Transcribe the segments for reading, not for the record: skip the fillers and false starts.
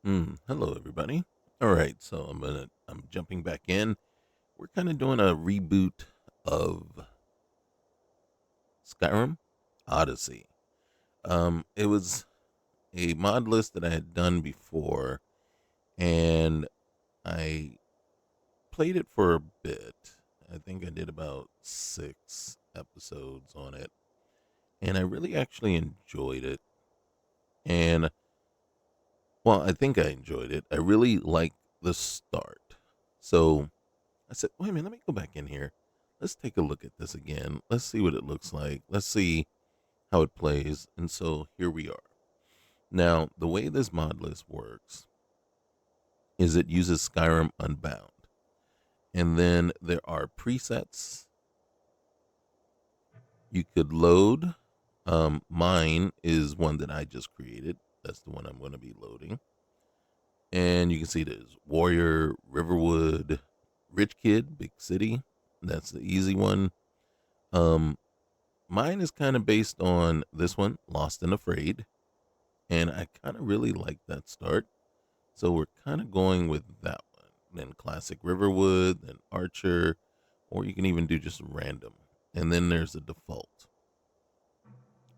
Hello everybody. All right, so I'm jumping back in. We're kind of doing a reboot of Skyrim Odyssey. It was a mod list that I had done before, and I played it for a bit. I think I did about 6 episodes on it, and I really actually enjoyed it. And well, I think I enjoyed it. I really liked the start. So I said, wait a minute, let me go back in here. Let's take a look at this again. Let's see what it looks like. Let's see how it plays. And so here we are. Now, the way this mod list works is it uses Skyrim Unbound. And then there are presets you could load. Mine is one that I just created. That's the one I'm going to be loading. And you can see there's Warrior, Riverwood, Rich Kid, Big City. That's the easy one. Um, Mine is kind of based on this one, Lost and Afraid. And I kind of really like that start. So we're kind of going with that one. Then Classic Riverwood, then Archer, or you can even do just random. And then there's a default.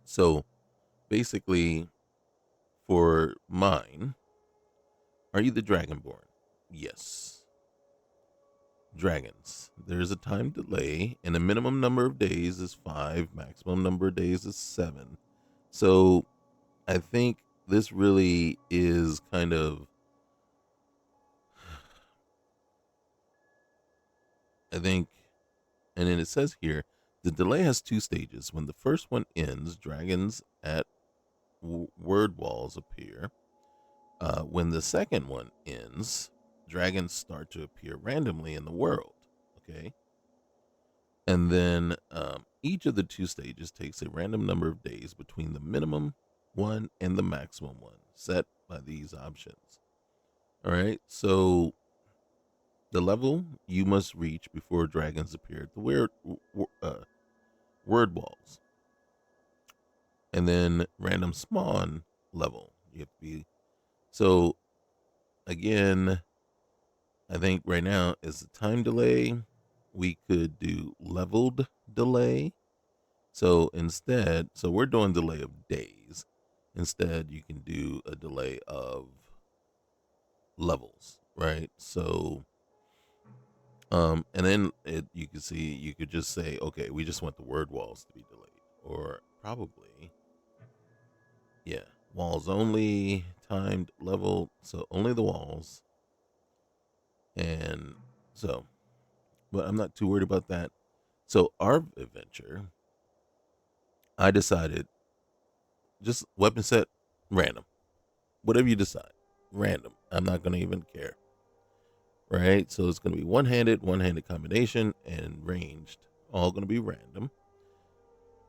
So basically, for mine, are you the Dragonborn? Yes. Dragons. There's a time delay, and the minimum number of days is 5, maximum number of days is 7. So I think this really is kind of, I think, and then it says here, the delay has 2 stages. When the first one ends, dragons at word walls appear. When the second one ends, dragons start to appear randomly in the world. Okay. And then each of the 2 stages takes a random number of days between the minimum one and the maximum one set by these options. All right. So the level you must reach before dragons appear at the word walls. And then random spawn level. You have to be. So again, I think right now is the time delay. We could do leveled delay. So instead, so we're doing delay of days. Instead, you can do a delay of levels, right? So, and then you can see, you could just say, okay, we just want the word walls to be delayed, or probably, yeah, walls only, timed level, so only the walls, and so, but I'm not too worried about that. So our adventure, I decided just weapon set random, whatever you decide, random. I'm not gonna even care, right? So it's gonna be one handed combination, and ranged, all gonna be random.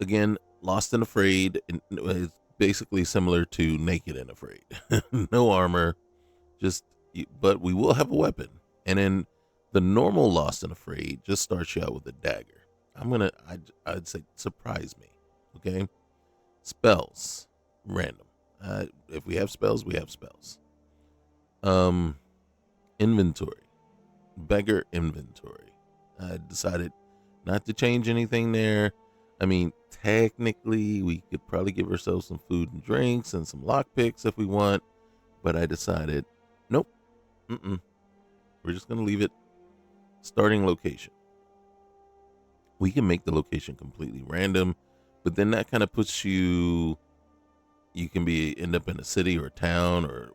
Again, Lost and Afraid, and it's basically similar to Naked and Afraid. No armor, just but we will have a weapon. And then the normal Lost and Afraid just starts you out with a dagger. I'd say surprise me. Okay, spells random. If we have spells, we have spells. Um, Inventory, beggar inventory. I decided not to change anything there. I mean, technically, we could probably give ourselves some food and drinks and some lockpicks if we want, but I decided, nope, we're just going to leave it. Starting location. We can make the location completely random, but then that kind of puts you. You can end up in a city or a town or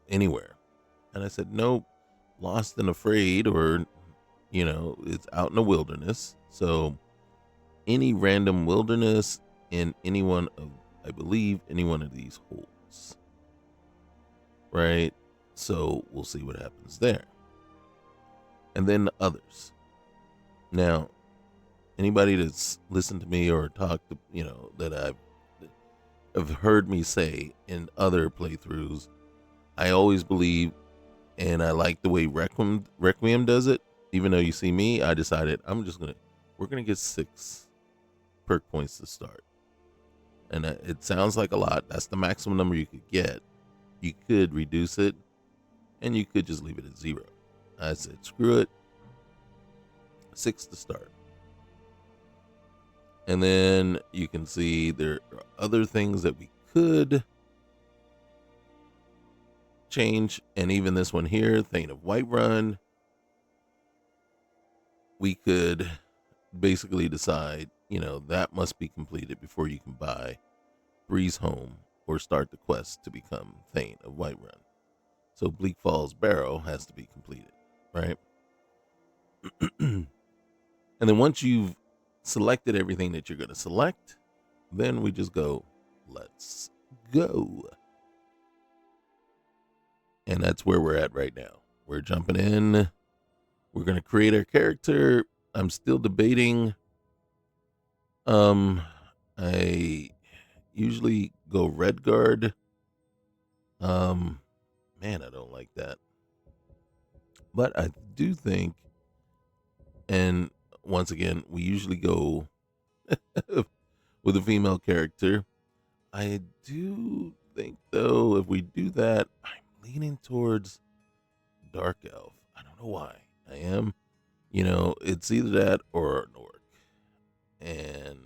anywhere. And I said, nope, lost and afraid, or it's out in the wilderness. So any random wilderness in any one of, I believe, any one of these holes. Right? So we'll see what happens there. And then the others. Now, anybody that's listened to me or talked to, that have heard me say in other playthroughs, I always believe, and I like the way Requiem does it. Even though you see me, I decided we're gonna get 6 perk points to start, and it sounds like a lot. That's the maximum number you could get. You could reduce it, and you could just leave it at 0. I said, screw it. 6 to start. And then you can see there are other things that we could change. And even this one here, Thane of Whiterun, we could basically decide, that must be completed before you can buy Breeze Home or start the quest to become Thane of Whiterun. So Bleak Falls Barrow has to be completed, right? And then once you've selected everything that you're going to select, then we just go, let's go. And that's where we're at right now. We're jumping in. We're going to create our character. I'm still debating. I usually go Redguard. Man, I don't like that. But I do think, and once again, we usually go with a female character. I do think, though, if we do that, I'm leaning towards Dark Elf. I don't know why. I am. It's either that or an orc. And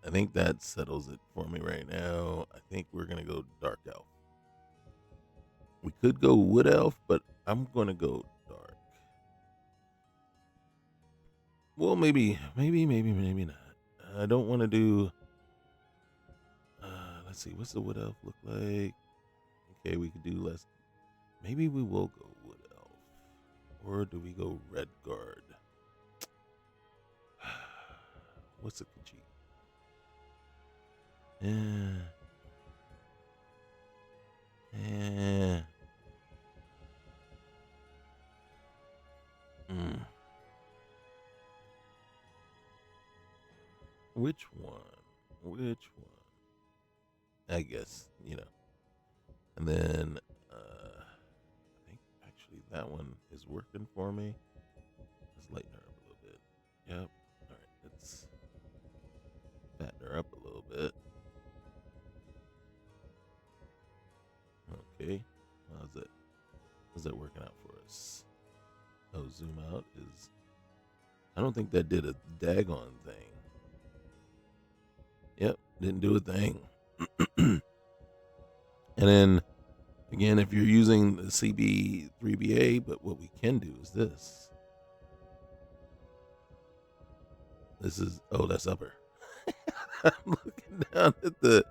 I think that settles it for me right now. I think we're going to go Dark Elf. We could go Wood Elf, but I'm going to go Dark. Well, maybe not. I don't want to do... let's see, what's the Wood Elf look like? Okay, we could do less. Maybe we will go Wood Elf. Or do we go Redguard? What's a Khajiit? Which one? I guess, And then, I think actually that one is working for me. Let's lighten her up a little bit. Yep. All right, let's fatten her up a little bit. Okay. How's that working out for us? Oh, zoom out is... I don't think that did a daggone thing. Yep, didn't do a thing. And then, again, if you're using the CB3BA, but what we can do is this. This is... Oh, that's upper. I'm looking down at the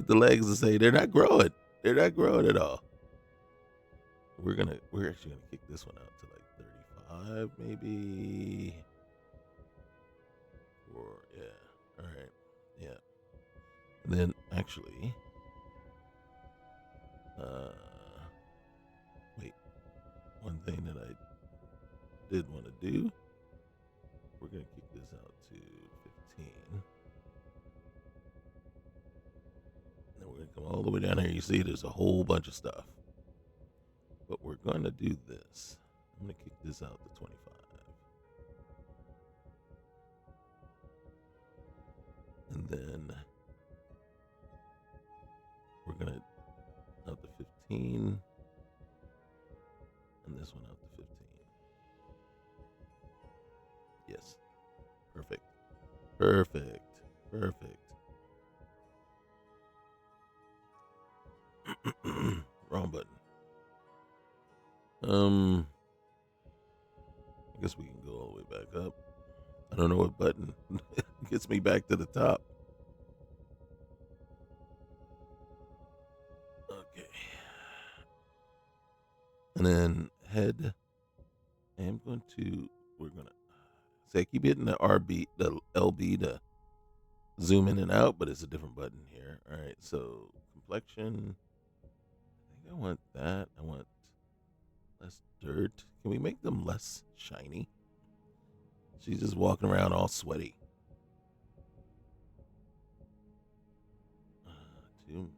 legs and say they're not growing. They're not growing at all. We're actually gonna kick this one out to like 35, maybe. Or yeah, all right, yeah. And then actually, wait. One thing that I did want to do. We're gonna kick this out to 15. And then we're gonna come all the way down here. You see, there's a whole bunch of stuff. But we're going to do this. I'm going to kick this out to 25. And then we're going to out to 15. And this one out to 15. Yes. Perfect. Perfect. Perfect. Wrong button. I guess we can go all the way back up. I don't know what button gets me back to the top. Okay. And then head. We're going to say, I keep hitting the LB to zoom in and out, but it's a different button here. All right. So complexion. I think I want that. I want less dirt. Can we make them less shiny? She's just walking around all sweaty. Two.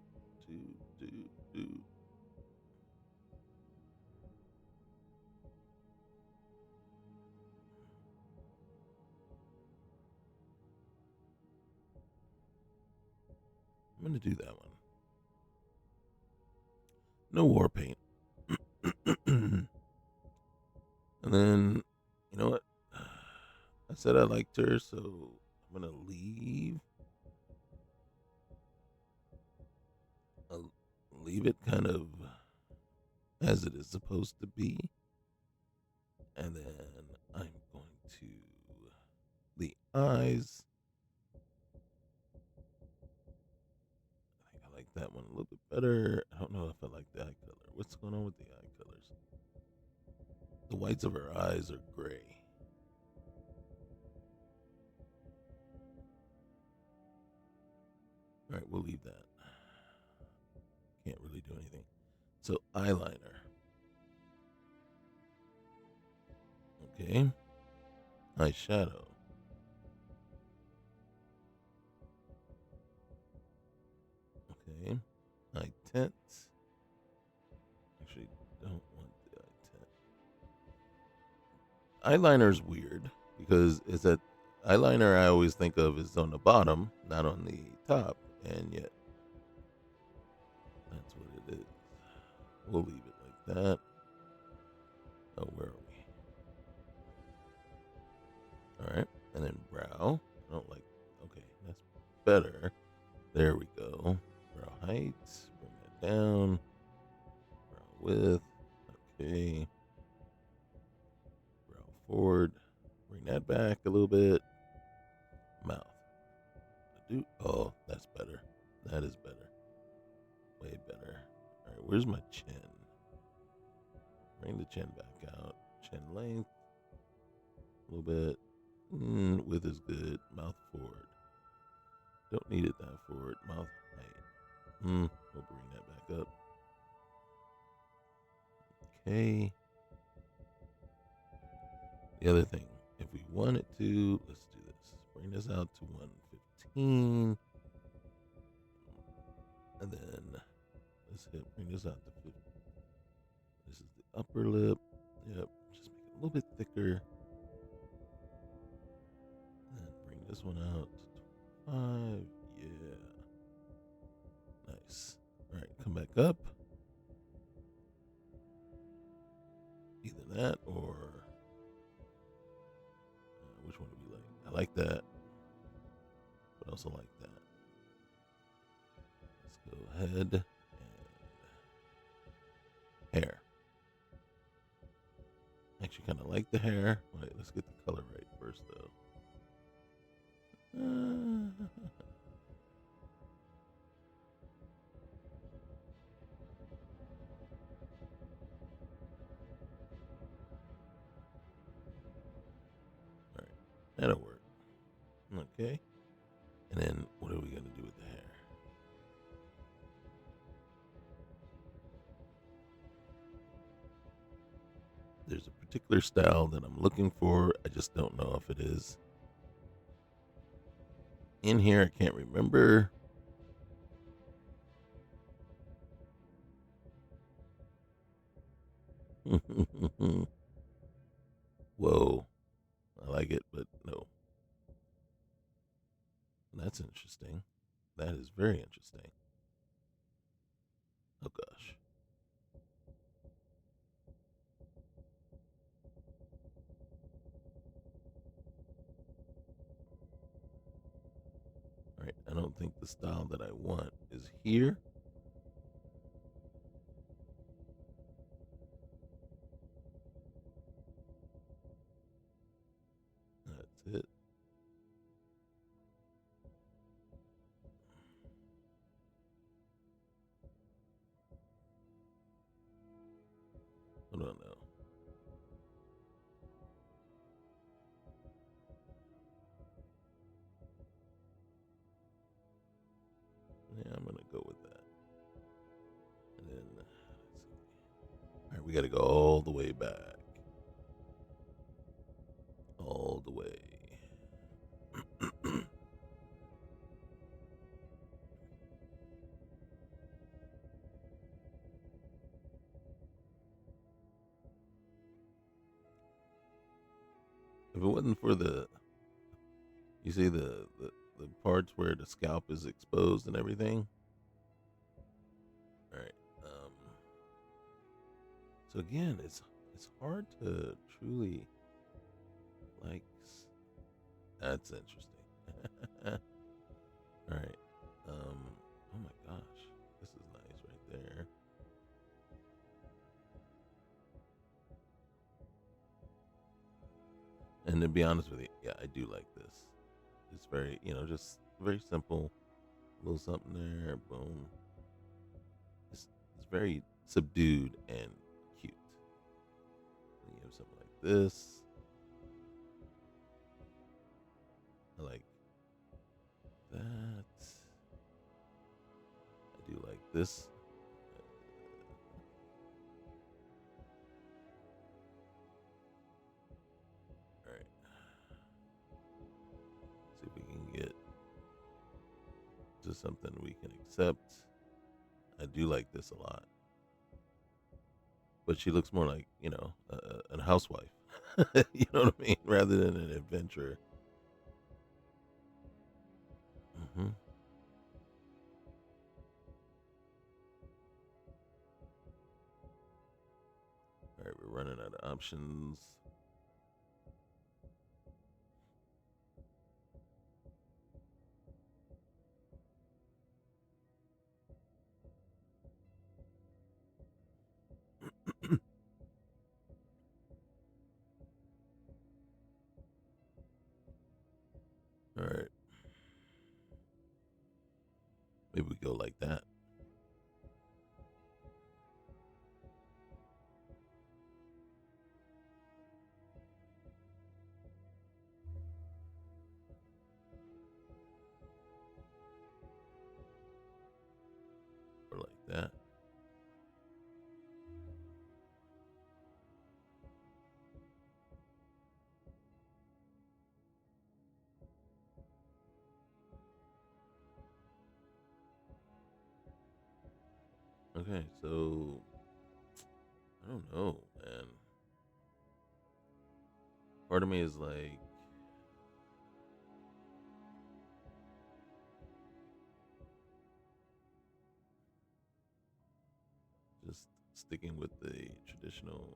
I'm going to do that one. No war paint. And then, you know what? I said I liked her, so I'm gonna leave. I'll leave it kind of as it is supposed to be. And then I'm going to the eyes. I think I like that one a little bit better. I don't know if I like the eye color. What's going on with the eye colors? The whites of her eyes are gray. All right, we'll leave that. Can't really do anything. So eyeliner. Okay. Eyeshadow. Okay. Eye tint. Actually, don't want the eye tint. Eyeliner's weird because it's that eyeliner I always think of is on the bottom, not on the top, and yet that's what it is. We'll leave it like that. Oh, where are we? All right, and then brow. I don't like. Okay, that's better. There we go. Brow height. Bring that down. Brow width. Okay. Brow forward. Bring that back a little bit. Mouth. Oh, that's better. That is better. Way better. All right, where's my chin? Bring the chin back out. Chin length. A little bit. Width is good. Mouth forward. Don't need it that forward. Mouth height. We'll bring that back up. Okay. The other thing, if we wanted to, let's do this. Bring this out to 115. And then let's bring this out to 50. This is the upper lip. Yep. Just make it a little bit thicker. And bring this one out to 5. Yeah. Nice. All right, come back up. Either that or which one do we like? I like that, but also like that. Let's go ahead and hair. Actually, kind of like the hair. Wait, let's get the color right first, though. All right, that'll work. Okay. And then what are we going to do with the hair? There's a particular style that I'm looking for. I just don't know if it is in here. I can't remember. Whoa. I like it, but no. That's interesting. That is very interesting. Oh, gosh. All right. I don't think the style that I want is here. That's it. Hold on now. Yeah, I'm gonna go with that. And then let's see. All right, we got to go all the way back. All the way. If it wasn't for you see the parts where the scalp is exposed and everything. All right. So again, it's it's hard to truly like. That's interesting. All right. Oh my gosh, this is nice right there. And to be honest with you, yeah, I do like this. It's very, just very simple. A little something there, boom. It's very subdued and cute. And you have something like this. I like that. I do like this. All right. See if we can get to something we can accept. I do like this a lot. But she looks more like, a housewife. You know what I mean? Rather than an adventurer. Hmm. All right, we're running out of options. All right. Maybe we go like that. Or like that. Okay, so I don't know, man. Part of me is like, just sticking with the traditional.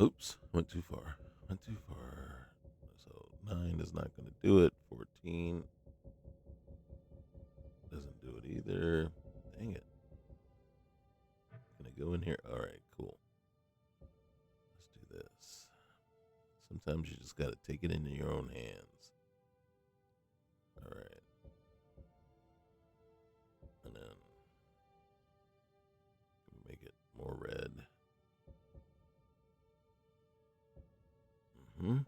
Oops, went too far. Went too far. So 9 is not going to do it. 14 doesn't do it either. Dang it. Can I go in here? All right, cool. Let's do this. Sometimes you just got to take it into your own hands. All right. And then make it more red. Mm-hmm.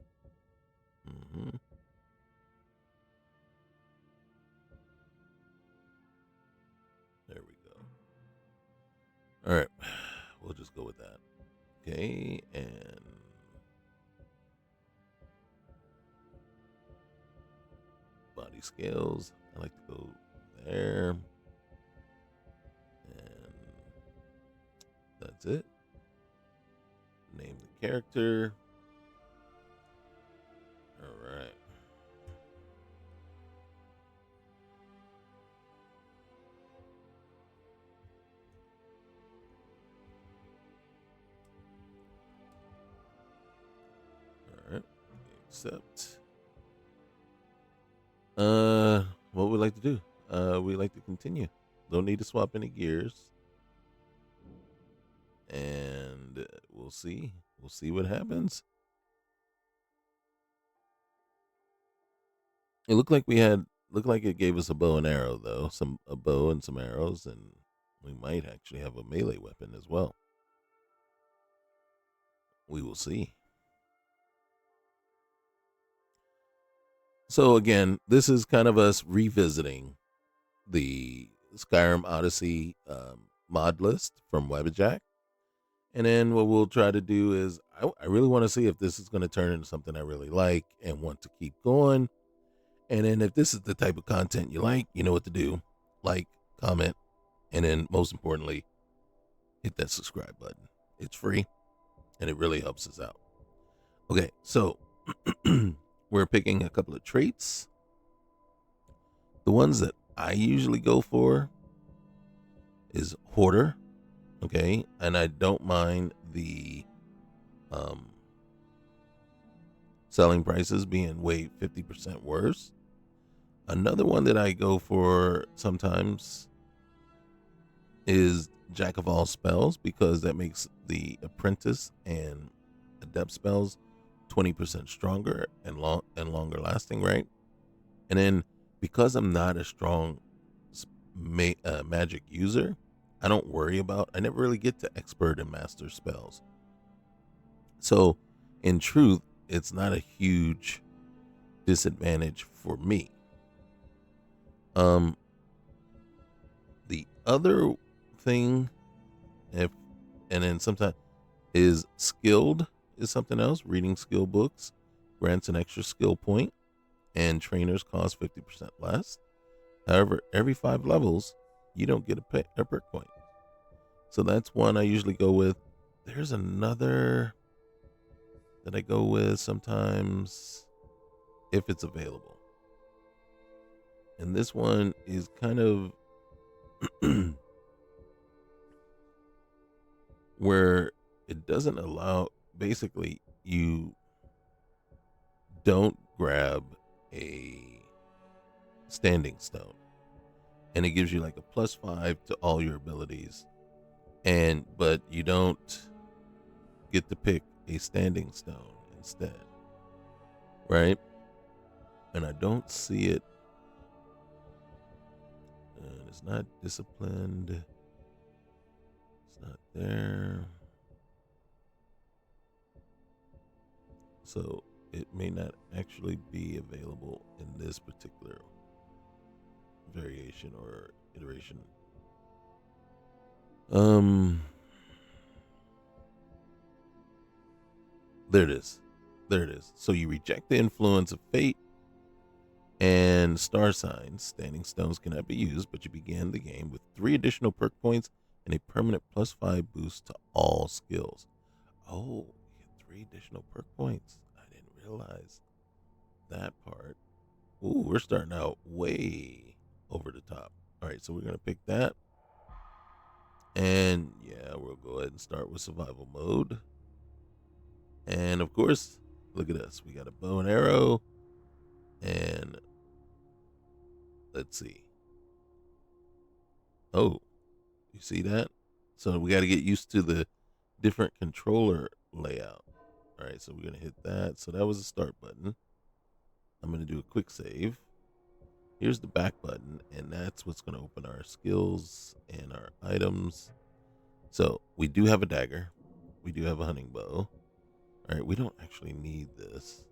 Mm-hmm. There we go. All right. We'll just go with that. Okay. And body scales. I like to go there. And that's it. Name the character. All right. All right. Accept. What we like to do? We like to continue. Don't need to swap any gears. And we'll see. We'll see what happens. It looked like it gave us a bow and arrow though. A bow and some arrows, and we might actually have a melee weapon as well. We will see. So again, this is kind of us revisiting the Skyrim Odyssey mod list from Wabbajack. And then what we'll try to do is, I really want to see if this is going to turn into something I really like and want to keep going. And then if this is the type of content you like, you know what to do. Like, comment, and then most importantly, hit that subscribe button. It's free and it really helps us out. Okay, so we're picking a couple of traits. The ones that I usually go for is hoarder. Okay, and I don't mind the selling prices being way 50% worse. Another one that I go for sometimes is Jack of all spells, because that makes the apprentice and adept spells 20% stronger and longer lasting, right? And then because I'm not a strong magic user, I don't worry about, I never really get to expert and master spells. So in truth, it's not a huge disadvantage for me. The other thing, and then sometimes, is skilled is something else. Reading skill books grants an extra skill point, and trainers cost 50% less. However, every 5 levels, you don't get a perk point. So that's one I usually go with. There's another that I go with sometimes if it's available. And this one is kind of where it doesn't allow, basically, you don't grab a standing stone, and it gives you like a +5 to all your abilities, but you don't get to pick a standing stone instead, right? And I don't see it, and it's not disciplined, it's not there, so it may not actually be available in this particular variation or iteration. There it is. So you reject the influence of fate and star signs. Standing stones cannot be used, but you begin the game with 3 additional perk points and a permanent +5 boost to all skills. Oh, you get 3 additional perk points. I didn't realize that part. Ooh, we're starting out way over the top. All right, so we're going to pick that. And yeah, we'll go ahead and start with survival mode. And of course, look at us. We got a bow and arrow. And let's see. Oh, you see that? So we got to get used to the different controller layout. All right, so we're going to hit that. So that was the start button. I'm going to do a quick save. Here's the back button, and that's what's going to open our skills and our items. So we do have a dagger. We do have a hunting bow. All right, we don't actually need this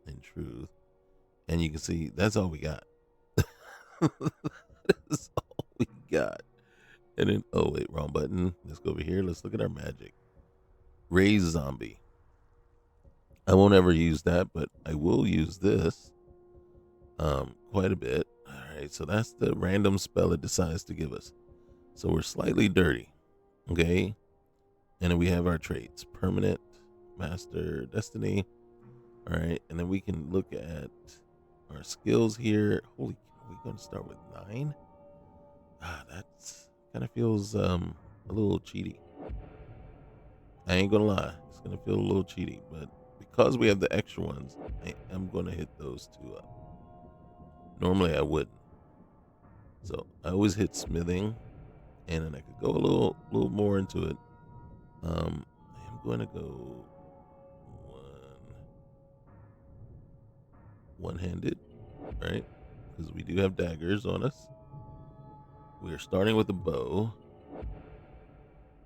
in truth. And you can see that's all we got. That's all we got. And then, oh wait, wrong button. Let's go over here. Let's look at our magic. Raise zombie. I won't ever use that, but I will use this quite a bit. All right, so that's the random spell it decides to give us. So we're slightly dirty. Okay. And then we have our traits. Permanent, master, destiny. All right, and then we can look at our skills here. Holy cow, we're going to start with 9. That's kind of feels a little cheaty. I ain't gonna lie, it's gonna feel a little cheaty, but because we have the extra ones, I am gonna hit those 2 up. Normally I wouldn't, so I always hit smithing, and then I could go a little more into it. I am going to go one-handed, right? Because we do have daggers on us. We are starting with a bow,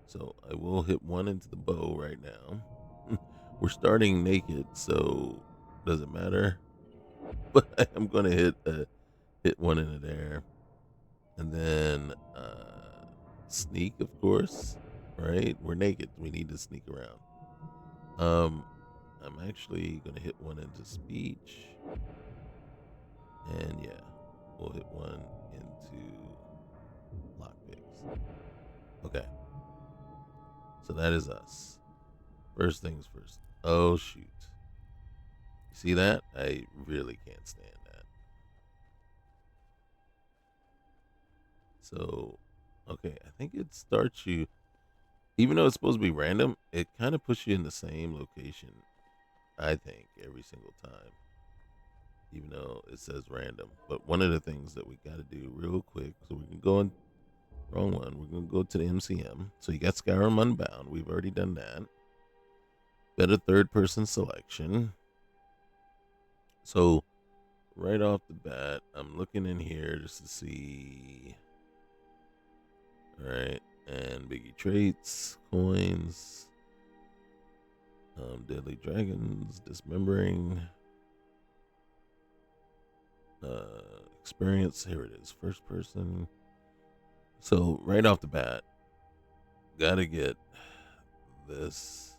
so I will hit 1 into the bow right now. We're starting naked, so doesn't matter. But I am going to hit 1 into there, and then sneak, of course. Right? We're naked. We need to sneak around. I'm actually going to hit 1 into speech, and yeah, we'll hit 1 into lockpicks. Okay. So that is us. First things first. Oh, shoot. You see that? I really can't stand that. So, okay, I think it starts you, even though it's supposed to be random, it kind of puts you in the same location, I think, every single time, even though it says random. But one of the things that we got to do real quick, so we can go in, wrong one, we're going to go to the MCM. So you got Skyrim Unbound. We've already done that. Better third person selection. So right off the bat, I'm looking in here just to see. All right. And biggie traits, coins, deadly dragons, dismembering, experience. Here it is, first person. So right off the bat, gotta get this.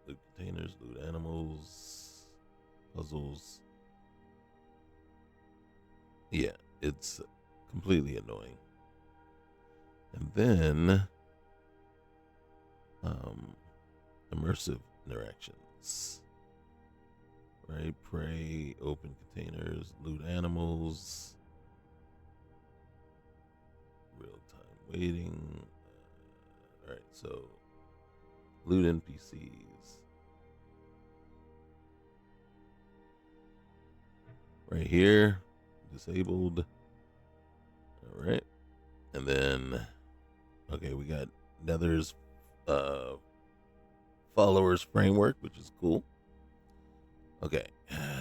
Loot containers, loot animals, puzzles. Yeah, it's completely annoying. And then immersive interactions. Right? Prey, open containers, loot animals, real time waiting. Alright, so loot NPCs. Right here, disabled. Alright. And then, okay, we got Nether's followers framework, which is cool. Okay,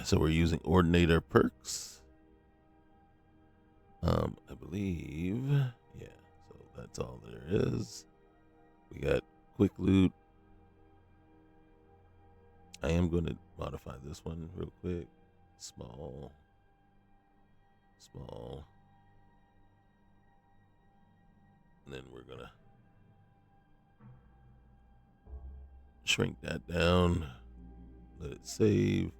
so we're using Ordinator perks. I believe, yeah, so that's all there is. We got quick loot. I am going to modify this one real quick. Small. And then we're going to shrink that down. Let it save.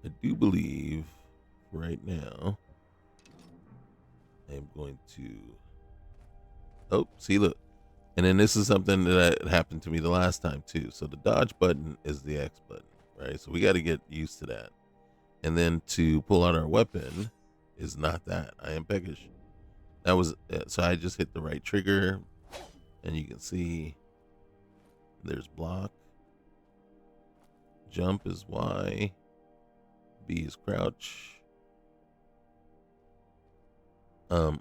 I do believe right now I'm going to, oh, see, look. And then this is something that happened to me the last time too. So the dodge button is the X button, right? So we got to get used to that. And then to pull out our weapon is not that. I am peckish. That was, so I just hit the right trigger and you can see there's block. Jump is Y. B is crouch. Power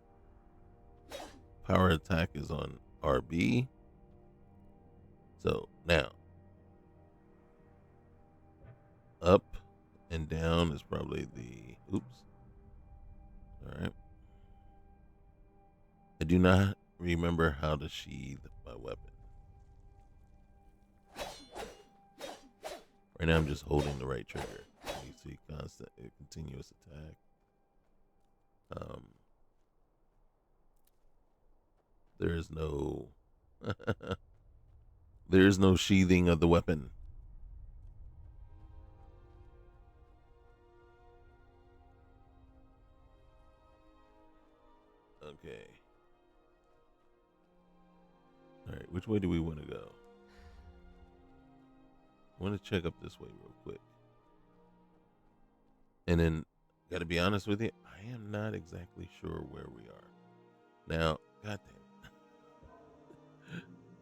attack is on RB. So now up and down is probably the, oops. All right. I do not remember how to sheathe my weapon. Right now I'm just holding the right trigger. You see constant, continuous attack. There is no there is no sheathing of the weapon. Okay. All right, which way do we want to go? I want to check up this way real quick. And then, got to be honest with you, I am not exactly sure where we are. Now, goddamn.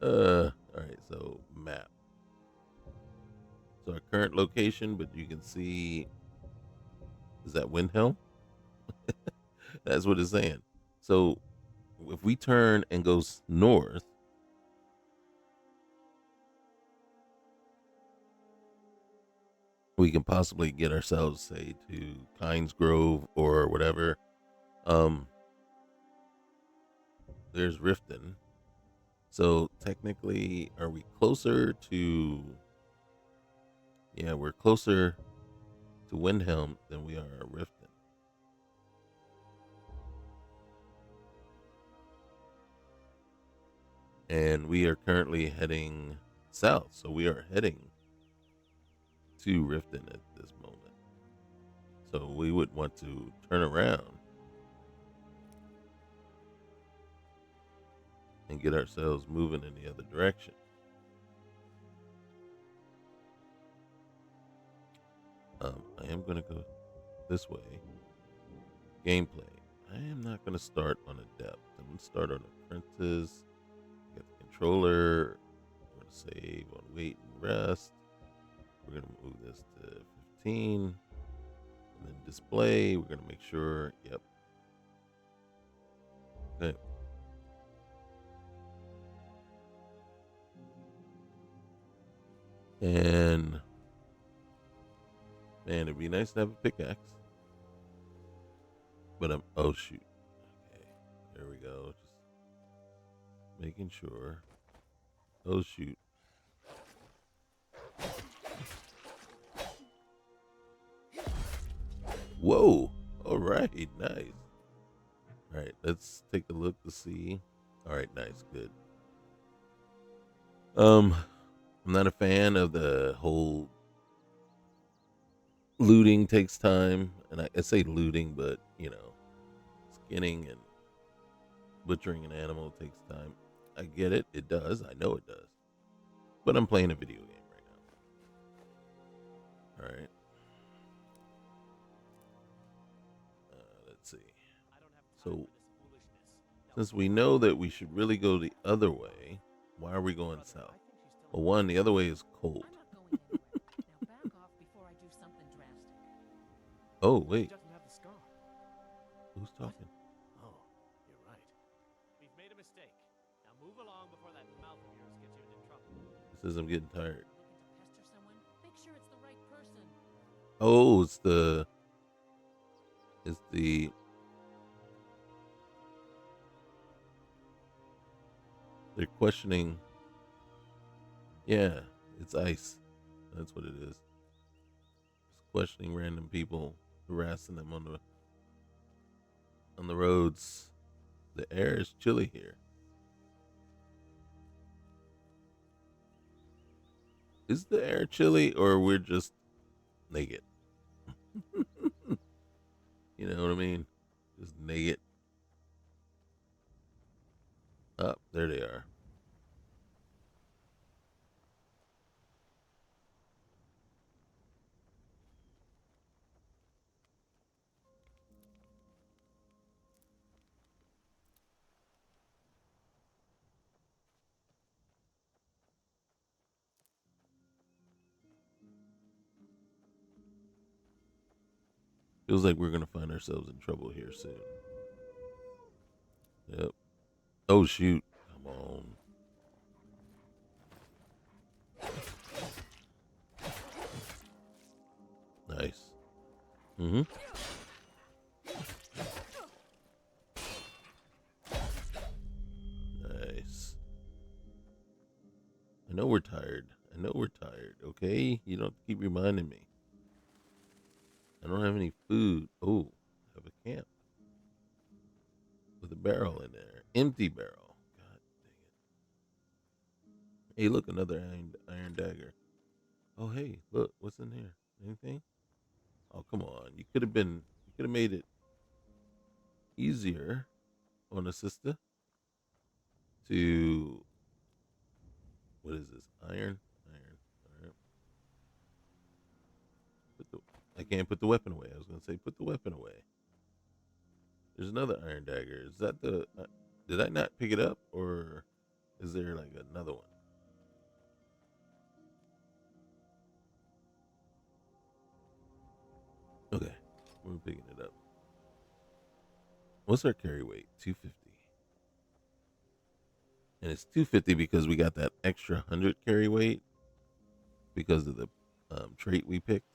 All right, so map. So our current location, but you can see, is that Windhelm? That's what it's saying. So if we turn and go north, we can possibly get ourselves, say, to Kynes Grove or whatever. There's Riften. So technically, are we closer to? Yeah, we're closer to Windhelm than we are Riften. And we are currently heading south, so we are heading to Riften at this moment. So we would want to turn around and get ourselves moving in the other direction. I am going to go this way. Gameplay. I am not going to start on Adept. I'm going to start on Apprentice. Get the controller. I'm going to save on Wait and Rest. We're going to move this to 15. And then display. We're going to make sure. Yep. Okay. And man, it'd be nice to have a pickaxe. But I'm, oh shoot. Okay, there we go. Just making sure. Oh shoot. Whoa. All right, nice. All right, let's take a look to see. All right, nice, good. I'm not a fan of the whole looting takes time, and I say looting, but you know, skinning and butchering an animal takes time. I get it, it does. I know it does. But I'm playing a video game right now. All right. Let's see. So, since we know that we should really go the other way, why are we going south? Well, one, the other way is cold. Oh, wait. Who's talking? Oh, you're right. We've made a mistake. Now move along before that mouth of yours gets you into trouble. It says I'm getting tired. Looking to pester someone? Make sure it's the right person. Oh, it's the they're questioning. Yeah, it's ICE. That's what it is. It's questioning random people, harassing them on the roads. The air is chilly here. Is the air chilly or we're just naked? You know what I mean? Just naked. Oh, there they are. Feels like we're gonna find ourselves in trouble here soon. Yep. Oh shoot. Come on. Nice. Mm-hmm. Nice. I know we're tired. I know we're tired, okay? You don't keep reminding me. I don't have any food. Oh, I have a camp. With a barrel in there. Empty barrel. God dang it. Hey, look, another iron dagger. Oh, hey, look, what's in here? Anything? Oh, come on. You could have made it easier on a sister to, what is this? Iron? Iron. All right. I can't put the weapon away. I was going to say, put the weapon away. There's another iron dagger. Is that the, did I not pick it up or is there like another one? Okay, we're picking it up. What's our carry weight? 250. And it's 250 because we got that extra 100 carry weight because of the trait we picked.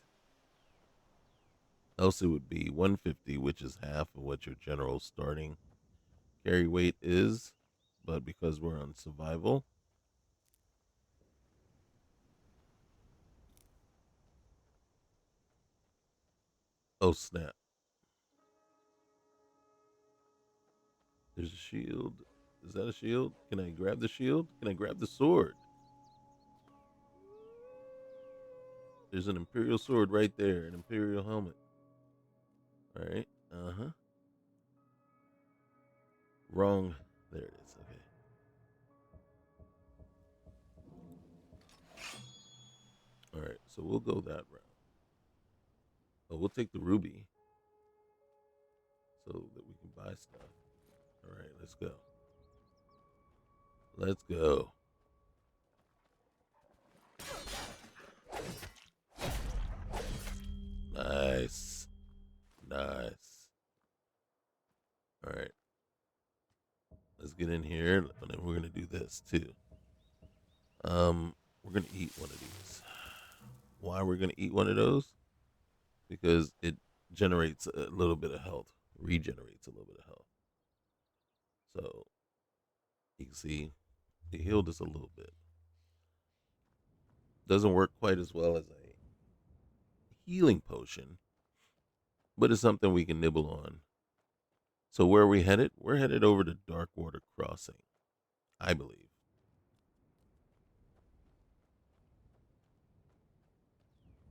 Else it would be 150, which is half of what your general starting carry weight is. But because we're on survival, oh snap. There's a shield. Is that a shield? Can I grab the shield? Can I grab the sword? There's an Imperial sword right there, an Imperial helmet. All right. Uh-huh. Wrong. There it is. Okay. so we'll go that route. Oh, we'll take the ruby so that we can buy stuff. All right, let's go. Let's go. Nice. Nice. All right. Let's get in here, and then we're going to do this too. We're going to eat one of these. Why we're going to eat one of those? Because it generates a little bit of health, regenerates a little bit of health. So you can see it healed us a little bit. Doesn't work quite as well as a healing potion, but it's something we can nibble on. So where are we headed? We're headed over to Darkwater Crossing, I believe.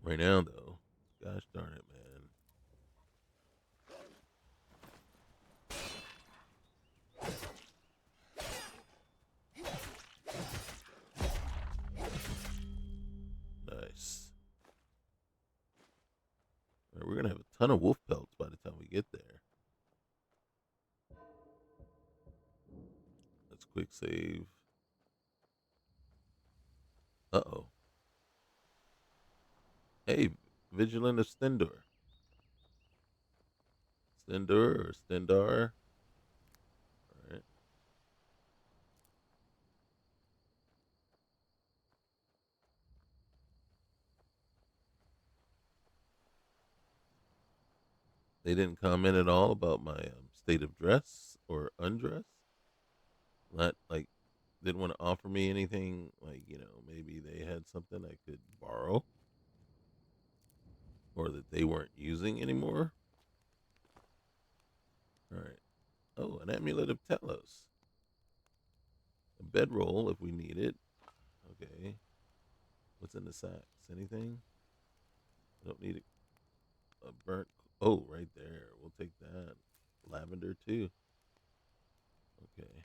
Right now, though, gosh darn it, man. Nice. All right, we're going to have a ton of wolf pelts by the time we get there. Let's quick save. Uh-oh. Hey, Vigilant of Stendor. Stendor or Stendar. All right. They didn't comment at all about my state of dress or undress. Not like, didn't want to offer me anything, like, maybe they had something I could borrow or that they weren't using anymore. All right. Oh, an amulet of Telos. A bedroll if we need it. Okay. What's in the sacks? Anything? I don't need a burnt. Oh, right there. We'll take that. Lavender too. Okay.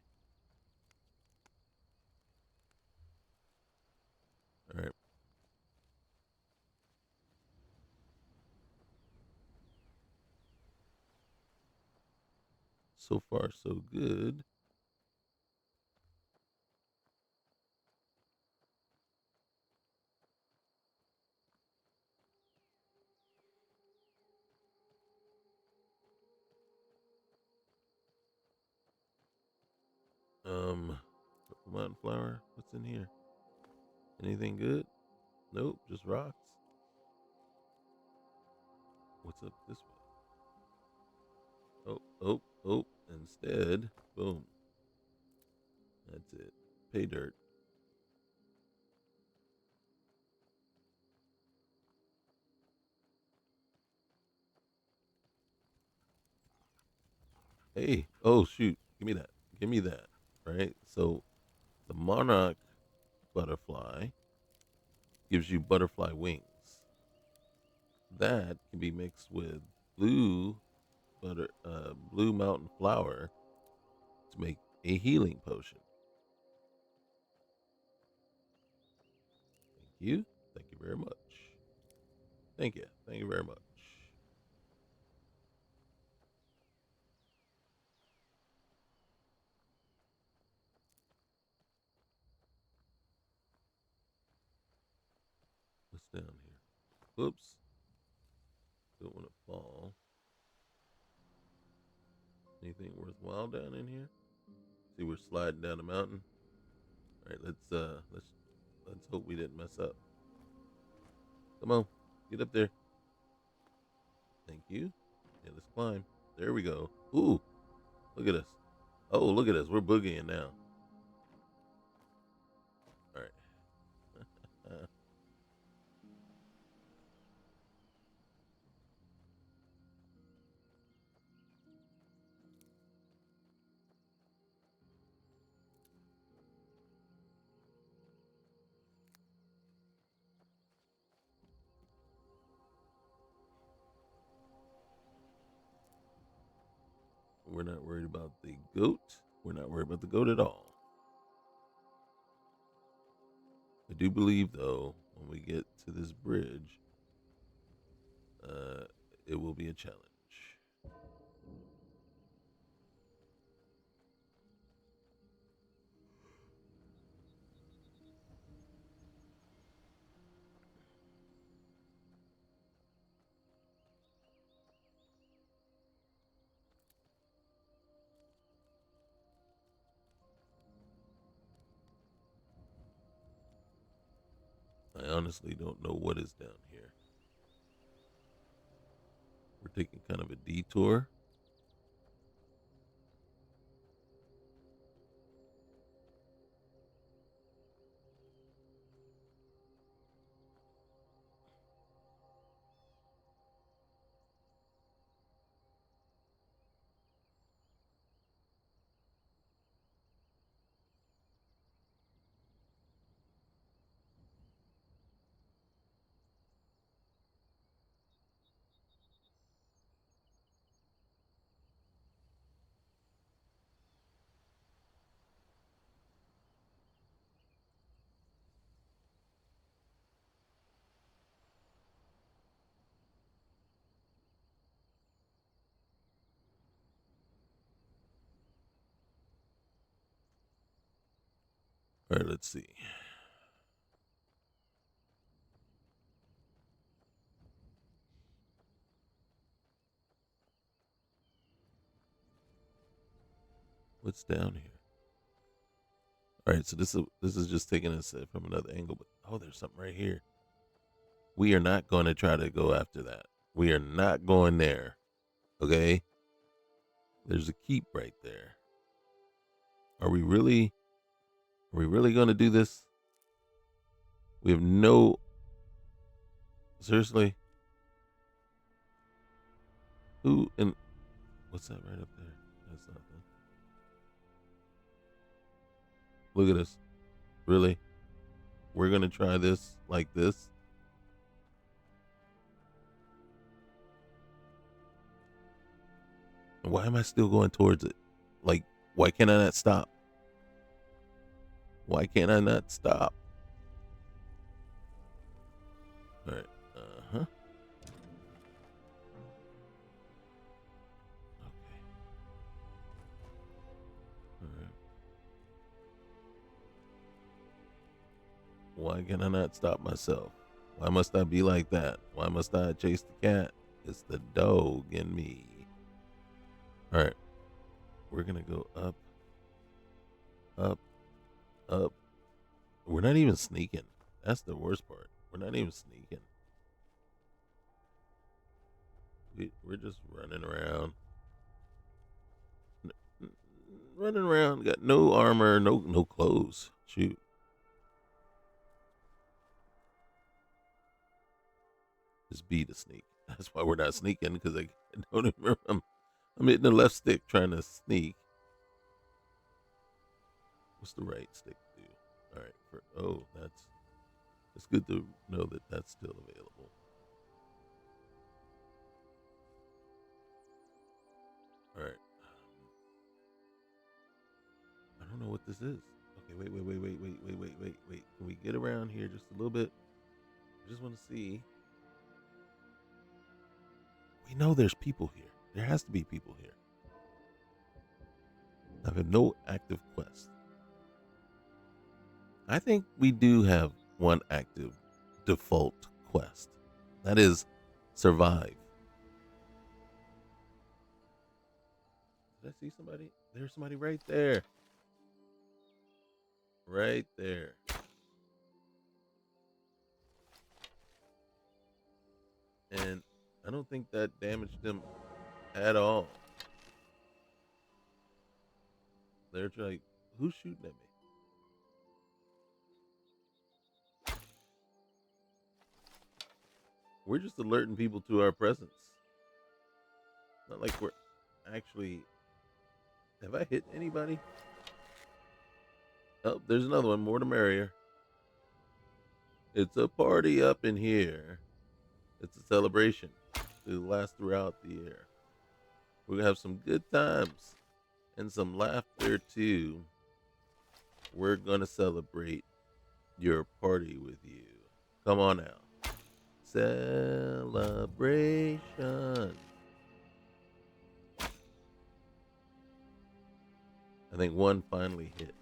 All right. So far, so good. Purple mountain flower. What's in here? Anything good? Nope, just rocks. What's up this way? Oh. Instead, boom. That's it. Pay dirt. Hey, oh shoot. Give me that. Give me that. Right? So the monarch butterfly gives you butterfly wings. That can be mixed with blue mountain flower to make a healing potion. Thank you. Thank you very much. Thank you. Thank you very much. What's down here? Whoops. Don't want to fall. Anything worthwhile down in here? See, we're sliding down the mountain. All right, let's hope we didn't mess up. Come on, get up there. Thank you. Yeah, let's climb. There we go. Ooh, look at us. Oh, look at us. We're boogieing now. All right. We're not worried about the goat. We're not worried about the goat at all. I do believe, though, when we get to this bridge, it will be a challenge. I honestly don't know what is down here. We're taking kind of a detour. All right, let's see. What's down here? All right, so this is just taking us from another angle, but oh, there's something right here. We are not going to try to go after that. We are not going there. Okay? There's a keep right there. Are we really going to do this? We have no seriously? Who and what's that right up there? That's nothing. Look at this. Really? We're going to try this like this? Why am I still going towards it? Like, why can't I not stop? Why can't I not stop? All right. Uh-huh. Okay. All right. Why can I not stop myself? Why must I be like that? Why must I chase the cat? It's the dog in me. All right. We're going to go up, up, up. We're not even sneaking. That's the worst part. We're not even sneaking. We're just running around. Running around. Got no armor, no clothes. Shoot. Just B to sneak. That's why we're not sneaking, because I don't even remember. I'm hitting the left stick trying to sneak. What's the right stick do? All right. It's good to know that that's still available. All right. I don't know what this is. Okay, wait. Can we get around here just a little bit? I just want to see. We know there's people here. There has to be people here. I have no active quest. I think we do have one active default quest. That is survive. Did I see somebody? There's somebody right there. Right there. And I don't think that damaged them at all. They're like, who's shooting at me? We're just alerting people to our presence. Not like we're actually. Have I hit anybody? Oh, there's another one. More the merrier. It's a party up in here. It's a celebration to last throughout the year. We're going to have some good times and some laughter too. We're going to celebrate your party with you. Come on now. Celebration. I think one finally hit.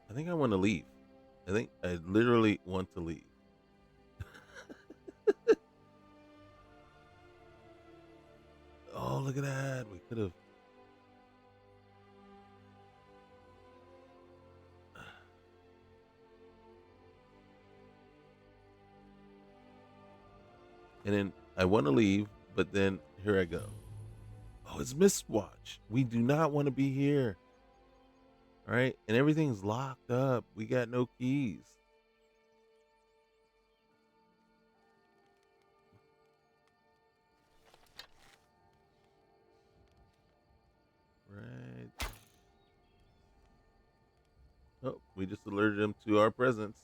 I think I want to leave. I think I literally want to leave. Oh, look at that. We could have. And then I want to leave, but then here I go. Oh, it's Mistwatch. We do not want to be here. All right. And everything's locked up. We got no keys. Right. Oh, we just alerted him to our presence.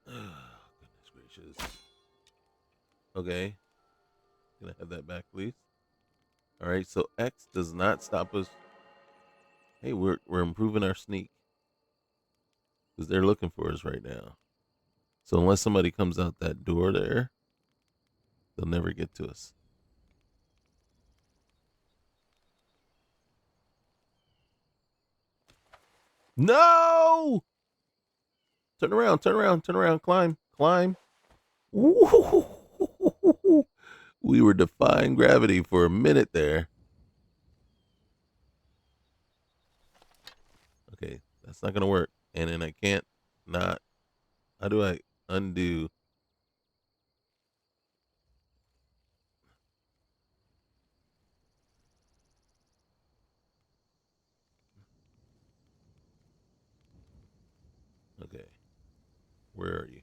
Oh, goodness gracious. Okay. Can I have that back, please? All right. So X does not stop us. Hey, we're improving our sneak because they're looking for us right now. So unless somebody comes out that door there, they'll never get to us. No! Turn around, turn around, turn around, climb, climb. Ooh. We were defying gravity for a minute there. Okay, that's not gonna work. And then I can't not. How do I undo? Okay, where are you?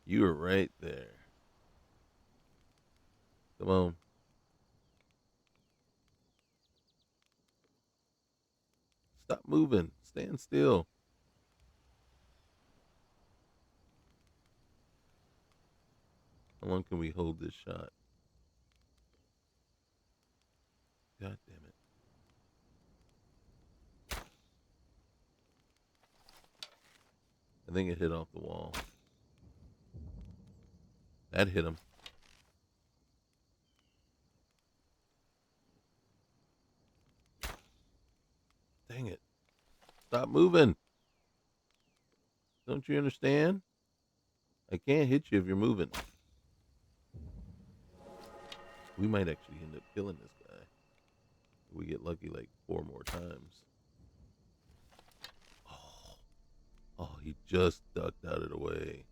You are right there. Come on. Stop moving. Stand still. How long can we hold this shot? God damn it. I think it hit off the wall. That hit him. Dang it. Stop moving. Don't you understand? I can't hit you if you're moving. We might actually end up killing this guy. We get lucky like 4 more times. Oh, oh, he just ducked out of the way.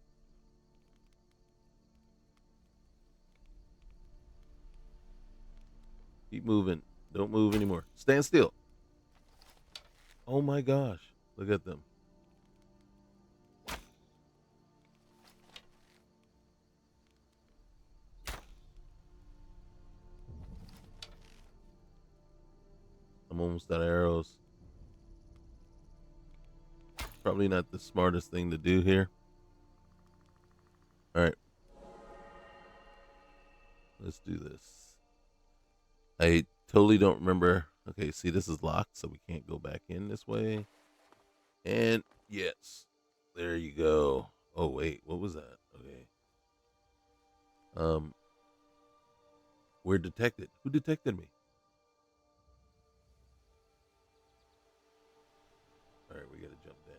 Keep moving. Don't move anymore. Stand still. Oh my gosh. Look at them. I'm almost out of arrows. Probably not the smartest thing to do here. All right. Let's do this. I totally don't remember. Okay, see, this is locked, so we can't go back in this way. And yes, there you go. Oh wait, what was that? Okay. Um, we're detected. Who detected me? All right, we gotta jump down.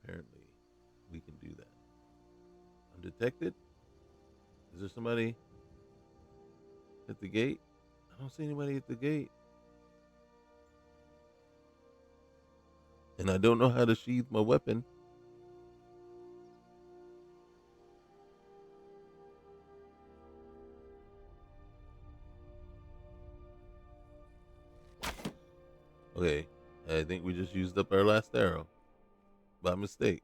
Apparently, we can do that. I'm detected. Is there somebody at the gate? I don't see anybody at the gate. And I don't know how to sheath my weapon. Okay, I think we just used up our last arrow by mistake.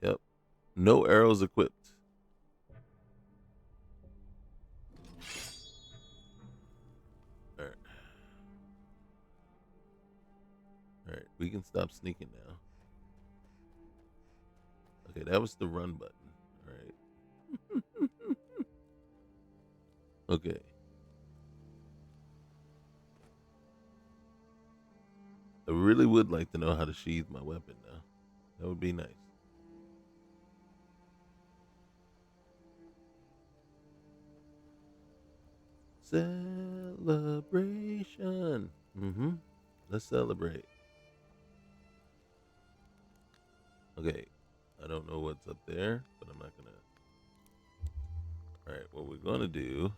Yep. No arrows equipped. All right. All right. We can stop sneaking now. Okay, that was the run button. All right. Okay. I really would like to know how to sheathe my weapon now. That would be nice. Celebration. Mm-hmm. Let's celebrate. Okay. I don't know what's up there, but I'm not gonna. All right. What we're gonna do.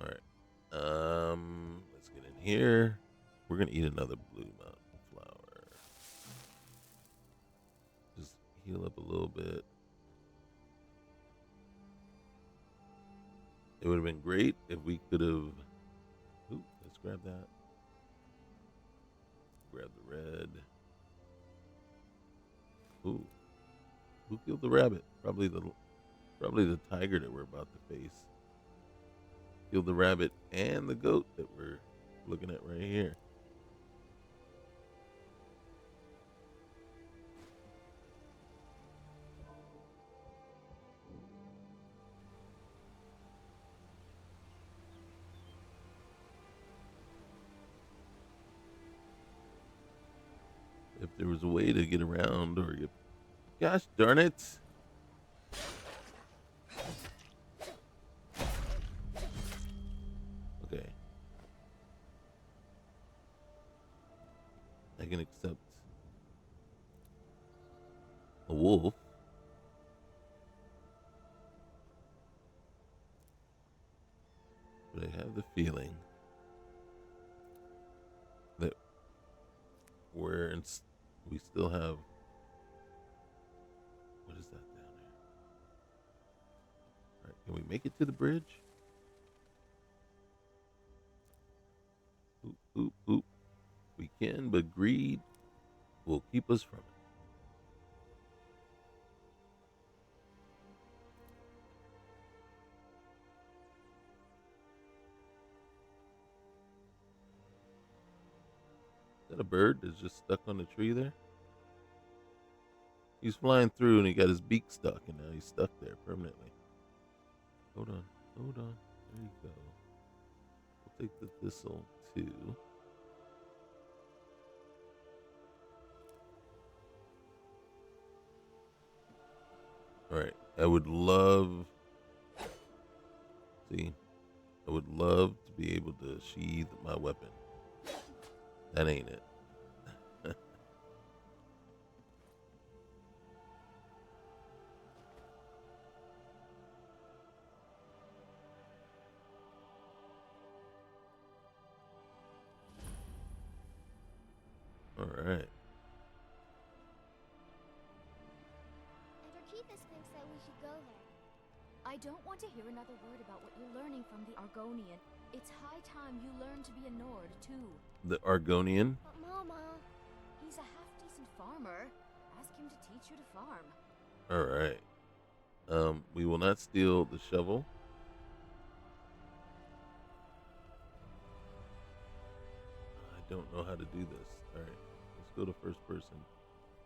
All right. Let's get in here. We're gonna eat another blue mountain flower. Just heal up a little bit. It would have been great if we could have. Ooh, let's grab that. Grab the red. Ooh, who killed the rabbit? Probably the tiger that we're about to face. Killed the rabbit and the goat that we're looking at right here. If there was a way to get around or get, gosh darn it. Okay. I can accept a wolf. But I have the feeling that we still have. What is that down there? All right, can we make it to the bridge? Oop, oop, oop. We can, but greed will keep us from it. Is that a bird that's just stuck on the tree there? He's flying through and he got his beak stuck, and now he's stuck there permanently. Hold on, hold on. There you go. We'll take the thistle too. All right, I would love. See, I would love to be able to sheathe my weapon. That ain't it. All right. And Archivas thinks that we should go there. I don't want to hear another word about what you're learning from the Argonian. It's high time you learn to be a Nord, too. The Argonian. But Mama... He's a half-decent farmer. Ask him to teach you to farm. All right. We will not steal the shovel. I don't know how to do this. All right. Let's go to first person.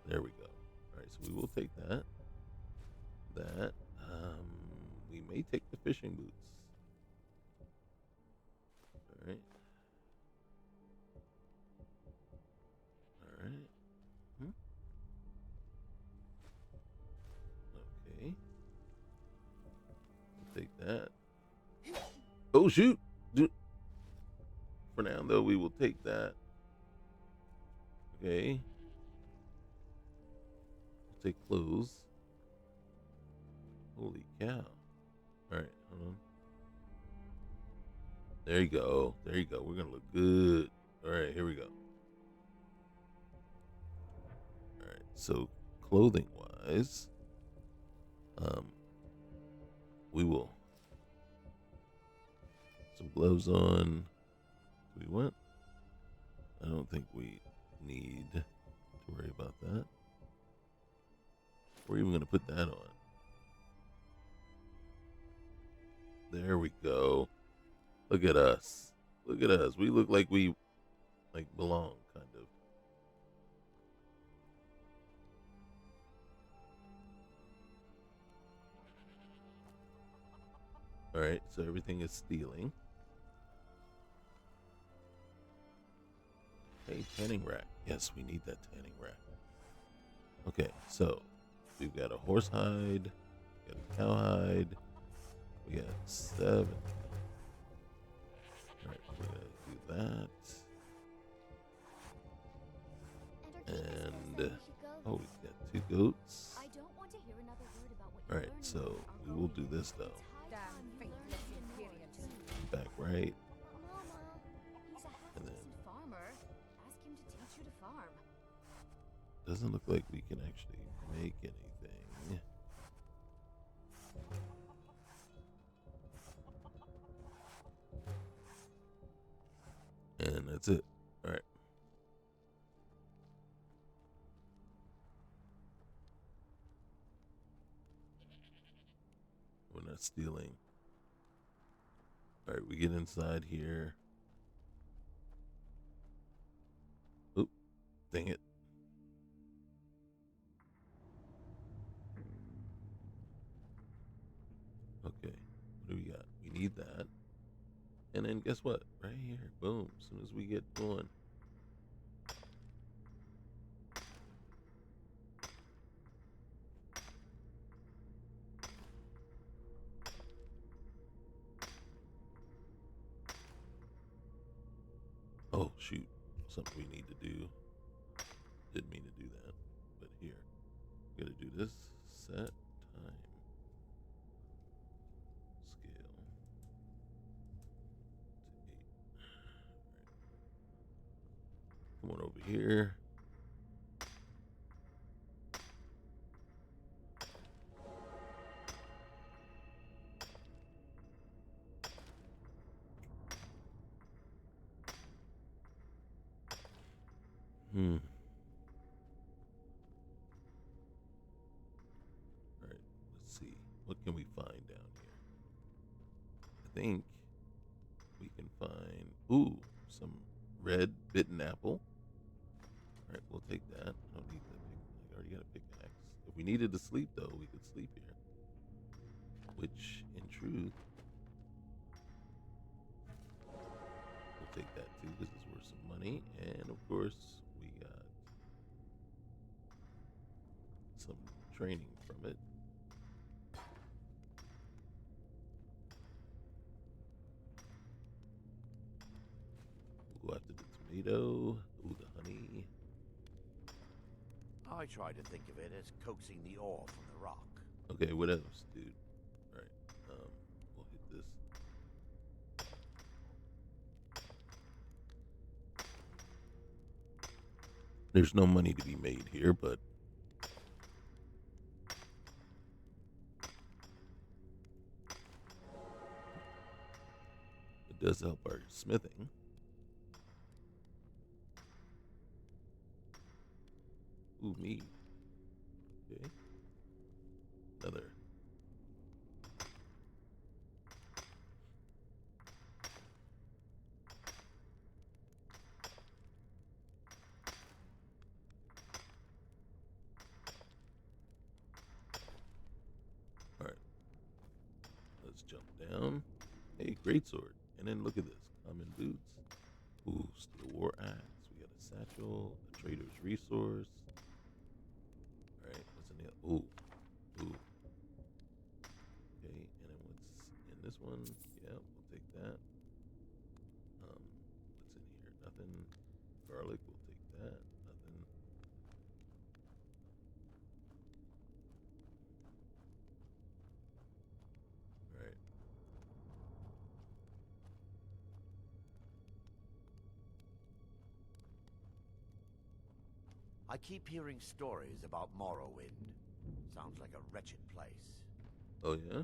There we go. All right. So we will take that. That. We may take the fishing boots. All right. All right. Okay. We'll take that. Oh, shoot. For now, though, we will take that. Okay. We'll take clothes. Holy cow. Alright, hold on. There you go. There you go. We're going to look good. Alright, here we go. Alright, so clothing-wise, we will some gloves on. Do we want? I don't think we need to worry about that. We're even going to put that on. There we go. Look at us. Look at us. We look like we belong, kind of. All right, so everything is stealing. Hey, tanning rack. Yes, we need that tanning rack. Okay, so we've got a horse hide, got a cow hide, we got 7. All right, we're gonna do that. And Archivas thinks And that we should go oh, there. we got 2 goats. I don't want to hear another word about what All you're right, learning so from the we will do Argonian. this though. It's high Damn time you learn faithless to be a Nord, inferiors. too. Back right. Mama. He's a And then- half-decent farmer. Ask him to teach you to farm. Doesn't look like we can actually make anything. And that's it. All right. We're not stealing. All right, we get inside here. Oop, dang it. Okay, what do we got? We need that. And then guess what? Right here, boom, as soon as we get going. Oh, shoot. Something we need to do. Didn't mean to do that. But here. Gotta do this. Set time. Scale. To 8. Come on over here. Alright, let's see. What can we find down here? I think we can find, ooh, some red bitten apple. Alright, we'll take that. I don't need the pick. I already got a pickaxe. If we needed to sleep, though, we could sleep here. Which, in truth, we'll take that too. This is worth some money. And, of course, we got some training from it. We'll go after the tomato. Ooh, the honey. I try to think of it as coaxing the ore from the rock. Okay, what else, dude? Alright, we'll hit this. There's no money to be made here, but it does help our smithing. Ooh, me. Okay. Another. Alright. Let's jump down. Hey, greatsword. And then look at this. Common boots. Ooh, steel war axe. We got a satchel. A trader's resource. Alright, what's in the ooh. Ooh. Okay, and then what's in this one? Yeah, we'll take that. What's in here? Nothing. Garlic, we'll take that. Nothing. Alright. I keep hearing stories about Morrowind. Sounds like a wretched place. Oh yeah?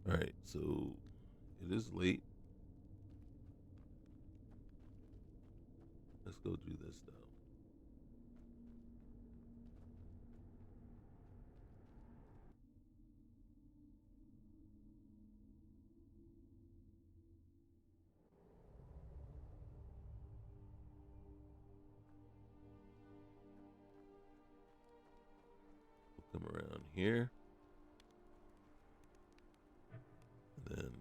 Alright, so it is late. Let's go do this though. Come around here. And then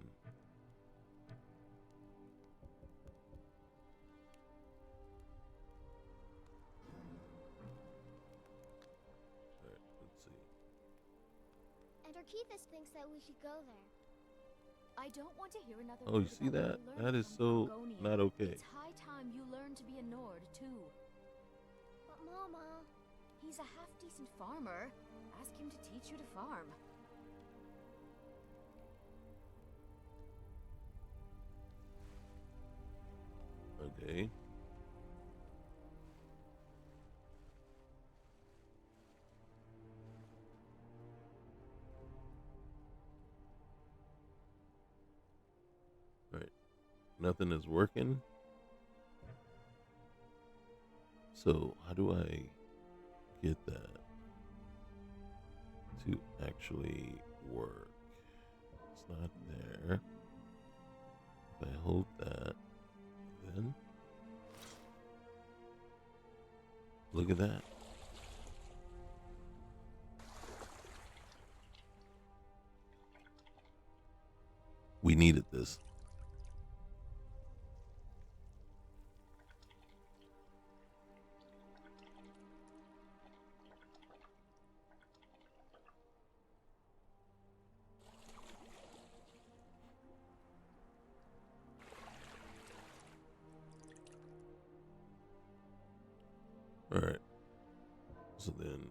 alright, let's see. And Arkeithus thinks that we should go there. I don't want to hear another Oh, word you see about what that? you're That learning is from the so Argonian. not okay. It's high time you learn to be a Nord, too. But Mama... He's a half-decent farmer. Ask him to teach you to farm. Okay. All right. Nothing is working. So how do I get that to actually work? It's not there. If I hold that, then look at that. We needed this. All right. So then,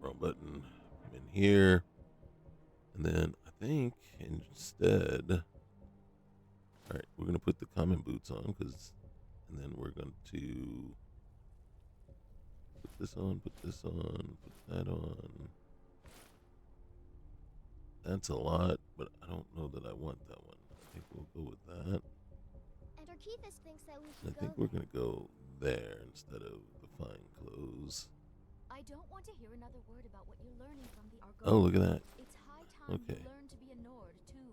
wrong button. I'm in here, and then I think instead, all right, we're gonna put the common boots on and then we're going to put this on, put that on. That's a lot, but I don't know that I want that one. I think we'll go with that. And Arkeithus thinks that we I should think go we're there. gonna go there instead of the fine clothes. I don't want to hear another word about what you're learning from the Argonian. Oh, look at that. It's high time Okay. you learn to be a Nord, too.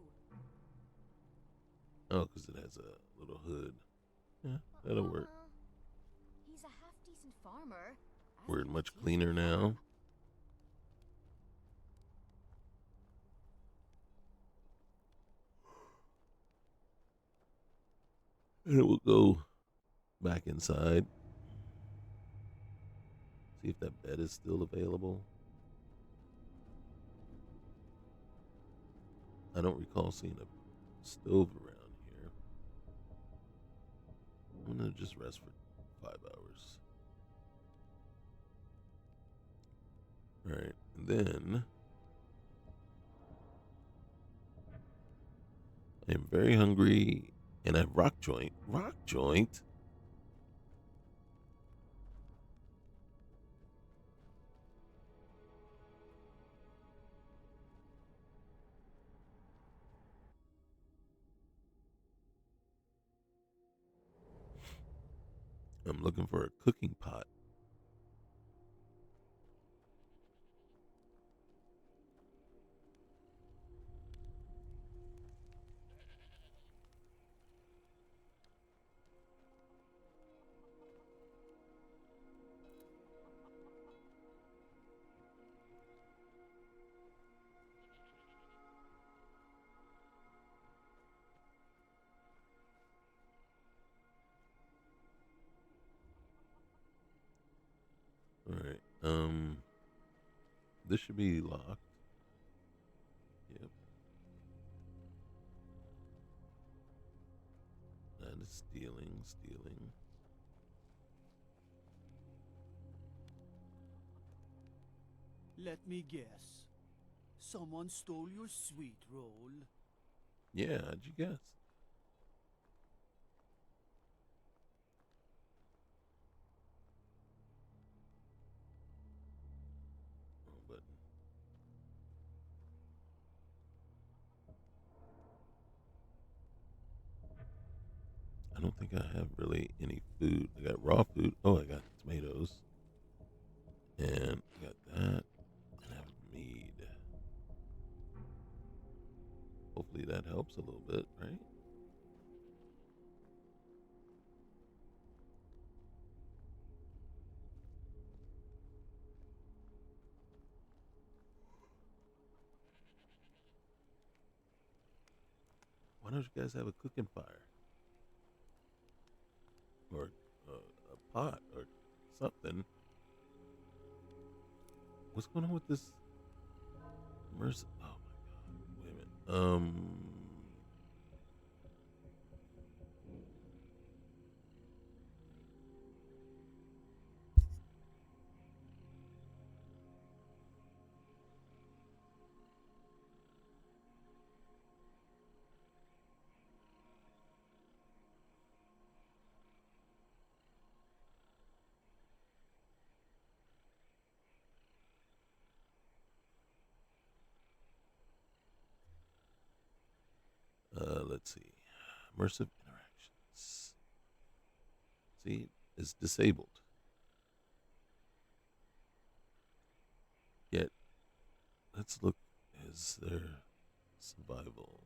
Oh, because it has a little hood. Yeah, But that'll work. Mama... He's a half-decent farmer. Ask We're him to much teach you cleaner to now. farm. And it will go back inside. See if that bed is still available. I don't recall seeing a stove around here. I'm gonna just rest for 5 hours. Alright, and then I am very hungry and I have rock joint. Rock joint? I'm looking for a cooking pot. Alright, this should be locked. Yep. That is stealing. Let me guess. Someone stole your sweet roll. Yeah, how'd you guess? Wrong button. I don't think I have really any food. I got raw food. Oh, I got tomatoes. And I got that. And I have mead. Hopefully that helps a little bit, right? don't you guys have a cooking fire? Or a pot or something? What's going on with this Mercy? Oh my god! Wait a minute. Let's see. Immersive interactions. See, it's disabled. Yet, let's look. Is there survival?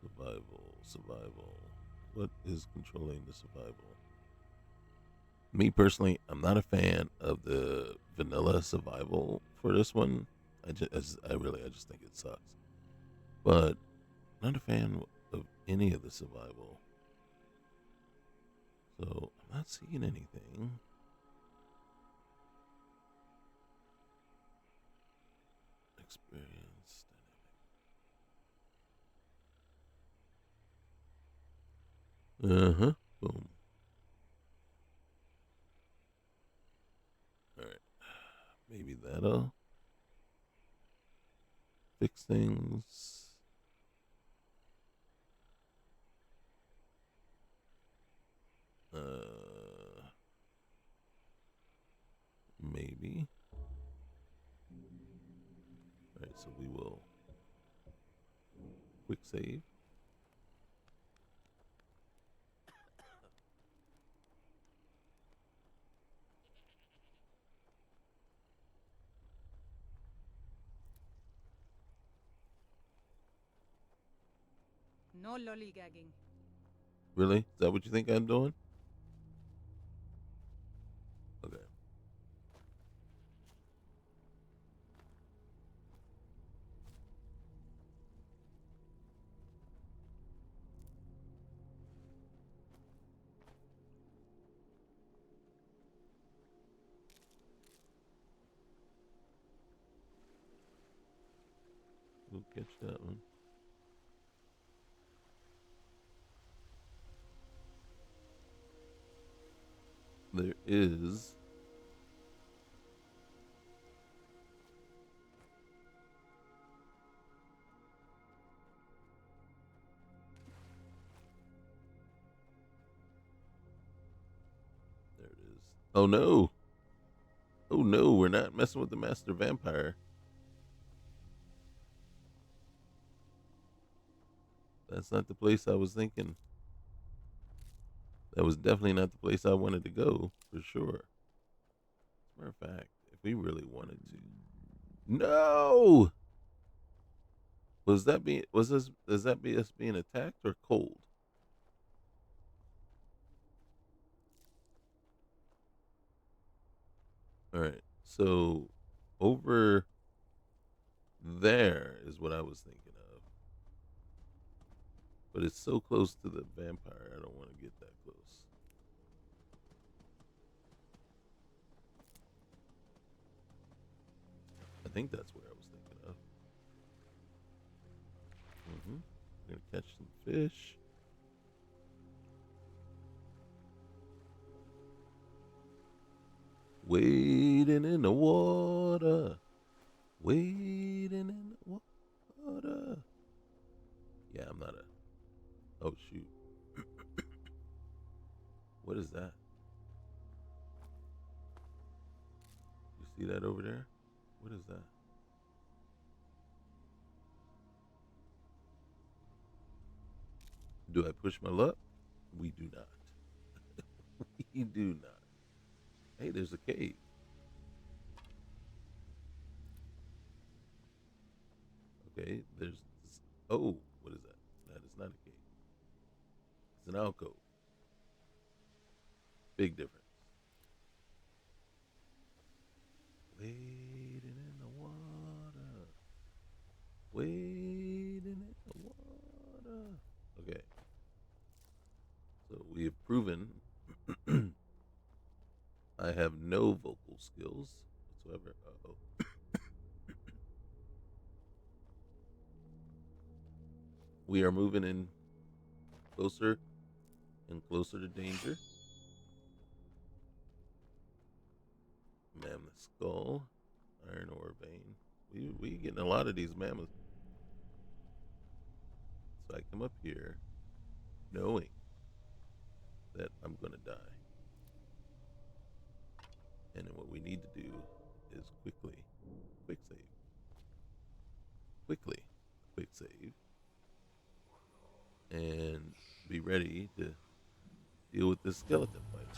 Survival. What is controlling the survival? Me personally, I'm not a fan of the vanilla survival for this one. I just think it sucks. But not a fan of any of the survival. So I'm not seeing anything. Experience dynamic. Boom. All right. Maybe that'll fix things. Maybe. All right, so we will quick save. No lollygagging. Really? Is that what you think I'm doing? Okay. We'll catch that one. There is there it is. Oh no. Oh no, we're not messing with the master vampire. That's not the place I was thinking. That was definitely not the place I wanted to go, for sure. As a matter of fact, if we really wanted to. No! Was that being was this is that be us being attacked or cold? Alright. So over there is what I was thinking of. But it's so close to the vampire, I don't want to get that close. I think that's where I was thinking of. We're gonna catch some fish. Wading in the water. Wading in the water. Yeah, I'm not a. Oh, shoot. What is that? You see that over there? What is that? Do I push my luck? We do not. We do not. Hey, there's a cave. Okay, there's. Oh, what is that? That is not a cave. It's an alcove. Big difference. Wading in the water. Wading in the have no vocal skills whatsoever. Uh-oh. We are moving in closer and closer to danger. Mammoth skull, iron ore vein. We getting a lot of these mammoths. So I come up here knowing that I'm gonna die. And then what we need to do is quick save, and be ready to deal with this skeleton fight.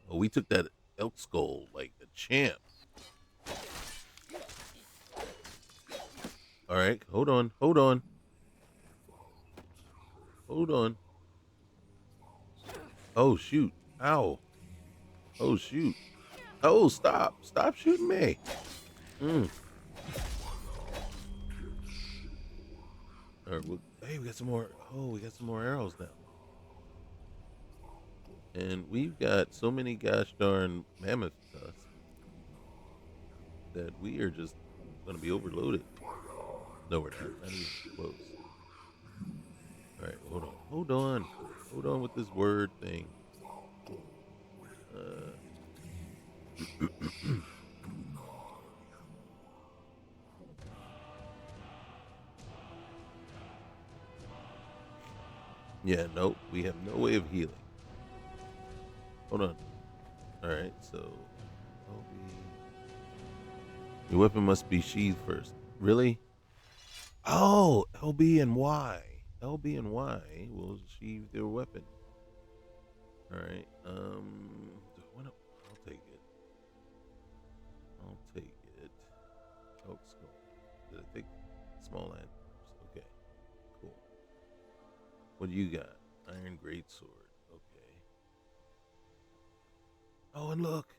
Oh, we took that elk skull like a champ. All right, hold on. Oh, shoot. Ow. Oh, shoot. Oh, stop shooting me. All right, hey, we got some more. Oh, we got some more arrows now. And we've got so many gosh darn mammoth tusks that we are just going to be overloaded. No, we're not even close. All right, hold on with this word thing. Yeah, nope, we have no way of healing. Hold on. All right, so your weapon must be sheathed first. Really? Oh, LB and Y. LB and Y will sheathe their weapon. All right. I'll take it. Oh, skull. Did I take small land? Okay. Cool. What do you got? Iron greatsword. Okay. Oh, and look.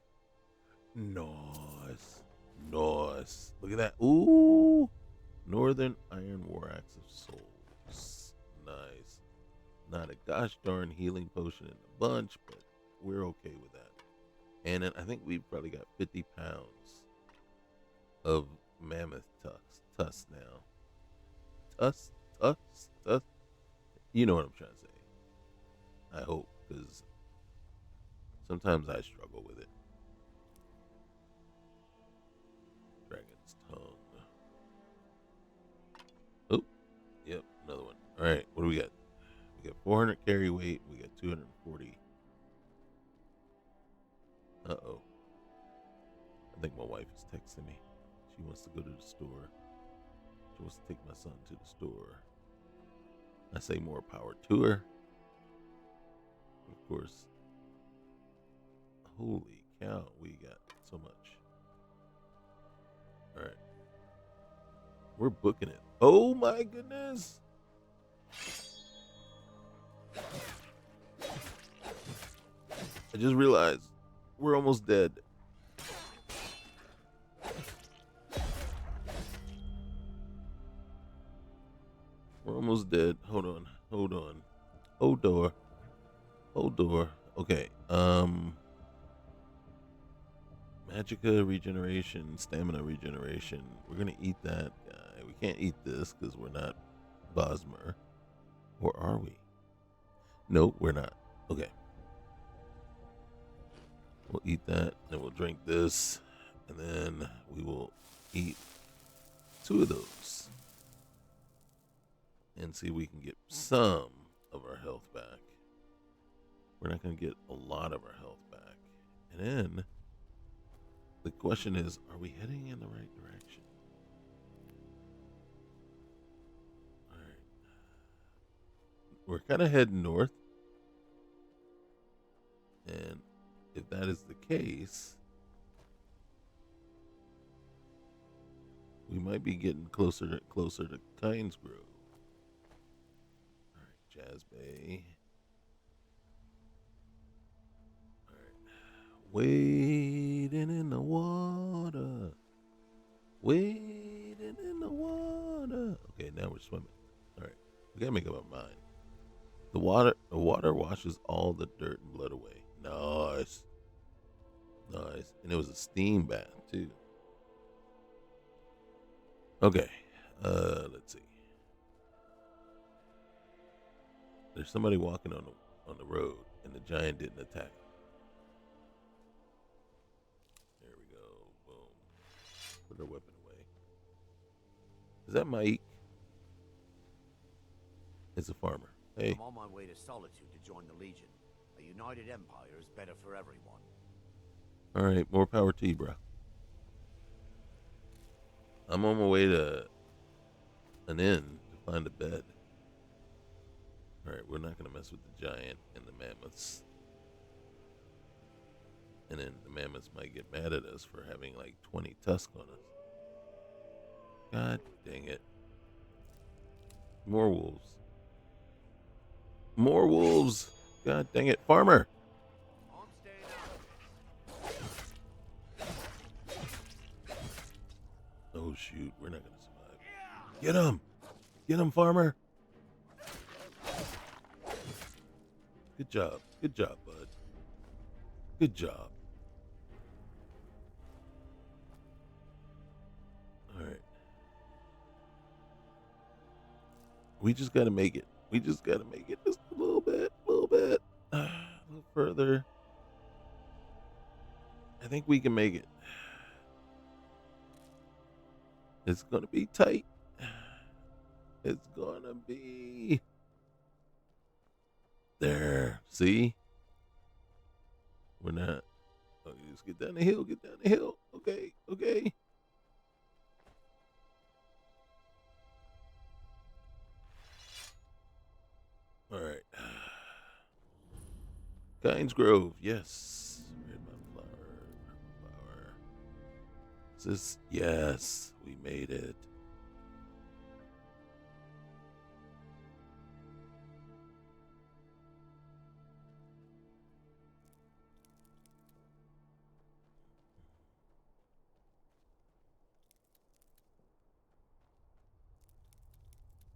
Nice. Look at that. Ooh. Northern Iron War Axe of Souls. Nice. Not a gosh darn healing potion in the bunch, but we're okay with that. And then I think we've probably got 50 pounds of mammoth tusks now. Tusks. You know what I'm trying to say. I hope, because sometimes I struggle with it. Dragon's tongue. Oh, yep, another one. All right, what do we got? We got 400 carry weight. We got 240. Uh-oh. I think my wife is texting me. She wants to go to the store. She wants to take my son to the store. I say more power to her. Of course. Holy cow, we got so much. All right. We're booking it. Oh my goodness. I just realized we're almost dead. We're almost dead. Hold on. Hold door. Okay. Magicka regeneration, stamina regeneration. We're gonna eat that guy. We can't eat this because we're not Bosmer. Or are we? Nope, we're not. Okay. We'll eat that, then we'll drink this, and then we will eat 2 of those. And see if we can get some of our health back. We're not going to get a lot of our health back. And then the question is, are we heading in the right direction? All right. We're kind of heading north. And if that is the case, we might be getting closer to Kynes Grove. All right, Jazz Bay. All right, wading in the water. Okay, now we're swimming. All right, we gotta make up our mind. The water washes all the dirt and blood away. Nice. Nice. And it was a steam bath too. Okay. Let's see. There's somebody walking on the road, and the giant didn't attack him. There we go. Boom. Put our weapon away. Is that Mike? It's a farmer. Hey. I'm on my way to Solitude to join the Legion. A united empire is better for everyone. All right, more power to you, bro. I'm on my way to an inn to find a bed. All right, we're not going to mess with the giant and the mammoths. And then the mammoths might get mad at us for having like 20 tusks on us. God dang it. More wolves. More wolves. God dang it. Farmer. I'm staying out. Oh, shoot. We're not going to survive. Get him. Get him, farmer. Good job. Good job, bud. Good job. All right. We just got to make it. We just got to make it just a little bit, a little further. I think we can make it. It's going to be tight. It's going to be there. See? We're not. Okay, just get down the hill. Get down the hill. Okay. Okay. All right. Kynes Grove. Yes. Red Mountain flower. Is this? Yes. We made it.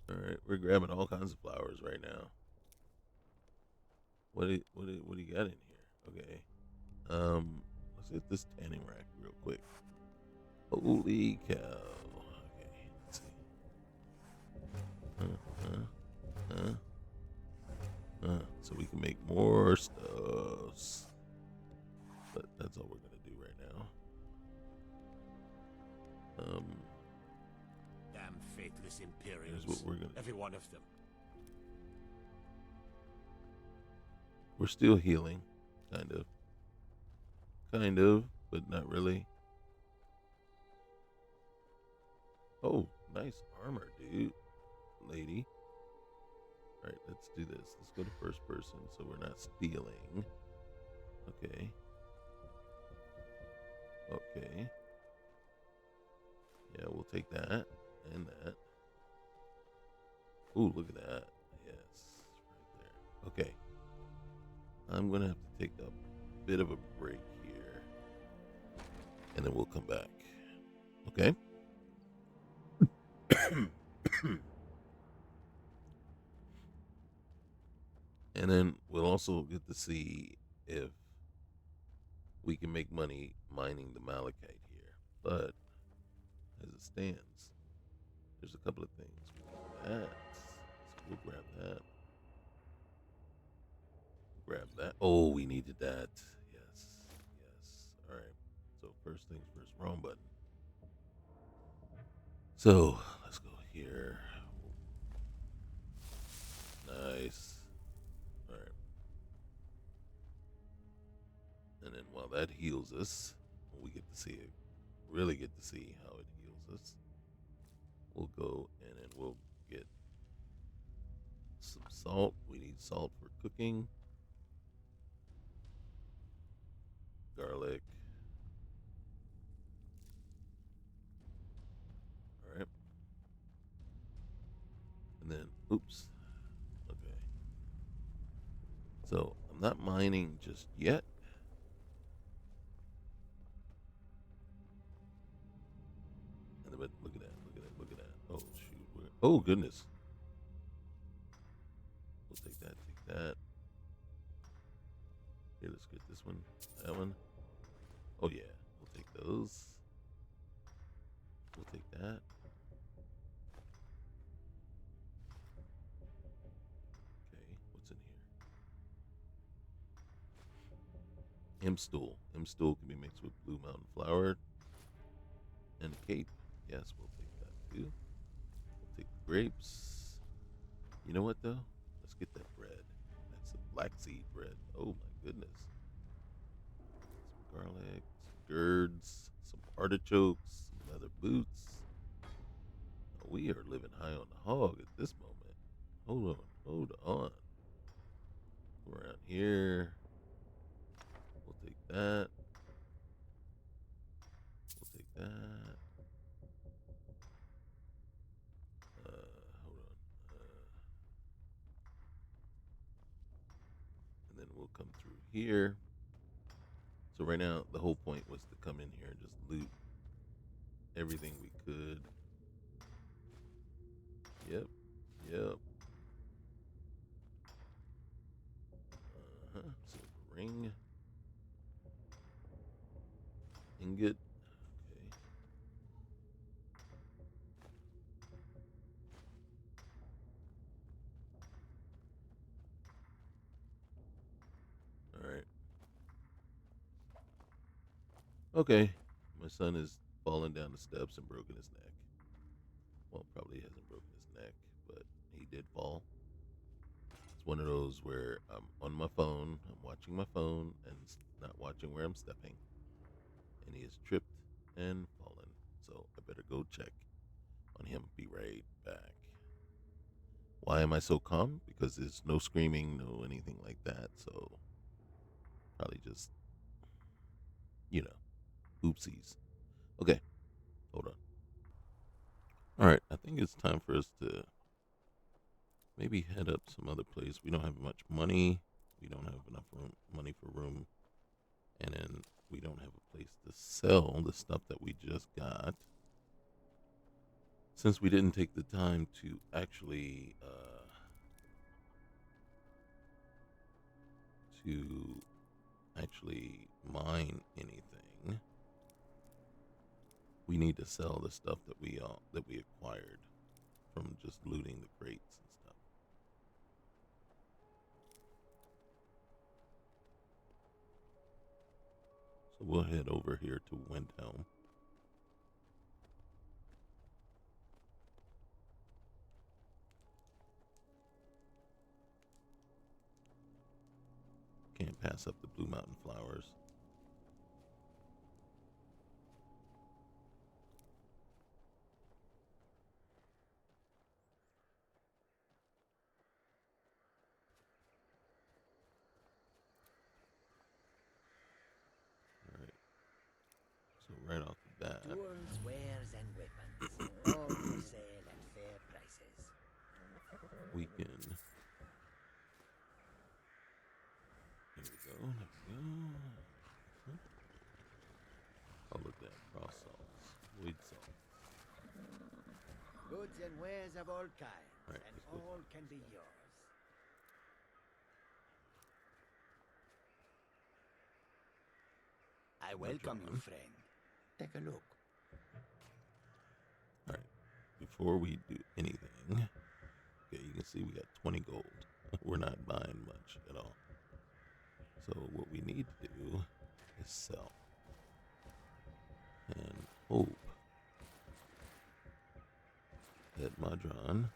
All right, we're grabbing all kinds of flowers right now. What do you got in here? Okay. Let's hit this tanning rack real quick. Holy cow. Okay, let's see. So we can make more stuffs. But that's all we're gonna do right now. Damn faithless Imperials. Here's what we're gonna Every one of them. We're still healing, kind of, but not really. Oh, nice armor, dude, lady. All right, let's do this. Let's go to first person so we're not stealing. Okay. Okay. Yeah, we'll take that and that. Ooh, look at that. Yes, right there. Okay. I'm going to have to take a bit of a break here. And then we'll come back. Okay? And then we'll also get to see if we can make money mining the malachite here. But as it stands, there's a couple of things. We can do that. So we'll grab that. Grab that. Oh, we needed that. Yes. Yes. All right. So first things first. Wrong button. So let's go here. Nice. All right. And then while that heals us, we get to see it. Really get to see how it heals us. We'll go and then we'll get some salt. We need salt for cooking. Garlic. All right. And then, oops. Okay. So I'm not mining just yet. And but look at that. Look at that. Look at that. Oh shoot. Oh goodness. We'll take that. Take This one, that one. Oh yeah, we'll take those. We'll take that. Okay, what's in here? Imp stool. Imp stool can be mixed with blue mountain flower and cape. Yes, we'll take that too. We'll take the grapes. You know what though? Let's get that bread. That's the black seed bread. Oh my goodness. Some garlic, some gourds, some artichokes, some leather boots. Oh, we are living high on the hog at this moment. Hold on. Come around here. We'll take that. We'll take that. Hold on. And then we'll come through here. So right now, the whole point was to come in here and just loot everything we could. Yep. Silver ring. Ingot. Okay. All right. Okay. My son is fallen down the steps and broken his neck. Well, probably hasn't broken his neck, but he did fall. It's one of those where I'm on my phone, I'm watching my phone, and not watching where I'm stepping. And he has tripped and fallen. So I better go check on him. Be right back. Why am I so calm? Because there's no screaming, no anything like that. So probably just, oopsies. Okay, hold on. All right, I think it's time for us to maybe head up some other place. We don't have much money. We don't have enough money for room. And then we don't have a place to sell the stuff that we just got. Since we didn't take the time to actually mine anything, we need to sell the stuff that we acquired from just looting the crates and stuff. So we'll head over here to Windhelm. Can't pass up the Blue Mountain flowers. Alright. So right off the bat, Tools, wares, and weapons, all for sale at fair prices. we can. There we go. Oh, look at that. Raw salts. Void salt. Goods and wares of all kinds, Right, and let's go. all can be yours. I welcome you, friend. Take a look. Alright. Before we do anything, okay, you can see we got 20 gold. We're not buying much at all. So what we need to do is sell. And hope that Madron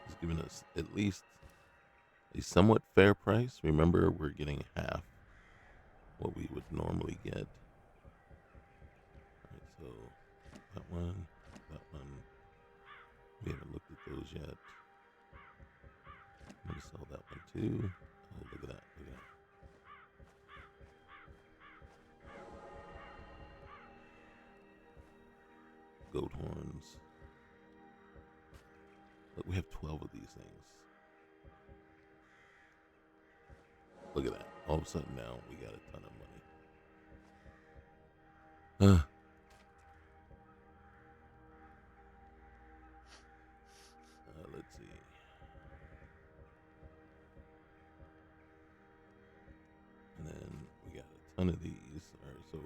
is giving us at least a somewhat fair price. Remember, we're getting half what we would normally get. Alright, so that one. We haven't looked at those yet. I'm gonna sell that one too. Oh, look at that. Goat horns. Look, we have 12 of these things. Look at that. All of a sudden now we got a ton of money. ton of these. All right, so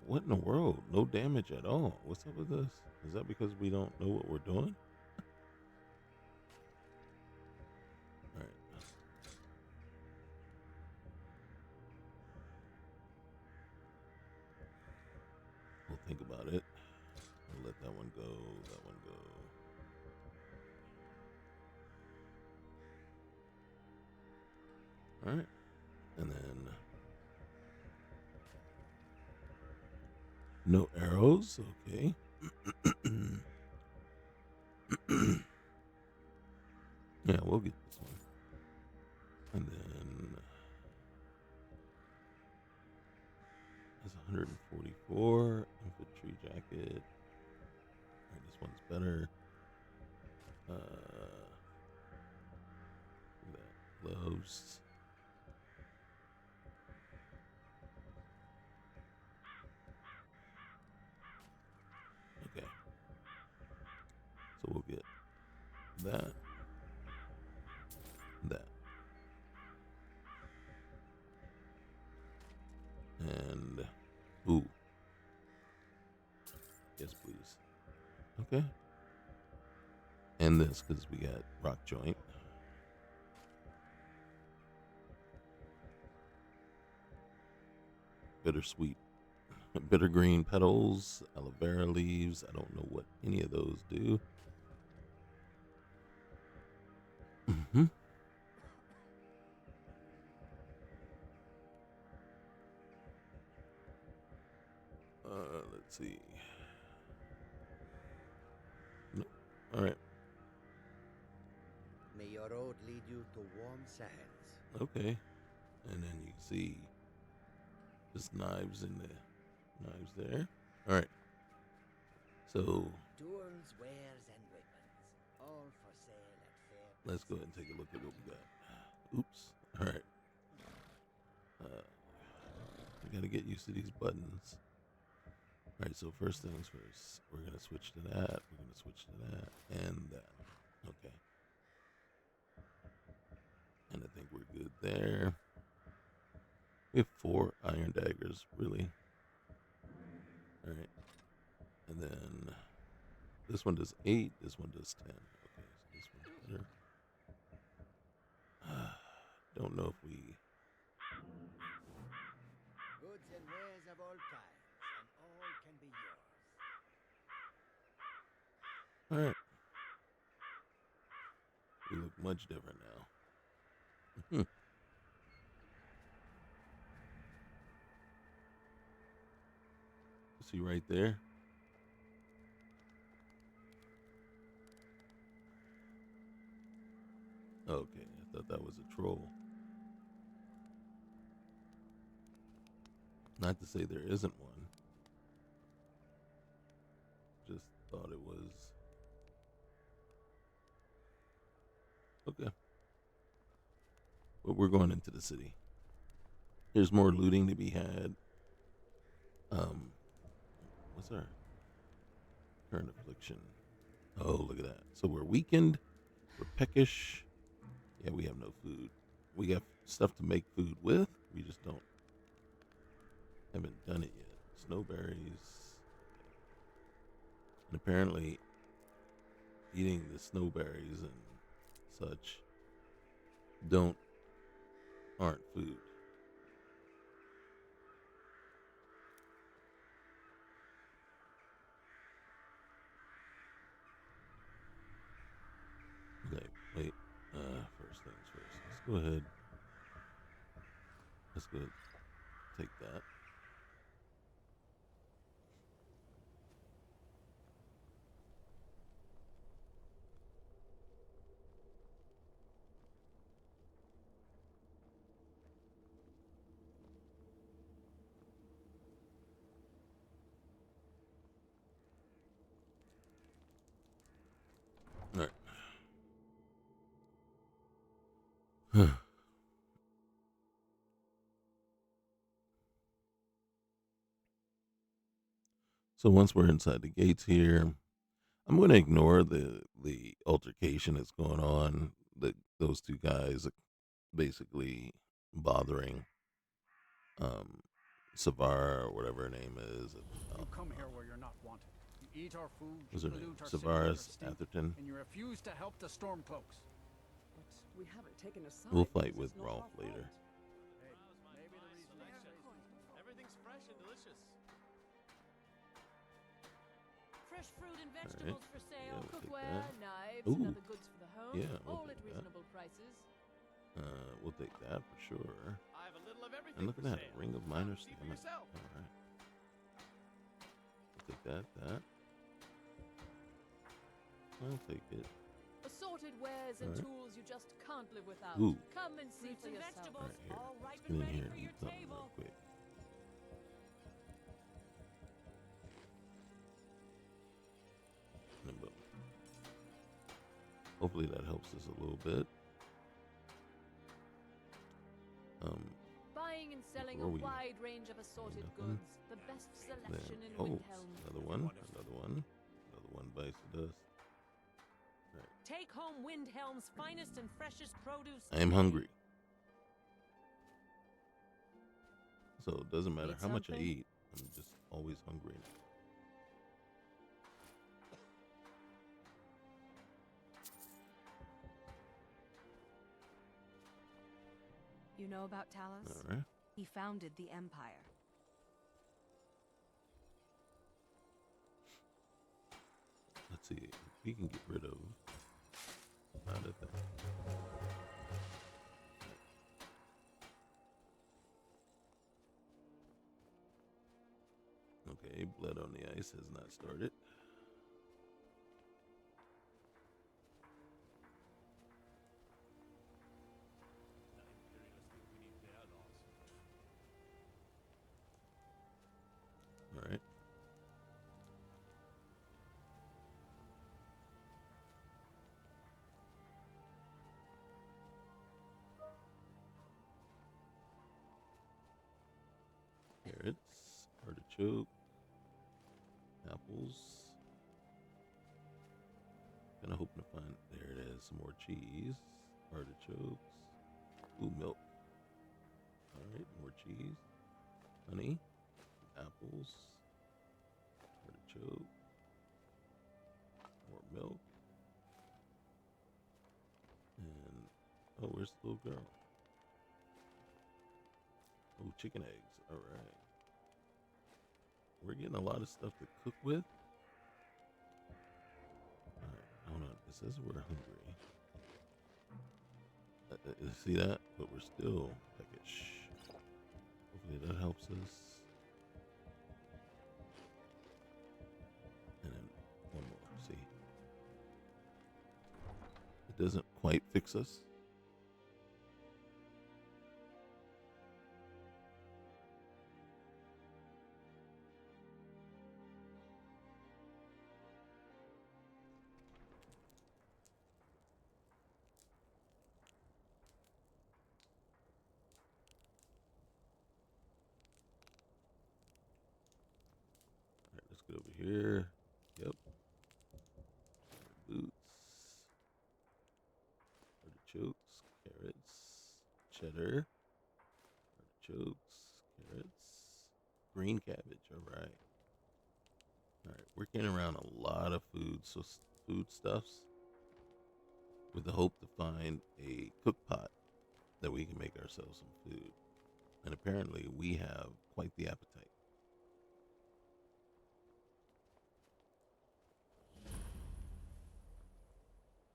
what in the world? No damage at all. What's up with this? Is that because we don't know what we're doing? All right. We'll think about it. We'll let that one go. That one go. All right. And then no arrows. Okay. Yeah, we'll get this one. And then that's 144 infantry jacket. All right, this one's better. That gloves. Okay. So we'll get that. That. And ooh. Yes, please. Okay. And this because we got rock joint. Bittersweet. Bitter green petals, aloe vera leaves. I don't know what any of those do. Mm-hmm. Let's see. No. All right. May your road lead you to warm sands. Okay. And then you see just knives in the knives there. All right. So Tools, wares, and weapons, all for sale at fair. let's go ahead and take a look at what we got. Oops. All right. We got to get used to these buttons. All right. So first things first, we're gonna switch to that. We're gonna switch to that and that. Okay. And I think we're good there. We have 4 iron daggers, really. All right. And then this one does 8. This one does 10. Okay, so this one's better. Don't know if we. Goods and wares of all kinds, and all can be yours. All right. We look much different now. See right there? Okay, I thought that was a troll. Not to say there isn't one. Just thought it was. Okay. But we're going into the city. There's more looting to be had. What's our current affliction? Oh, look at that. So we're weakened. We're peckish. Yeah, we have no food. We got stuff to make food with. We just haven't done it yet. Snowberries. And apparently eating the snowberries and such aren't food. Okay, wait. First things first. Let's go ahead. Take that. All right. So once we're inside the gates here, I'm going to ignore the altercation that's going on. Those 2 guys are basically bothering Savar or whatever her name is. You come here where you're not wanted. You eat our food, What's you her name? pollute our city with your Savaris stink, Atherton. and you refuse to help the Stormcloaks. But we haven't taken a side. We'll fight because with it's not Rolf our fault. later. Hey, maybe the reason Everything's fresh and delicious. Fresh fruit and vegetables for Yeah, sale. we'll take Cookware, that. knives, Ooh. and other goods for the home. Yeah, we'll all take at that. reasonable prices. We'll take that for sure. I have a little of everything And look at for that, sale. Ring of Come Minor see for Stamina. yourself. Alright. We'll take that. I'll take it. Assorted wares and Alright. tools you just can't live without. Ooh. Come and see Fruits for and yourself. vegetables. Right here. All ripe Let's get and in ready here for and your eat something real table. quick. And boom. Hopefully that helps us a little bit. Buying and selling a Before we- wide range of assorted Nothing. goods. The best Then, selection in oh, Windhelm. another one bites the dust. Take home Windhelm's finest and freshest produce. I am today. hungry. So it doesn't matter Need how much I something? eat, I'm just always hungry. You know about Talos? Alright. He founded the Empire. Let's see. We can get rid of not a thing. Okay, blood on the ice has not started. All right. Carrots, artichoke, apples. Kind of hoping to find, there it is, some more cheese, artichokes, ooh, milk. All right, more cheese, honey, apples, artichoke, more milk, and oh, where's the little girl? Oh, chicken eggs. All right. We're getting a lot of stuff to cook with. All right, hold on. It says we're hungry. See that? But we're still peckish. Hopefully that helps us. And then one more. See? It doesn't quite fix us. All right, let's get over here. Yep. Boots. Artichokes, carrots, cheddar, artichokes, carrots, green cabbage. All right. All right, we're getting around a lot of food, so foodstuffs, with the hope to find a cook pot that we can make ourselves some food. And apparently we have quite the appetite.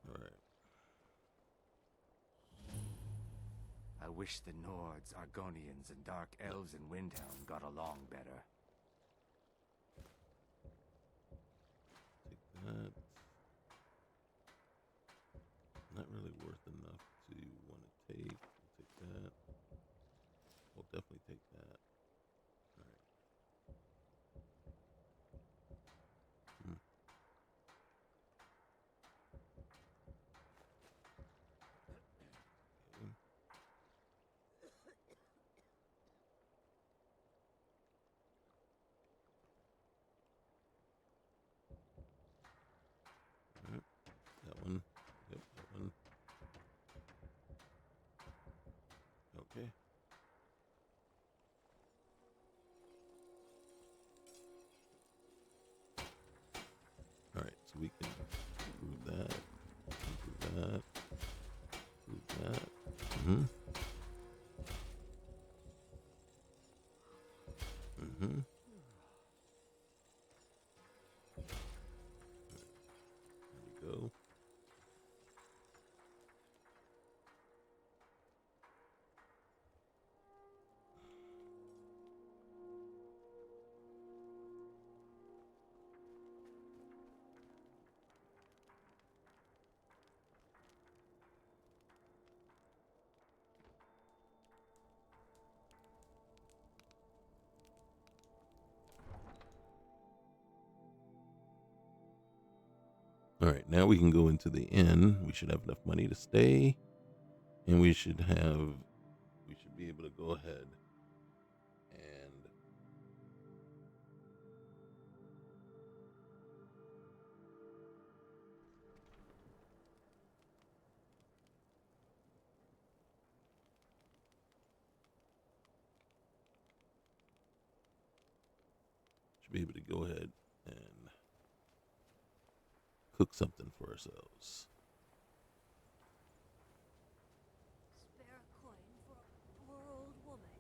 All right. I wish the Nords, Argonians, and Dark Elves in Windhelm got along better. Take that. Not really worth enough to want to take. We'll take that. We'll definitely take that. All right. Okay. All right. That one. Yep, that one. Okay. that. Do that. Mm-hmm. Mm-hmm. There we go. All right, now we can go into the inn. We should have enough money to stay, and we should be able to go ahead and go ahead and cook something for ourselves. Spare a coin for a poor old woman.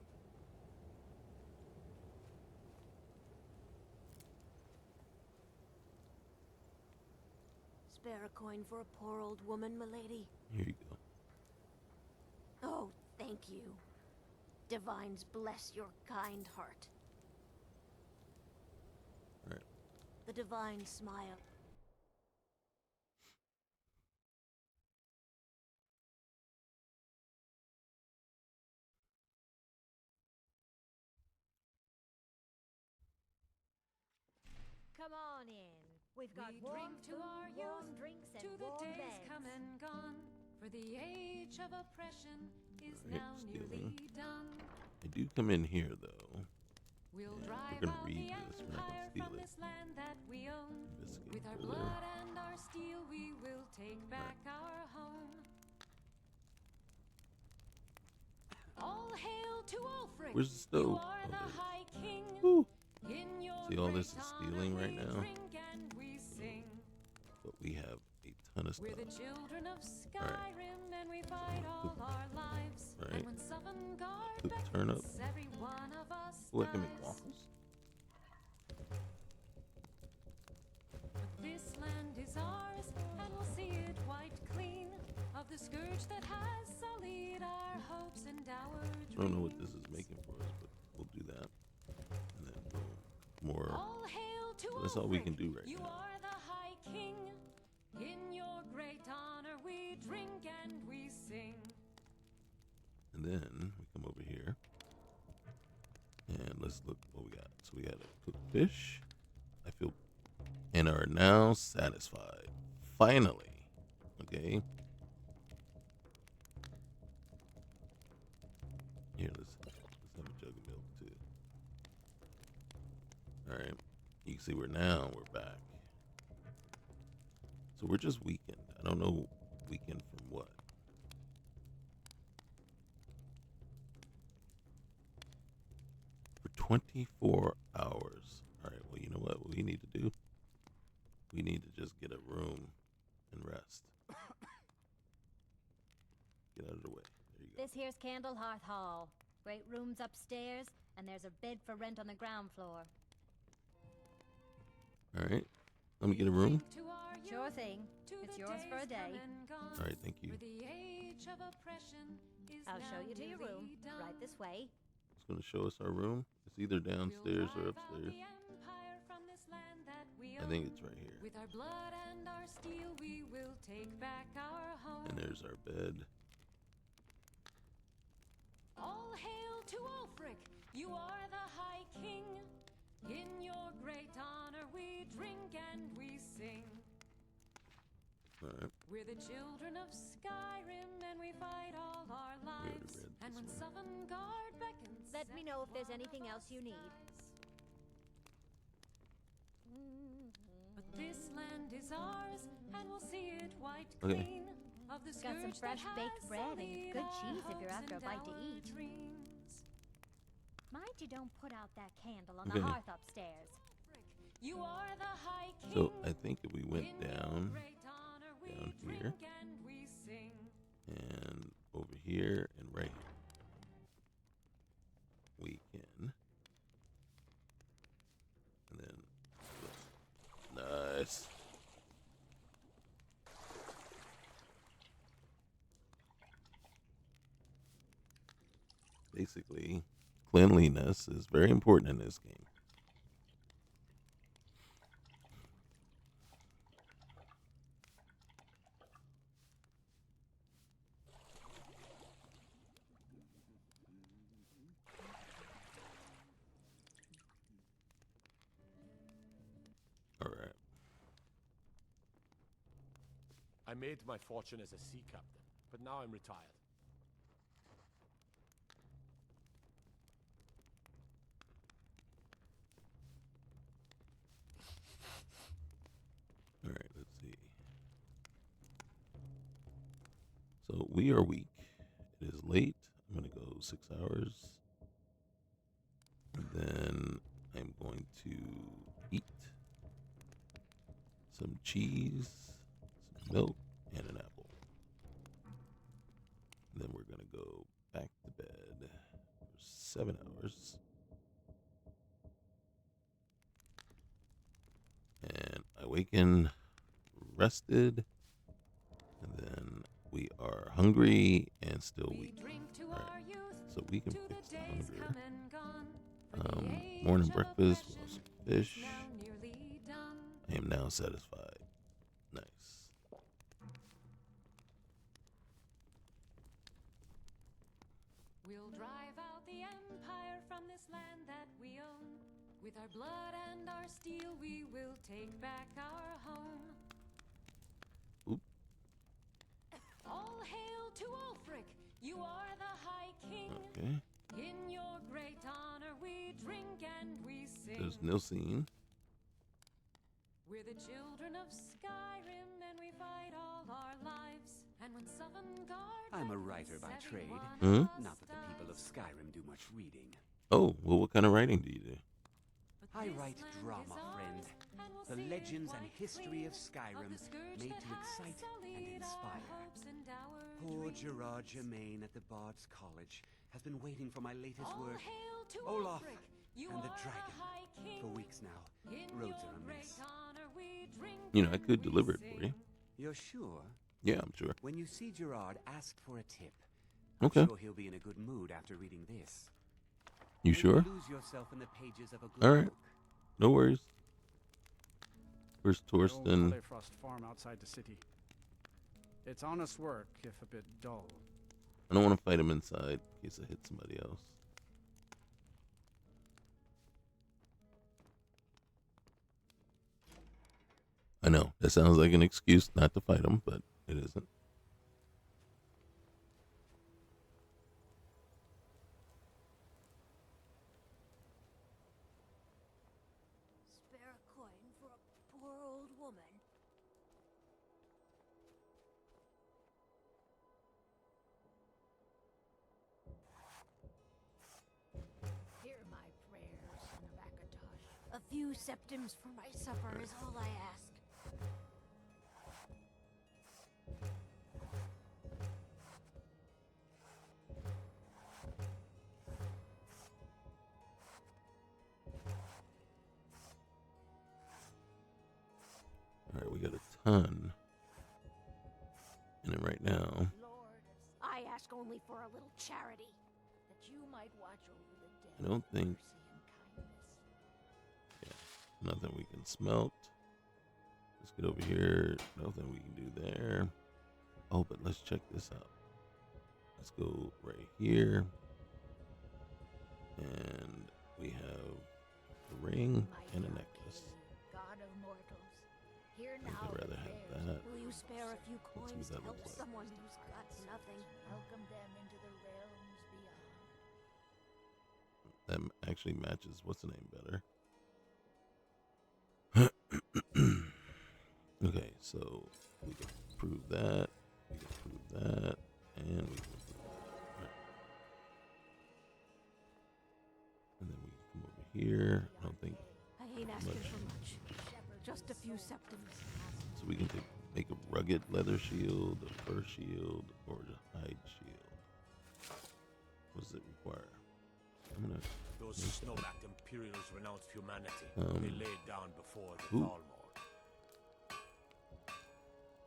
Spare a coin for a poor old woman, milady. Here you go. Oh, thank you. Divines bless your kind heart. All right. The divine smile. Come on in. We've got We warm drink to food, our warm youth, drinks, and to the warm days beds. come and gone, for the age of oppression is Alright, now stealing. nearly done. I do come in here though. We'll Yeah, drive we're gonna out read the this. We're not gonna empire steal from it. this land that we own. Investigate With our further. blood and our steel, we will take back our home. All hail to Ulfric. Where's the stove? You are Oh, the there it is. High King. Woo. In your See, all this great is honor stealing right we now. drink and we sing. But we have a ton of stuff. We're the children of Skyrim, and we fight all our lives. Right. And when Sovngarde Cook beckons, turnip. every one of us Oh, I can make dies. waffles. But this land is ours, and we'll see it wiped clean of the scourge that has sullied our hopes and our dreams. I don't know what this is making for us, but we'll do that. And then boom. More. All hail to So that's all we Ulfric. can do right You now. are the High King. In your great honor we drink and we sing. And then we come over here. And let's look what we got. So we got a cooked fish. I feel. And are now satisfied. Finally. Okay. Here, let's have a jug of milk too. Alright. You can see we're back. So we're just weakened. I don't know weakened from what. For 24 hours. Alright, well, you know what we need to do? We need to just get a room and rest. Get out of the way. There you go. This here's Candlehearth Hall. Great rooms upstairs, and there's a bed for rent on the ground floor. Alright. Let me get a room. To our Sure youth, thing. to It's the yours for a days come day. and gone. Alright, thank you. For the age of oppression is I'll now show you to your room. nearly done. Right this way. It's going to show us our room. It's either downstairs or We'll drive out upstairs. the empire from this land that we I think own. it's right here. With our blood and our steel, we will take back our home. And there's our bed. All hail to Ulfric. You are the High King. In your great honor, we drink and we sing. Alright. We're the children of Skyrim, and we fight all our already lives. read And this when one. Sovngarde beckons, Let me know if there's every anything one of else you us need. dies. But this land is ours, and we'll see it wiped Okay. clean of the Got some scourge fresh that baked has bread and sullied good our cheese if you're hopes after a and bite to our eat. dreams. Mind you don't put out that candle on Okay. the hearth upstairs. You are the High King. So I think if we went In your down great honor, we here. drink and we here and right here. We can. And then, nice. Basically, cleanliness is very important in this game. All right. I made my fortune as a sea captain, but now I'm retired. All right, let's see. So we are weak. It is late. I'm going to go 6 hours. And then I'm going to eat some cheese, some milk, and an apple. And then we're going to go back to bed for 7 hours. And I awaken rested. And then we are hungry and still weak. All right. So we can fix the hunger. Morning breakfast, we'll have some fish. I am now satisfied. Nice. We'll drive out the empire from this land that we own. With our blood and our steel, we will take back our home. Oop. All hail to Ulfric, you are the High King. Okay. In your great honor, we drink and we sing. There's Nilsine. We're the children of Skyrim, and we fight all our lives. And when Sovngarde I'm a writer by trade. Hmm? Not that the people of Skyrim do much reading. Oh, well, what kind of writing do you do? I write drama, friend. The legends and history of Skyrim made to excite and inspire. Poor Gerard Germain at the Bard's College has been waiting for my latest work, Olaf and the Dragon, for weeks now. Roads are a mess. You know, I could deliver it for you. You're sure? Yeah, I'm sure. When you see Gerard, ask for a tip. Okay. I'm sure he'll be in a good mood after reading this. You Maybe sure? Lose yourself in the pages of a good All right. book. No worries. Where's The old Torsten? Clayfrost farm outside the city. It's honest work, if a bit dull. I don't want to fight him inside in case I hit somebody else. I know, that sounds like an excuse not to fight him, but it isn't. Spare a coin for a poor old woman. Hear my prayers, Wabbajack. A few septims for my supper is all I ask. Alright, we got a ton. And then right now, Lord, I ask only for a little charity, that you might watch over the dead. I don't with think- mercy and kindness. nothing we can smelt. Let's get over here. Nothing we can do there. Oh, but let's check this out. Let's go right here. And we have a ring and a My necklace. King, God of mortals, hear I think now I'd rather the have prayers. that. Will you spare a few Let's see what coins to that help looks like. someone who's got nothing? Welcome them into the realms beyond. That actually matches what's the name better. Okay, so we can prove that. We can prove that. And we can prove that. Right. And then we can come over here. I don't think I ain't asking much. for much. Just a few septims. So we can make a rugged leather shield, a fur shield, or a hide shield. What does it require? I'm gonna. Those snow-backed Imperials renounced humanity. They laid down before the Thalmor.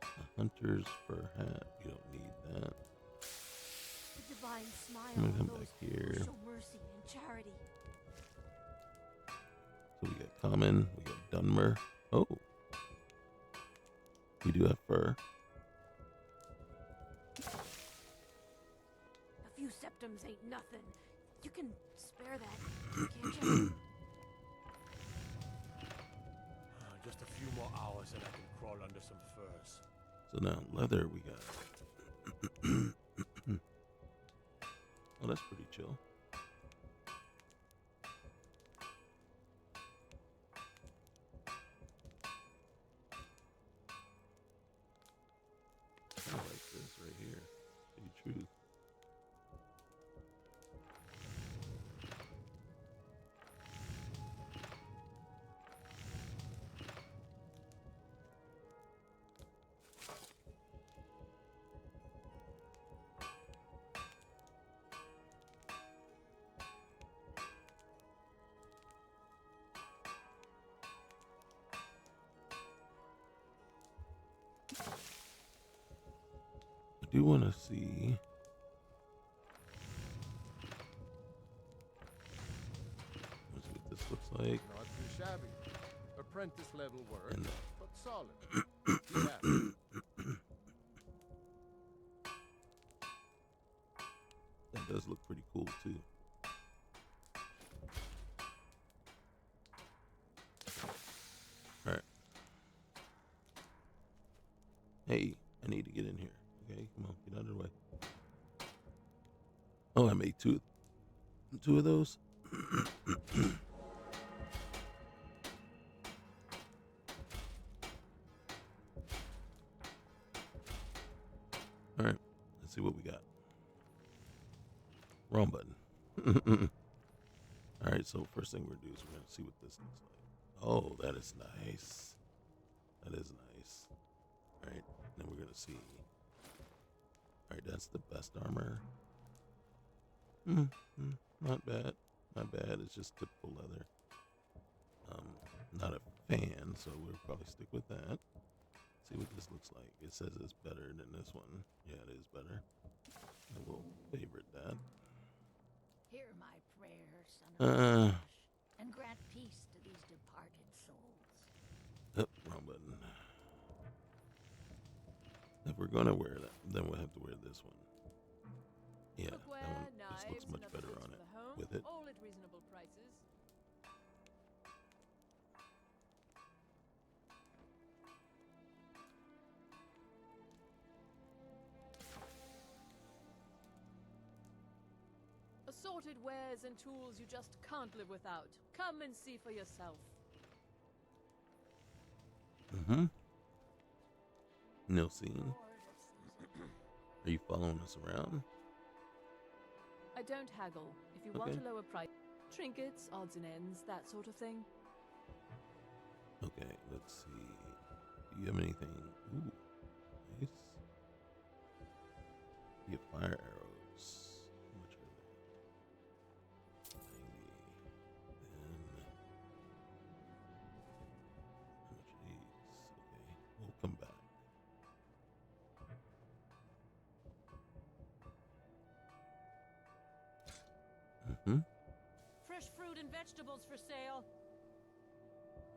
A hunter's fur hat. You don't need that. The divine smile I'm gonna come of back those here. who show mercy and charity. So we got common. We got Dunmer. Oh, we do have fur. A few septums ain't nothing. You can spare that, can't you? Just a few more hours and I can crawl under some furs. So now leather we got. Oh, that's pretty chill. I like this right here. Pretty truth. I do want to see. Let's see what this looks like. Not too shabby. Apprentice level work, And but solid. Yeah. that does look pretty cool too. All right. Hey, I need to get in here. Okay, come on, get out of the way. Oh, I made two of those. All right, let's see what we got. Wrong button. All right, so first thing we're gonna do is we're gonna see what this looks like. Oh, that is nice. That is nice. All right, then we're gonna see. All right, that's the best armor. Not bad. Not bad. It's just typical leather. Not a fan, so we'll probably stick with that. See what this looks like. It says it's better than this one. Yeah, it is better. And we'll favorite that. Hear my prayer, son of Lush, and grant peace to these departed souls. Wrong button. If we're gonna wear that, then we'll have to wear this one. Yeah, that one just looks much better on it with it. All at reasonable prices. Assorted wares and tools you just can't live without. Come and see for yourself. Nilsine. Are you following us around? I don't haggle. If you want a lower price, trinkets, odds and ends, that sort of thing. Okay, let's see. Do you have anything? Ooh, nice. You get fire arrows. How much are they? 90. Then how much are these? Okay, we'll come back. Fresh fruit and vegetables for sale.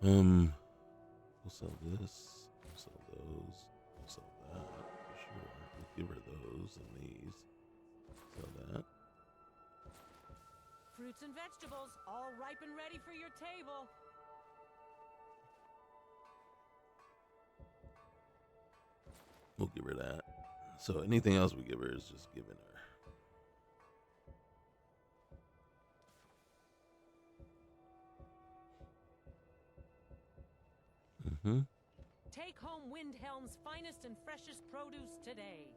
We'll sell this. We'll sell those. We'll sell that for sure. We'll give her those and these. Sell that. Fruits and vegetables, all ripe and ready for your table. We'll give her that. So anything else we give her is just giving her. Take home Windhelm's finest and freshest produce today.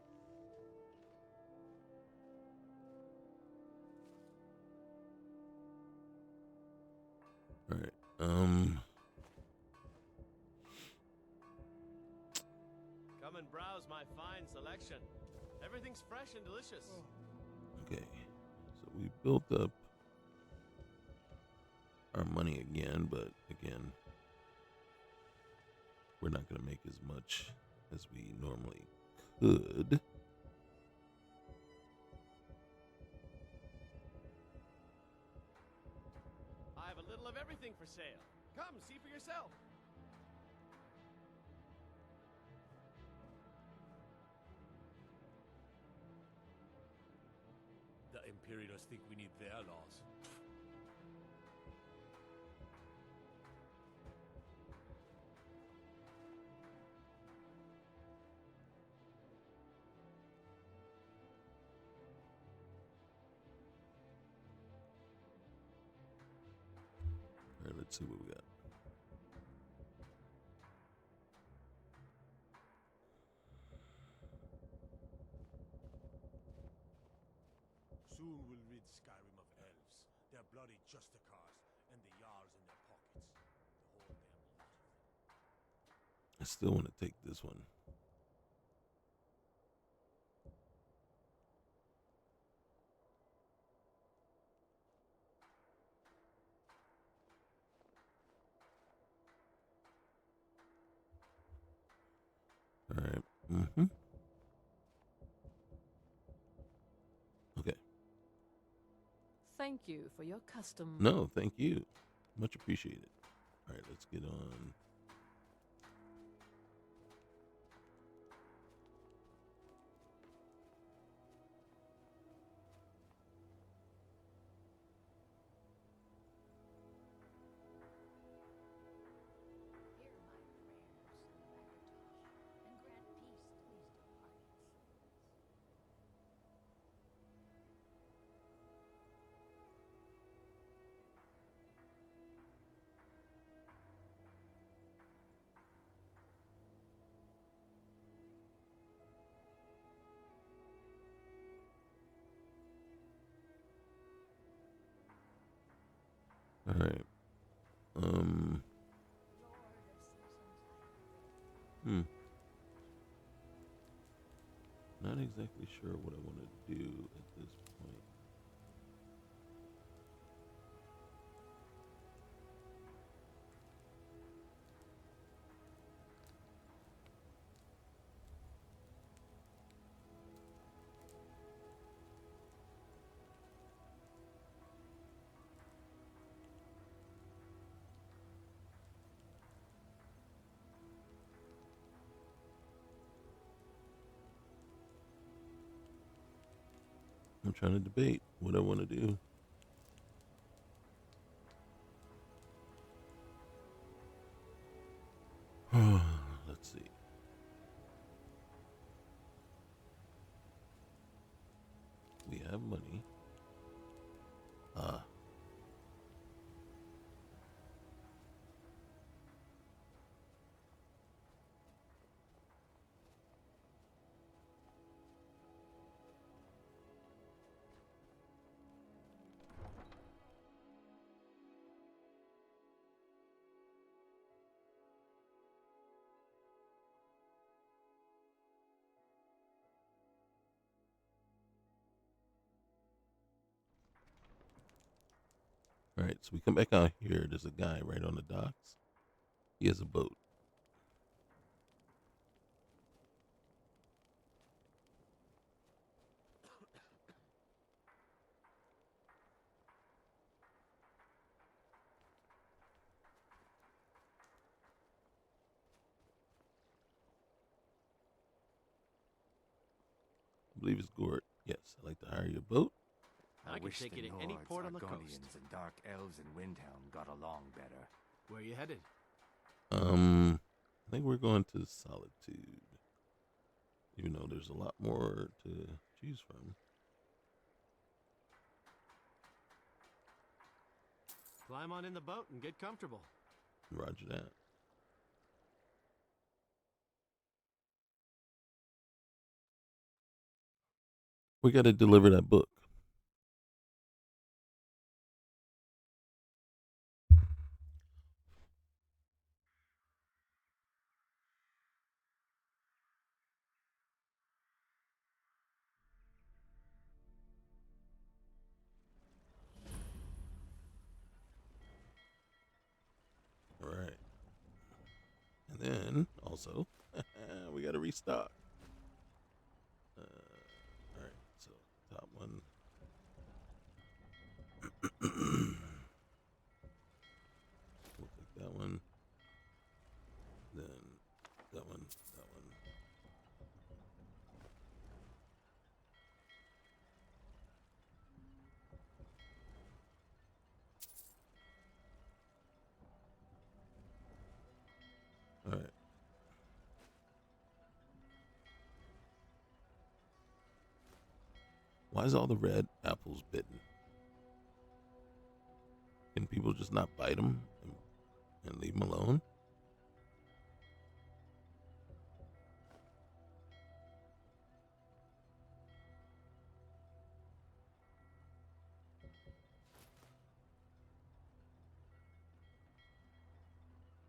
All right. Come and browse my fine selection. Everything's fresh and delicious. Okay. So we built up our money again, but again, we're not going to make as much as we normally could. I have a little of everything for sale. Come, see for yourself. The Imperials think we need their laws. All right, let's see what we got. Soon we'll rid Skyrim of elves, their bloody justicars, and the Jarls in their pockets. The whole damn lot of them. I still want to take this one. All right. Okay. Thank you for your custom. No, thank you. Much appreciated. All right, let's get on. Hear my prayers, son of Wabbajack, and grant peace to these departed souls. All right. Not exactly sure what I want to do at this point. I'm trying to debate what I want to do. Let's see. We have money. All right, so we come back out here. There's a guy right on the docks. He has a boat. I believe it's Gort. Yes, I'd like to hire your boat. I can take you to any port on the coast. And dark elves in Windhelm got along better. Where are you headed? I think we're going to Solitude. Even though there's a lot more to choose from. Climb on in the boat and get comfortable. Roger that. We got to deliver that book. also. We got to restock. All right, so top one. We'll take that one. Then that one, that one. All right. Why is all the red apples bitten? Can people just not bite them and leave them alone?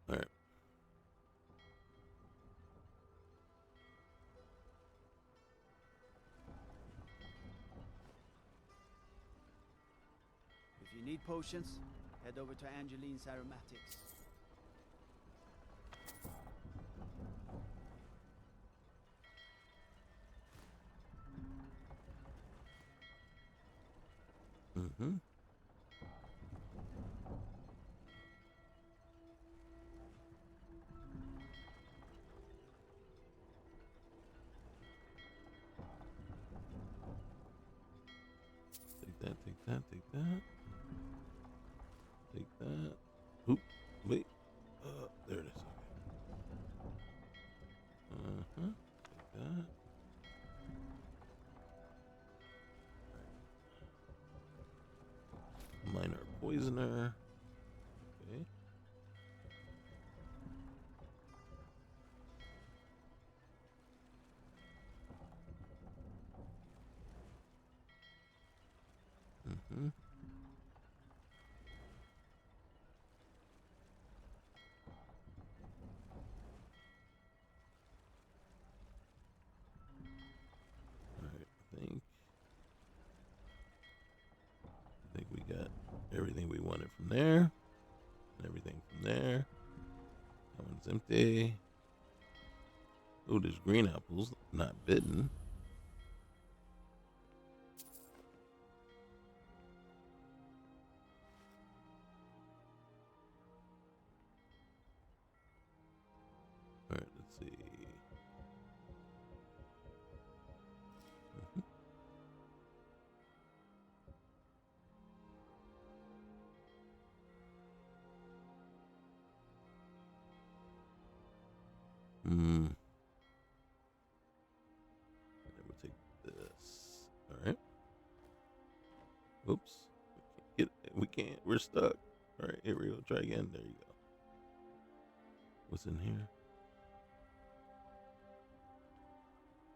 All right. If you need potions, head over to Angeline's Aromatics. Mm-hmm. Take that, take that, take that. Take that. Oop, wait. There it is. Okay. Uh-huh. Take that. Minor poisoner. Okay. Mm-hmm. Alright, I think we got everything we wanted from there. And everything from there. That one's empty. Oh, there's green apples, not bitten. All right, let's see. And then we'll take this. All right. Oops. We can't. We're stuck. All right, here we go. Try again. There you go. What's in here?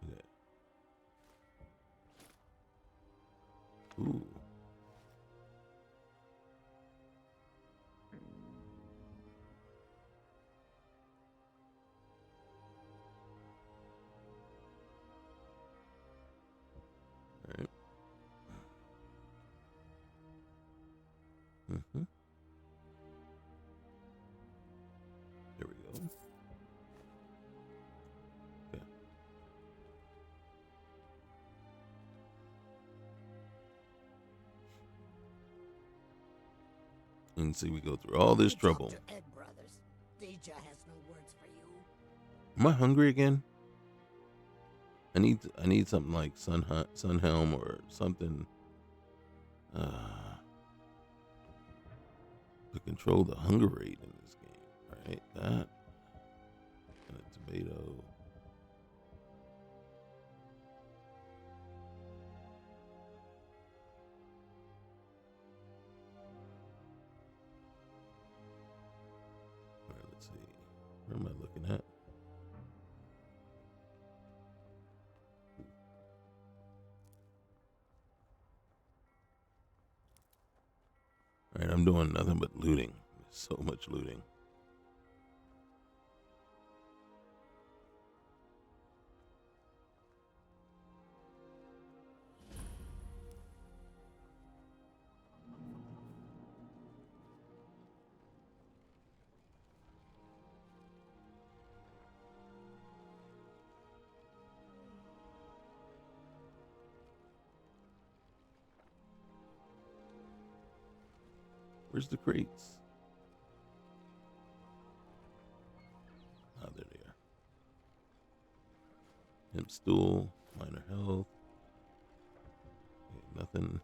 Okay. Ooh. All right. Mm-hmm. There we go. Okay. And see, we go through all this trouble. Talk to Ed Brothers. Deja has no words for you. Am I hungry again? I need something like Sunhelm or something to control the hunger rate in this game. All right, that and a tomato. All right, let's see. Where am I looking at? All right, I'm doing nothing but looting. So much looting. Where's the crates? Ah, there they are. Hemp stool, minor health. Okay, nothing.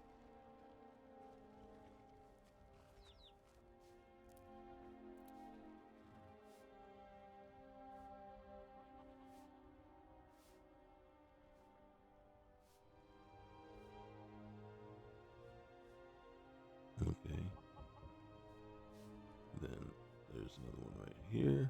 Okay. Then there's another one right here.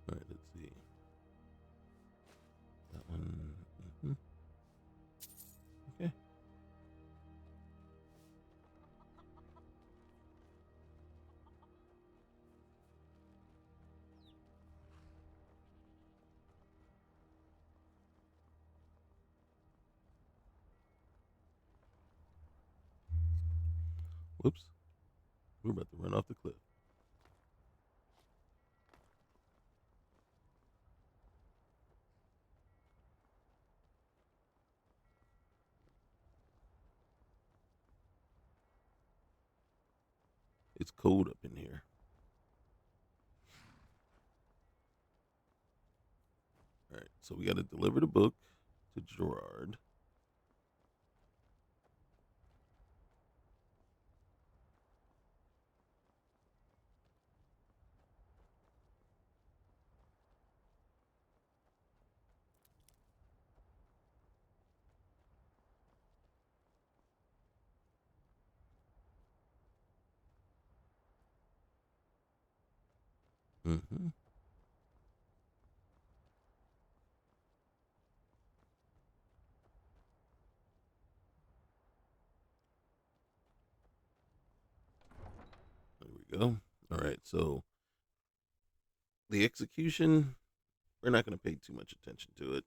All right, let's see. That one. Okay. Whoops. We're about to run off the cliff. It's cold up in here. All right, so we got to deliver the book to Gerard. Mm-hmm. There we go. All right, so the execution, we're not going to pay too much attention to it.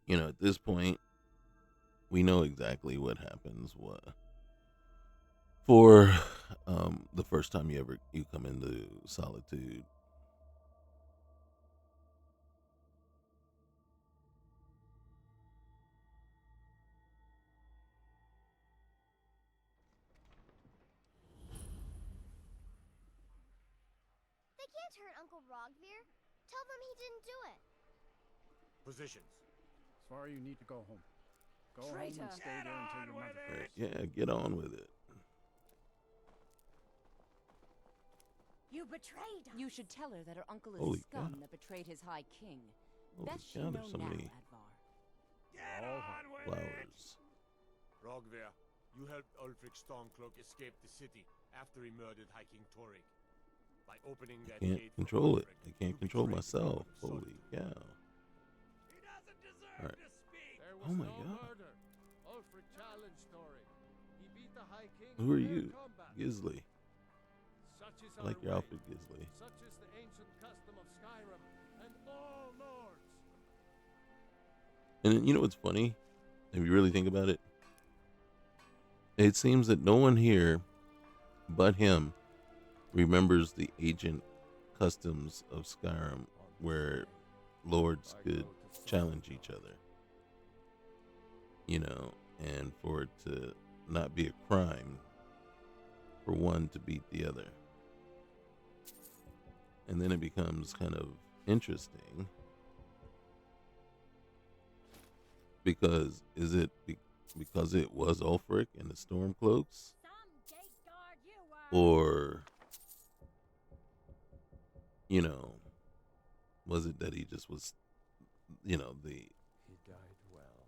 You know, at this point, we know exactly what happens. For the first time you come into Solitude. They can't hurt Uncle Rogvir. Tell them he didn't do it. Positions. Sorry, you need to go home. Go Traitor. home and stay there until your mother. Right, yeah, get on with it. You betrayed us. You should tell her that her uncle is Holy scum cow. that betrayed his high king. Holy Best she cow, know there's so now, many Advar. Get on with flowers. Rogvir, you helped Ulfric Stormcloak escape the city after he murdered High King Torrik. By opening that Can't gate control for it. Ulfric, I can't you control betrayed the myself. Lord of Holy Solitude. cow. He doesn't deserve All right. to speak. There Oh was my no God. murder. Ulfric challenged Torrik. He beat the High King Who are in fair you? combat. Gisley. Such is I like our your way. outfit, Gisley. Such is the ancient custom of Skyrim and all lords. And you know what's funny? If you really think about it, it seems that no one here but him remembers the ancient customs of Skyrim where lords could challenge each other. You know, and for it to not be a crime for one to beat the other. And then it becomes kind of interesting because because it was Ulfric and the Stormcloaks, or you know, was it that he just was, you know, He died well.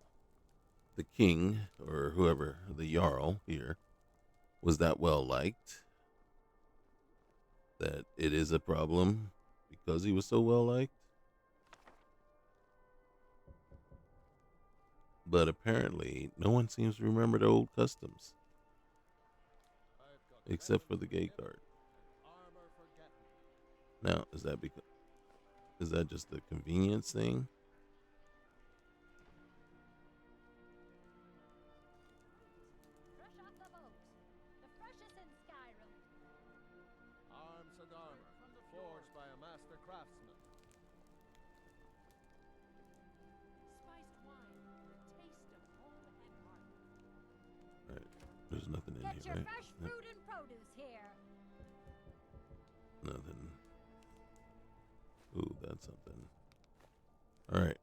the king or whoever, the Jarl here, was that well liked that it is a problem because he was so well liked? But apparently, no one seems to remember the old customs, except for the gate guard. Now, is that just a convenience thing? Fresh off the boat. The freshest in Skyrim. Arms and armor, forged by a master craftsman. Spiced wine, the taste of home and heart. Alright, there's nothing in Get here, your right? fresh Yep, fruit and produce here. nothing. Ooh, that's something. Alright,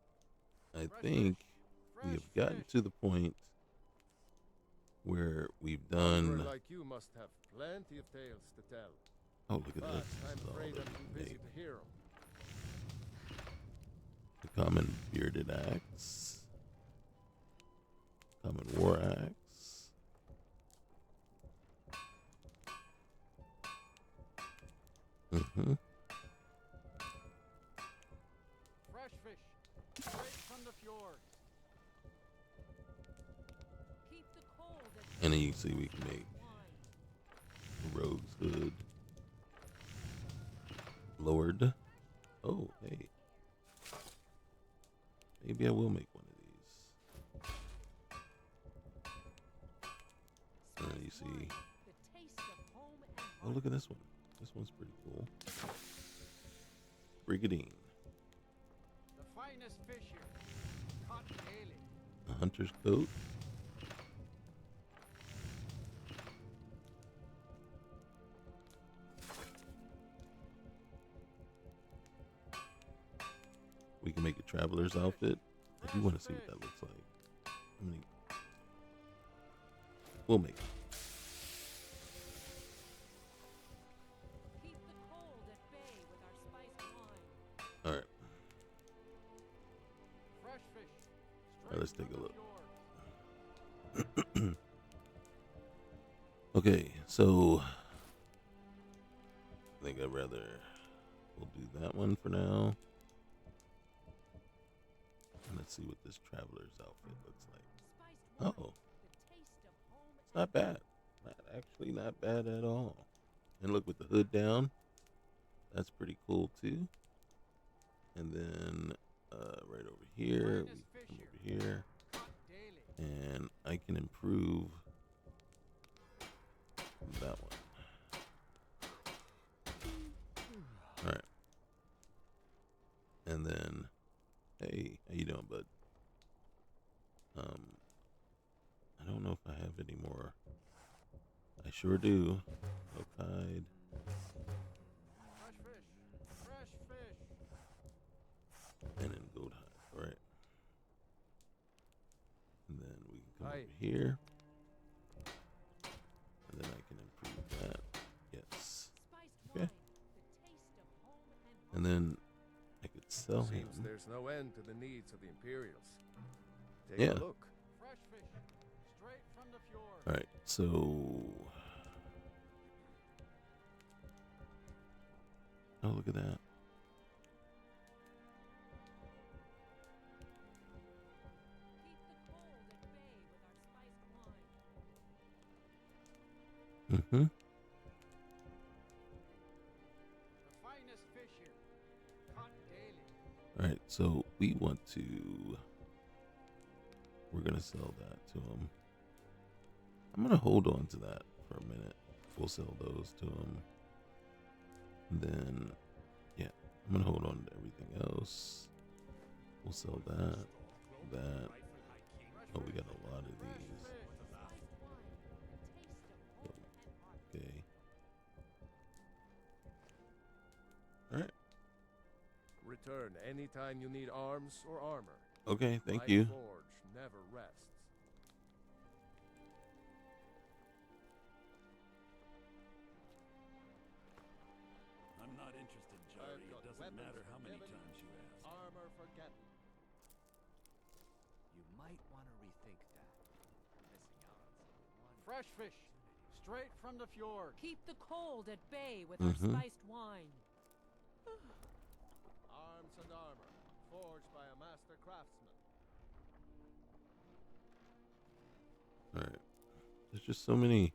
I think we have gotten to the point where we've A done. like you must have plenty of tales to tell. Oh, look at But this. I'm This is all afraid that I'm we too can busy make. to hear 'em. The common bearded axe, common war axe, Fresh fish, straight from the fjord. Keep the cold at and then you can see we can make wine. rogue's hood, lord. Oh, hey, maybe I will make one of these. And then you see, The taste of home and oh, look at this one. This one's pretty cool. Brigandine, The finest fish here, caught daily. a hunter's coat. We can make a traveler's outfit. If you want to see what that looks like, I mean, we'll make it. Keep the cold at bay with our spiced wine. All right, Fresh fish, all right, let's take a from the look. fjord. Okay, so I think I'd rather we'll do that one for now. And let's see what this traveler's outfit looks like. Oh, it's not bad. Actually not bad at all. And look, with the hood down, that's pretty cool too. And then right over here, we come over here, and I can improve that one. All right. And then, hey, how you doing, bud? I don't know if I have any more. I sure do. Oak hide. Fresh fish, fresh fish. And then gold hide. All right. And then we can come Hi. over here. And then I can improve that. Yes. Okay. And then I could sell him. Seems there's no end to the needs of the Imperials. Take Yeah. a look. Fresh fish, straight from the fjord. All right. So. Oh, look at that. Mm-hmm. The finest fish here, caught daily. All right, so we want to. We're gonna sell that to him. I'm gonna hold on to that for a minute. We'll sell those to him. And then, yeah, I'm gonna hold on to everything else. We'll sell that. That. Oh, we got a lot of these. Okay. All right. Return anytime you need arms or armor. Okay, thank My you. forge never rests. I'm not interested, Jari. It doesn't matter how many times you ask. Armor forgotten. You might want to rethink that. Missing out on some Fresh fish, straight from the fjord. Keep the cold at bay with our spiced wine. Arms and armor, forged by a master craftsman. All right. There's just so many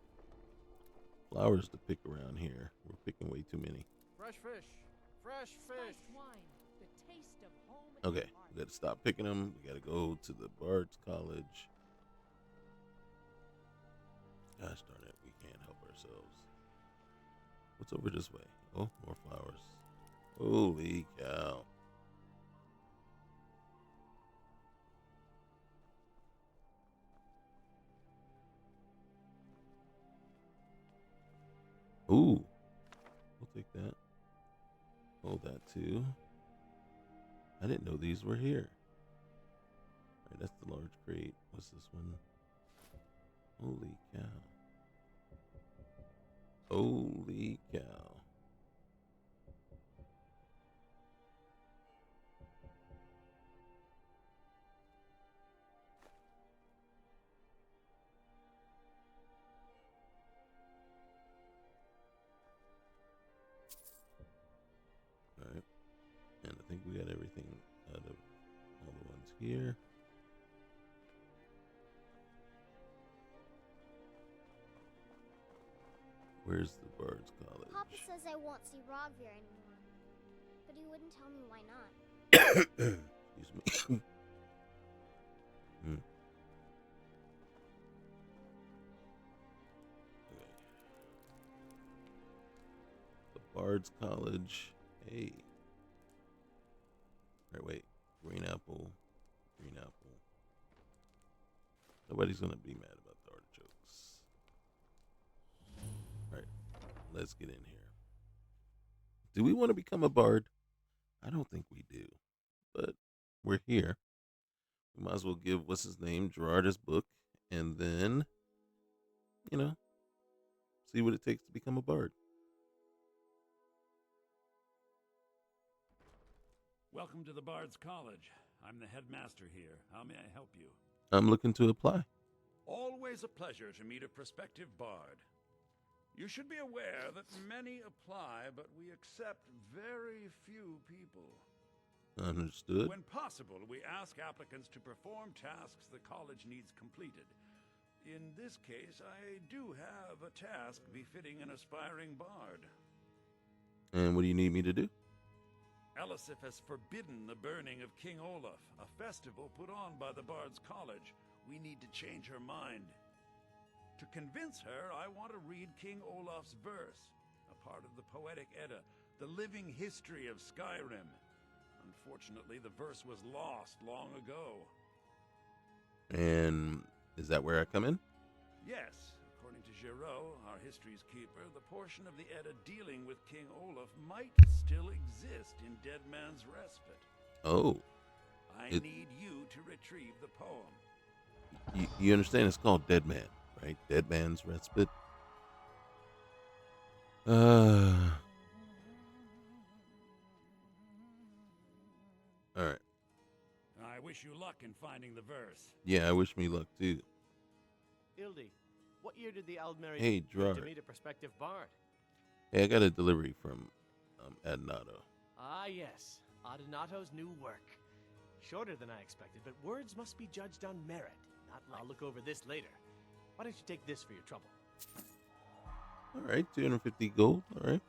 flowers to pick around here. We're picking way too many. Fresh fish, fresh fish. Spiced wine, the taste of home Okay, and heart. we gotta stop picking them. We gotta go to the Bard's College. Gosh darn it, we can't help ourselves. What's over this way? Oh, more flowers. Holy cow. Ooh. We'll take that. Hold that too. I didn't know these were here. Alright, that's the large crate. What's this one? Holy cow. Holy cow. Alright. And I think we got everything out of all the ones here. Where's the Bard's College? Papa says I won't see Rogvir anymore. But he wouldn't tell me why not. Excuse me. Okay. The Bard's College. Hey. Alright, wait. Green apple. Green apple. Nobody's gonna be mad about the artichokes. Alright. Let's get in here. Do we want to become a bard? I don't think we do. But we're here. We might as well give what's his name, Gerard, his book, and then, you know, see what it takes to become a bard. Welcome to the Bard's College. I'm the headmaster here. How may I help you? I'm looking to apply. Always a pleasure to meet a prospective bard. You should be aware that many apply, but we accept very few people. Understood. When possible, we ask applicants to perform tasks the college needs completed. In this case, I do have a task befitting an aspiring bard. And what do you need me to do? Elisif has forbidden the burning of King Olaf, a festival put on by the Bard's College. We need to change her mind. To convince her, I want to read King Olaf's verse, a part of the Poetic Edda, the living history of Skyrim. Unfortunately, the verse was lost long ago. And is that where I come in? Yes, according to Giraud, our history's keeper, the portion of the Edda dealing with King Olaf might still exist in Dead Man's Respite. Oh. I need you to retrieve the poem. You understand it's called Dead Man, right? Dead Man's Respite. Alright. I wish you luck in finding the verse. Yeah, I wish me luck too. Ildi, what year did the Aldmeri Hey, Gerard. to meet a prospective bard? Hey, I got a delivery from Adnato. Ah, yes. Adonato's new work. Shorter than I expected, but words must be judged on merit. I'll look over this later. Why don't you take this for your trouble? Alright, 250 gold. Alright.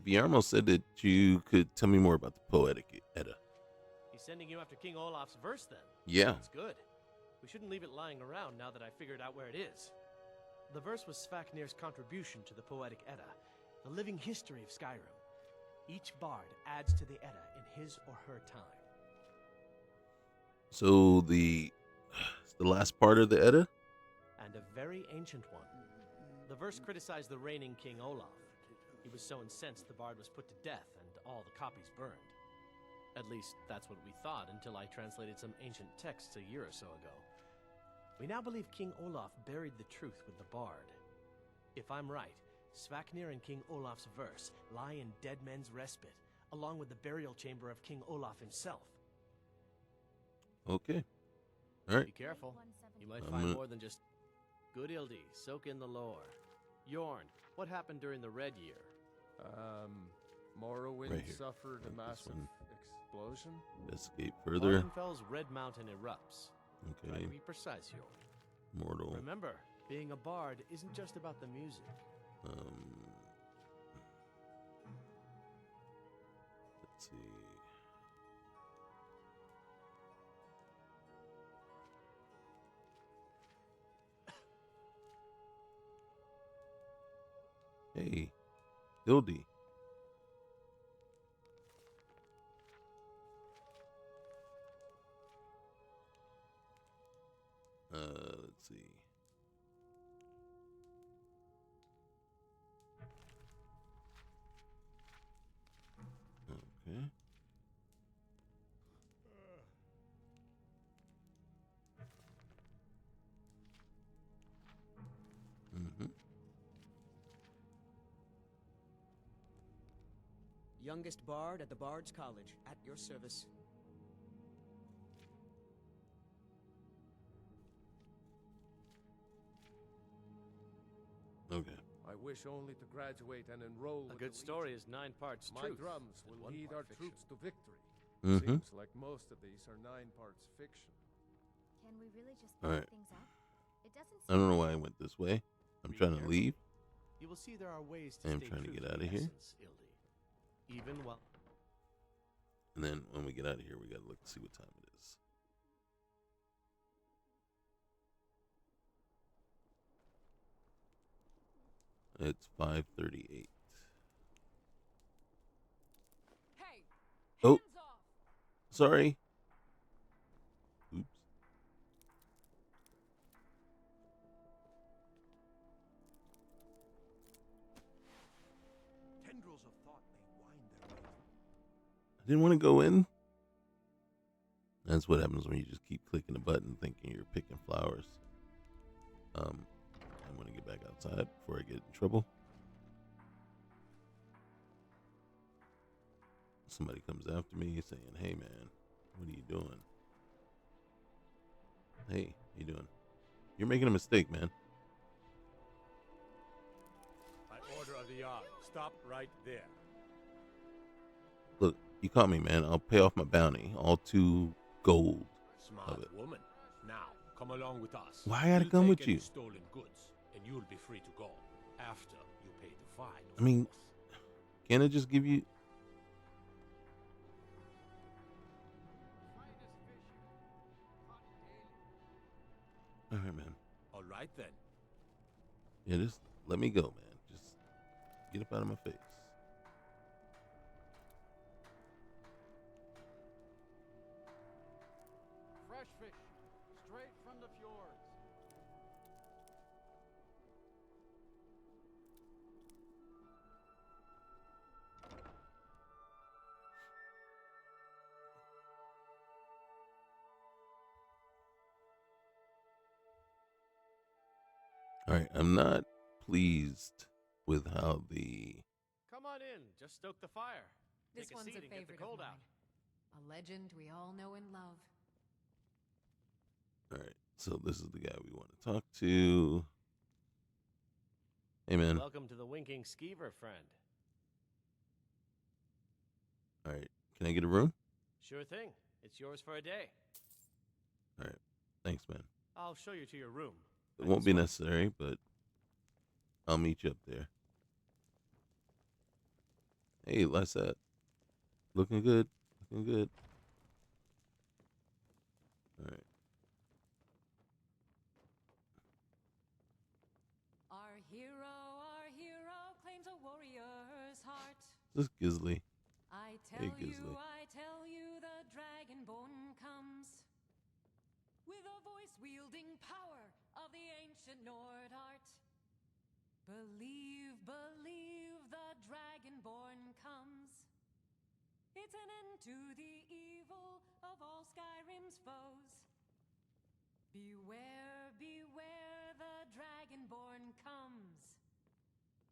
Viarmo said that you could tell me more about the Poetic Edda. He's sending you after King Olaf's verse, then? Yeah. That's good. We shouldn't leave it lying around now that I figured out where it is. The verse was Svafnir's contribution to the Poetic Edda, the living history of Skyrim. Each bard adds to the Edda in his or her time. So the last part of the Edda? And a very ancient one. The verse criticized the reigning King Olaf. He was so incensed the bard was put to death and all the copies burned. At least, that's what we thought until I translated some ancient texts a year or so ago. We now believe King Olaf buried the truth with the bard. If I'm right, Svafnir and King Olaf's verse lie in Dead Men's Respite, along with the burial chamber of King Olaf himself. Okay. Alright. Be careful. You might find more than just... Good Ildi, soak in the lore. Yorn, what happened during the Red Year? Morrowind Right here. suffered a massive explosion. Investigate further. Ardenfel's Red Mountain erupts. Try Okay. to be precise, Yorn. Mortal. Remember, being a bard isn't just about the music. Let's see. Hey, Hildy. Let's see. Okay. Mm-hmm. Youngest bard at the Bard's College, at your service. Okay. I wish only to graduate and enroll. A good story is 9 parts My truth. drums will and 1 lead part our fiction. troops to victory. Mm-hmm. Seems like most of these are 9 parts fiction. Can we really just All pick right. things up? It doesn't I don't know why I went this way. I'm trying to leave. You will see there are ways to I'm stay trying to true get the out of here. essence, Ildi. Even while And then when we get out of here, we gotta look to see what time it is. It's 5:38. Hey, Oh, hands off! sorry. Oops. Tendrils of thought may wind their way. I didn't want to go in. That's what happens when you just keep clicking a button thinking you're picking flowers. I'm going to get back outside before I get in trouble. Somebody comes after me saying, "Hey man, what are you doing? Hey, how you doing? You're making a mistake, man." By order of the Jarl, stop right there. Look, you caught me, man. I'll pay off my bounty. All 2 gold of it. Smart woman. Now, come along with us. Why I gotta We'll come take with any you? stolen goods, and you'll be free to go after you pay the fine. I mean, can't I just give you... All right, man. All right then. Yeah, just let me go, man. Just get up out of my face. Fresh fish, straight from the fjords. All right, I'm not pleased with how the... Come on in. Just stoke the fire. This Take a one's seat a and get the favorite cold of out. mine. A legend we all know and love. All right, so this is the guy we want to talk to. Hey, man. Welcome to the Winking Skeever, friend. All right, can I get a room? Sure thing. It's yours for a day. All right, thanks, man. I'll show you to your room. It won't be necessary, but I'll meet you up there. Hey, Lysette. Looking good. Looking good. All right. Our hero claims a warrior's heart. This is Gisley. I Hey, Gisley. tell you, the dragonborn comes with a voice-wielding power of the ancient Nord art. Believe, the dragonborn comes. It's an end to the evil of all Skyrim's foes. Beware, the dragonborn comes.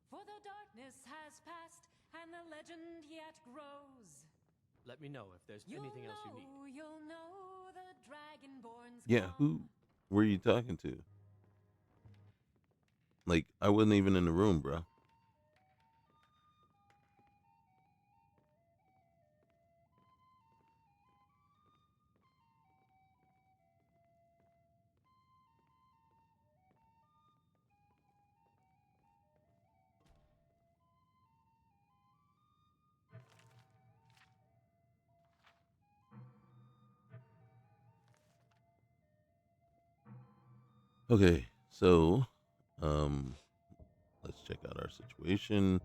For the darkness has passed, and the legend yet grows. Let me know if there's anything else you need. You'll know the dragonborn's Yeah, who were you talking to? Like, I wasn't even in the room, bro. Okay, so, Let's check out our situation.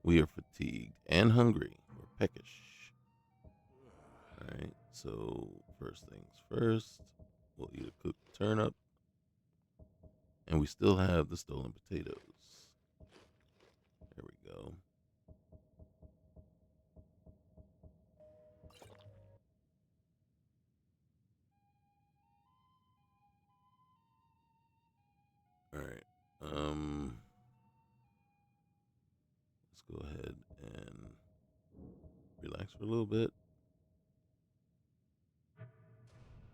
We are fatigued and hungry. We're peckish. Alright, so first things first, we'll eat a cooked turnip. And we still have the stolen potatoes. There we go. Alright. Let's go ahead and relax for a little bit.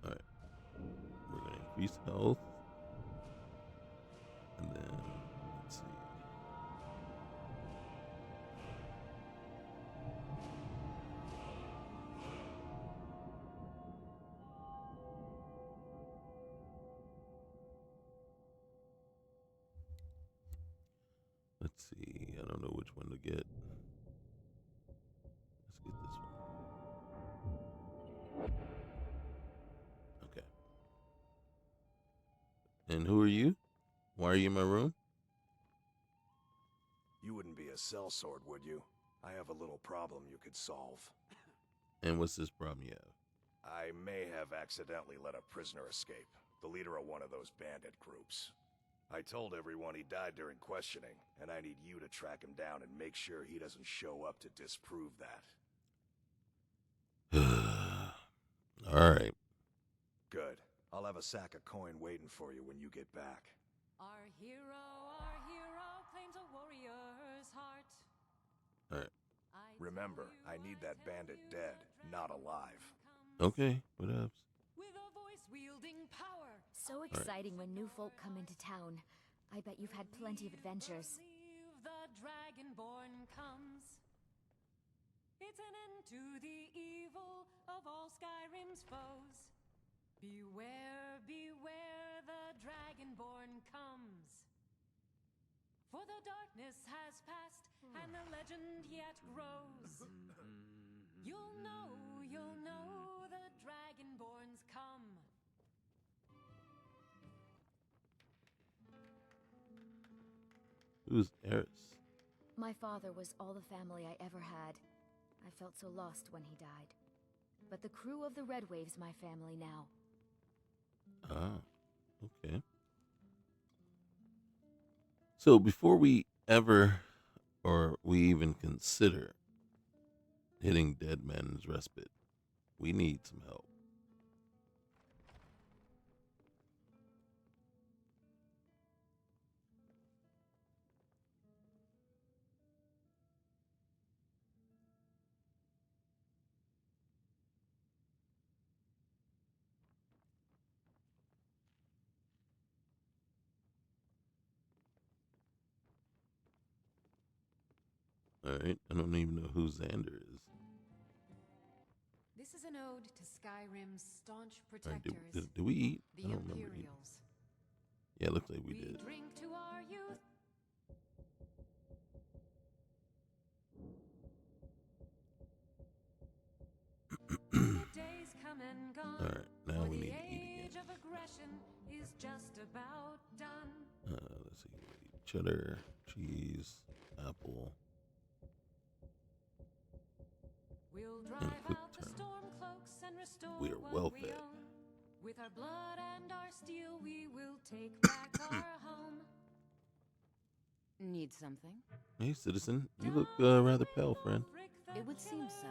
Alright. We're gonna increase health. And then let's see. Let's see. I don't know which one to get. Let's get this one. Okay. And who are you? Why are you in my room? You wouldn't be a sellsword, would you? I have a little problem you could solve. And what's this problem you have? I may have accidentally let a prisoner escape, the leader of one of those bandit groups. I told everyone he died during questioning, and I need you to track him down and make sure he doesn't show up to disprove that. Alright. Good. I'll have a sack of coin waiting for you when you get back. Our hero claims a warrior's heart. Alright. Remember, I need that bandit dead, not alive. Okay, what else? With a voice wielding power. So exciting when new folk come into town. I bet you've had plenty of adventures. The Dragonborn comes. It's an end to the evil of all Skyrim's foes. Beware, beware, the Dragonborn comes. For the darkness has passed, and the legend yet grows. You'll know, the Dragonborn's come. Who's Eris? My father was all the family I ever had. I felt so lost when he died. But the crew of the Red Wave's my family now. Ah, okay. So before we ever, or we even consider hitting Dead Man's Respite, we need some help. Alright, I don't even know who Xander is. This is an ode to Skyrim's staunch Right, protectors, did we eat? the I don't remember eating. Imperials. Yeah, it looks like we did. Drink to our youth. The days come and gone. Alright, now we need to eat The age of aggression is just about done. Let's see. Cheddar, cheese, apple. We'll drive out the storm cloaks and restore We are what well we fed. own. With our blood and our steel, we will take back our home. Need something? Hey, citizen, you look rather pale, friend. It would seem so.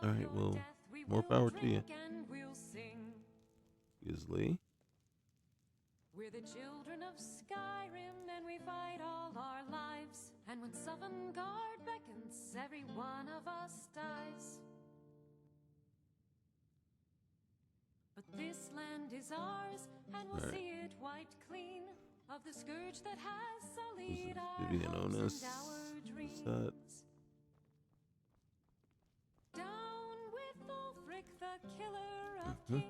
Alright, well, more power to you. Easily. We're the children of Skyrim, and we fight all our lives. And when Sovngarde beckons, every one of us dies. But this land is ours, and we'll see it wiped clean of the scourge that has sullied our Vivian hopes Onus. and our dreams. What's that? Down with Ulfric, the killer of kings.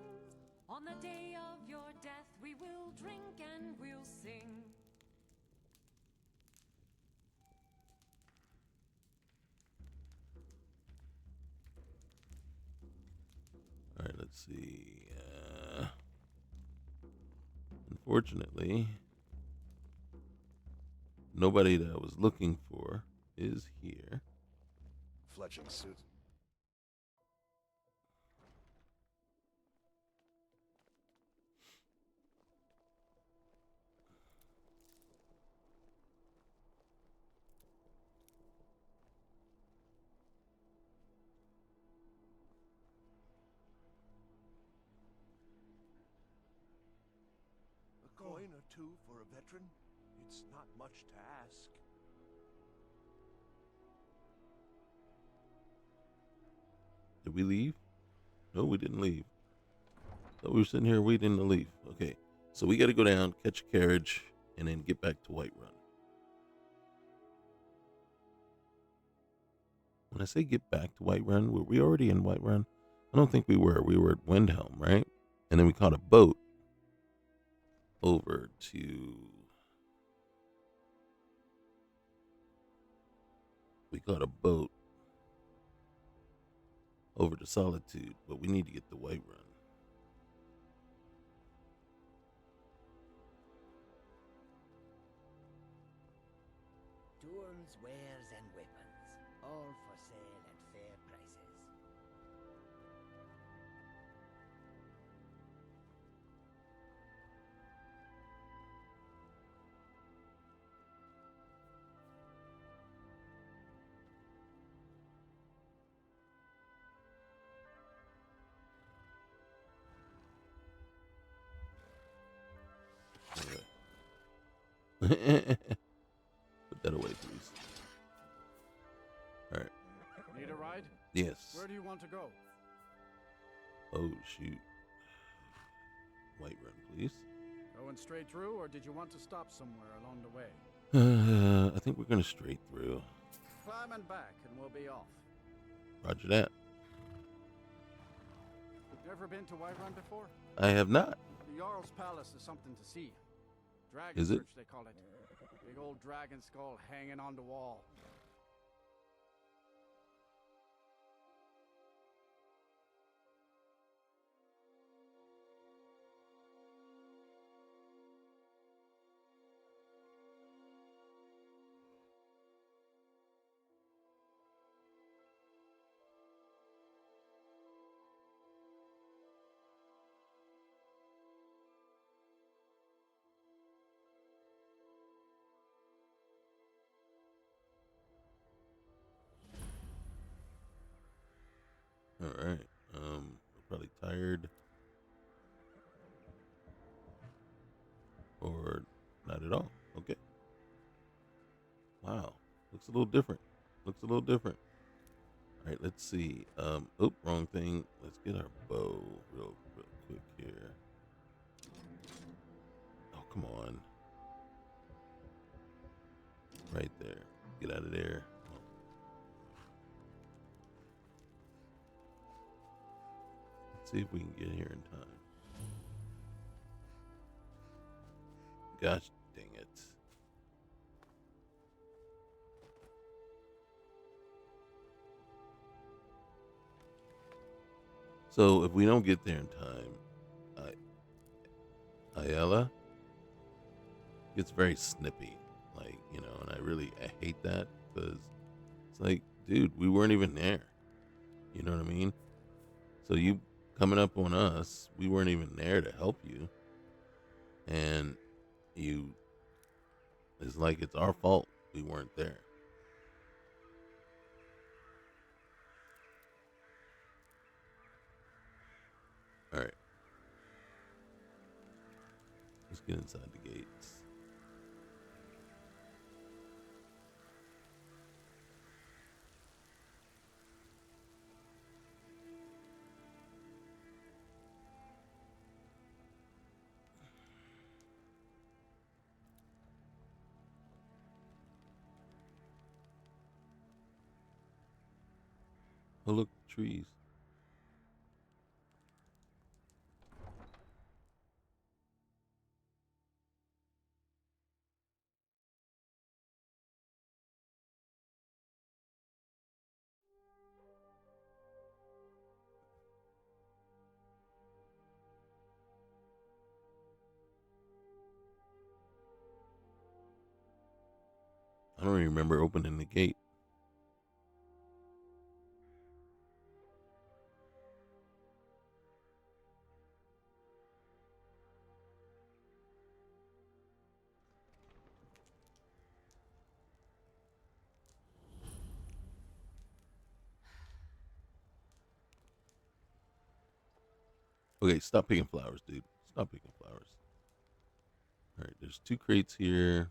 On the day of your death, we will drink and we'll sing. Alright, let's see. Unfortunately, nobody that I was looking for is here. Fletching suit. A coin or two for a veteran? It's not much to ask. Did we leave? No, we didn't leave. Thought we were sitting here waiting to leave. Okay, so we got to go down, catch a carriage, and then get back to Whiterun. When I say get back to Whiterun, were we already in Whiterun? I don't think we were. We were at Windhelm, right? And then we caught a boat over to... We caught a boat over to Solitude, but we need to get to Whiterun. Tools, wares, and weapons, all for sale at fair prices. Okay. Put that away, please. All right. Need a ride? Yes. Where do you want to go? Oh, shoot. Whiterun, please. Going straight through, or did you want to stop somewhere along the way? I think we're going to straight through. Climb and back, and we'll be off. Roger that. Never been to Whiterun before? I have not. The Jarl's Palace is something to see. Dragon Is it? Church, they call it. Big old dragon skull hanging on the wall. All right. We're probably tired. Or not at all. Okay. Wow. Looks a little different. Looks a little different. All right, let's see. Oop, wrong thing. Let's get our bow real quick here. Oh, come on. Right there. Get out of there. Oh. Let's see if we can get here in time. Gosh dang it. So if we don't get there in time, Ayala gets very snippy, like, you know, and I hate that, because it's like, dude, we weren't even there. You know what I mean? So you coming up on us, we weren't even there to help you, and it's like it's our fault we weren't there. All right. Let's get inside the gates. Oh, look, trees. I don't even remember opening the gate. Okay, stop picking flowers, dude. Stop picking flowers. All right, there's 2 crates here.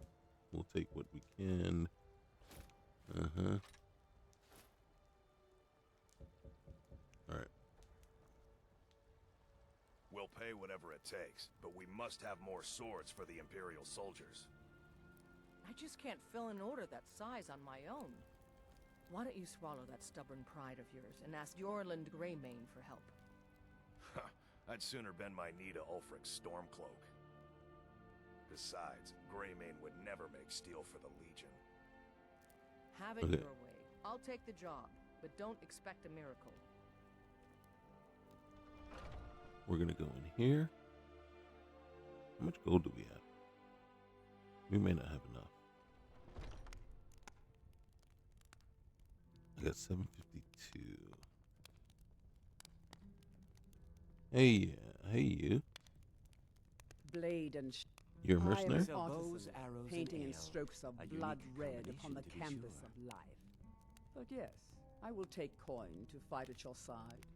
We'll take what we can. Uh-huh. All right. We'll pay whatever it takes, but we must have more swords for the Imperial soldiers. I just can't fill an order that size on my own. Why don't you swallow that stubborn pride of yours and ask Yorland Greymane for help? I'd sooner bend my knee to Ulfric's Stormcloak. Besides, Greymane would never make steel for the Legion. Have it your way. I'll take the job, but don't expect a miracle. We're gonna go in here. How much gold do we have? We may not have enough. I got 752. Hey, hey you. Blade and You're a mercenary? bows, arrows, painting in strokes of blood red upon the canvas of life. But yes, I will take coin to fight at your side.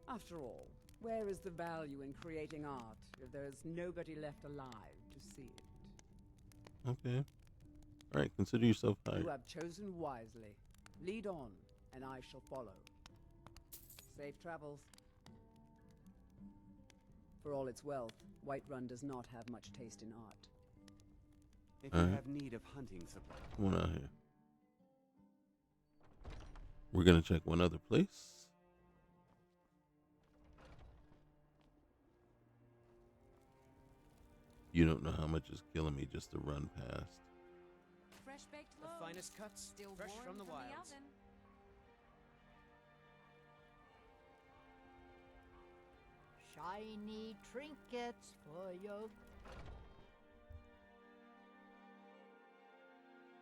After all, where is the value in creating art if there is nobody left alive to see it? Okay. All right, consider yourself hired. You have chosen wisely. Lead on, and I shall follow. Safe travels. For all its wealth, Whiterun does not have much taste in art. If you have need of hunting supplies. Come on out here. We're gonna check one other place. You don't know how much is killing me just to run past. Fresh baked The loaves, finest cuts, still fresh warm from the wilds. oven. Shiny trinkets for your...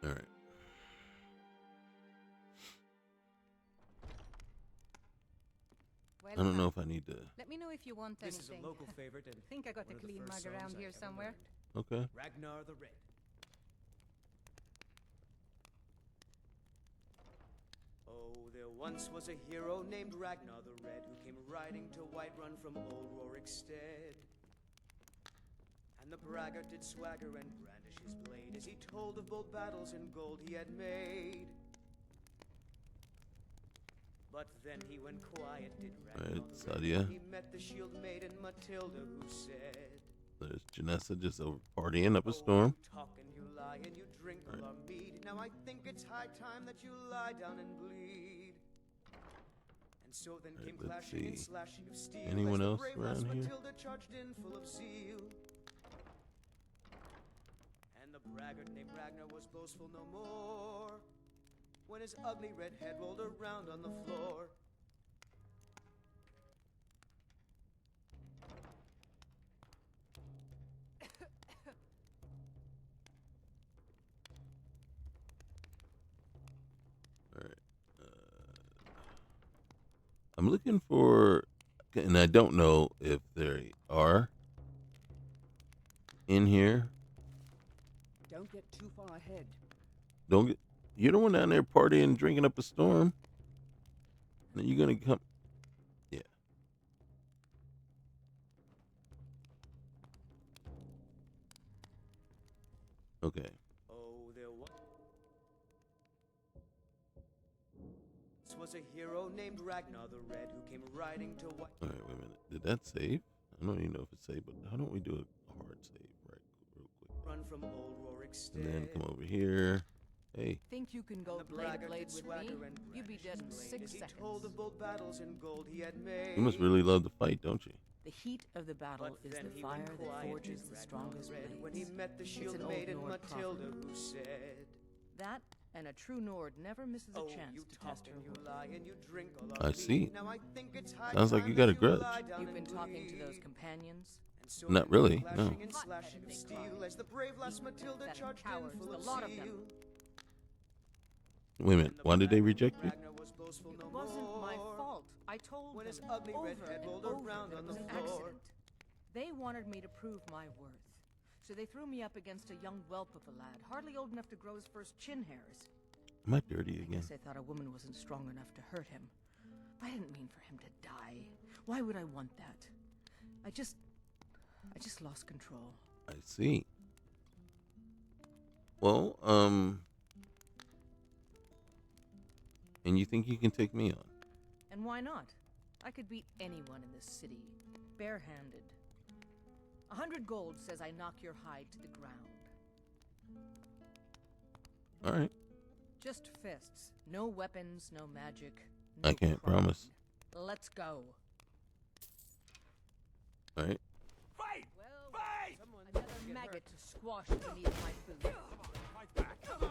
All right. I don't know if I need to. Let me know if you want This anything. is a local favorite and think I got one a of the clean first mug around songs I here ever somewhere. learned. Okay. Ragnar the Red. Oh, there once was a hero named Ragnar the Red who came riding to Whiterun from old Rorikstead. And the braggart did swagger and brandish his blade as he told of bold battles and gold he had made. But then he went quiet, did Ragnar the Red, Sadia. when he met the shield maiden Matilda, who said, There's Janessa just over partying up a storm. "You talk and you lie and you drink all our mead. Now I think it's high time that you lie down and bleed." And so then came let's clashing and see. slashing of steel Anyone as the else brave around lass here? Matilda charged in full of zeal. And the braggart named Ragnar was boastful no more when his ugly red head rolled around on the floor. All right. I'm looking for, and I don't know if they are in here. Don't get too far ahead. Don't get. You're the one down there partying, drinking up a storm. Then you're gonna come. Yeah. Okay. Oh, there was a hero named Ragnar the Red who came riding to White. All right. Wait a minute. Did that save? I don't even know if it's saved, but how don't we do a hard save real quick? Run from old Rorikstead. And then come over here. Hey. Think you can go The blade to braggart blade did with swagger me? and You'd be dead in brandished his 6 blade as he seconds. told of bold battles and gold he had made. You must really love to fight, don't you? The heat of the battle But is then the he fire went that quiet, forges did the Ragnar strongest Red, blades. when he met the It's shield an old maiden Nord Matilda, proverb. who said, That and a true Nord never misses a "Oh, chance you to talk test her and you worth. lie and you drink all I our see. mead. Now I think it's high Sounds like time you got that a grudge. lie down You've and been talking to those bleed." companions? And so Not then really, clashing no. and slashing of steel as the brave lass Matilda Pathetic charged in cowards, full the of lot of them. zeal. Wait a minute. Why did they reject you? It wasn't my fault. I told When them his ugly over red head and rolled over around that on it was the an floor. accident. They wanted me to prove my worth. So they threw me up against a young whelp of a lad, hardly old enough to grow his first chin hairs. Am I dirty I again? guess they thought a woman wasn't strong enough to hurt him. I didn't mean for him to die. Why would I want that? I just lost control. I see. Well, and you think you can take me on? And why not? I could beat anyone in this city, barehanded. 100 gold says I knock your hide to the ground. All right. Just fists. No weapons, no magic. No I can't crying. promise. Let's go. All right. Fight! Well, Fight! another maggot to squash beneath my food. Fight back! Come on!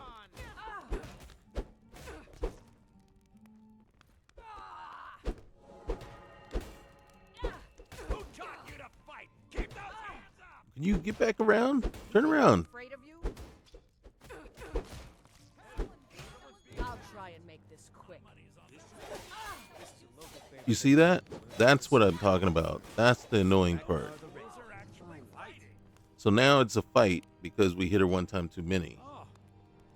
Who taught you to fight? Keep those hands up! Can you get back around? Turn around. Afraid of you? I'll try and make this quick. You see that? That's what I'm talking about. That's the annoying part. So now it's a fight because we hit her one time too many.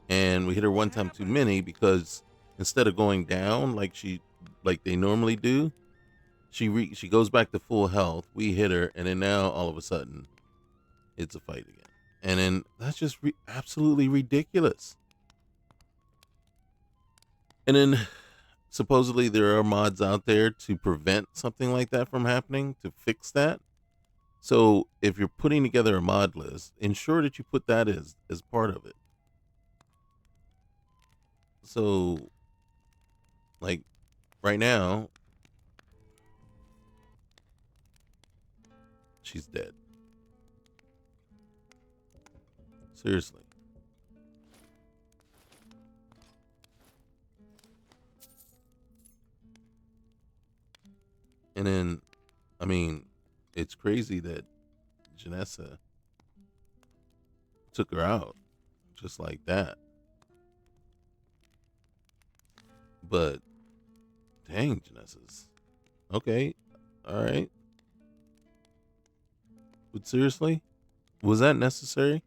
And we hit her one time too many because instead of going down like they normally do, she goes back to full health. We hit her, and then now all of a sudden it's a fight again. And then that's just absolutely ridiculous. And then supposedly there are mods out there to prevent something like that from happening, to fix that. So if you're putting together a mod list, ensure that you put that as part of it. So, like, right now, she's dead. Seriously. And then, I mean, it's crazy that Janessa took her out just like that. But, dang, Janessa's. Okay, all right. But seriously? Was that necessary?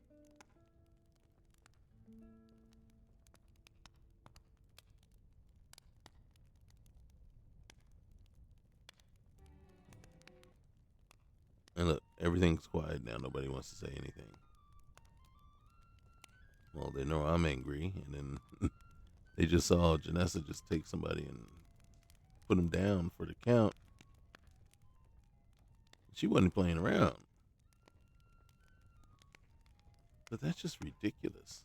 And look, everything's quiet now. Nobody wants to say anything. Well, they know I'm angry, and then they just saw Janessa just take somebody and put him down for the count. She wasn't playing around. But that's just ridiculous.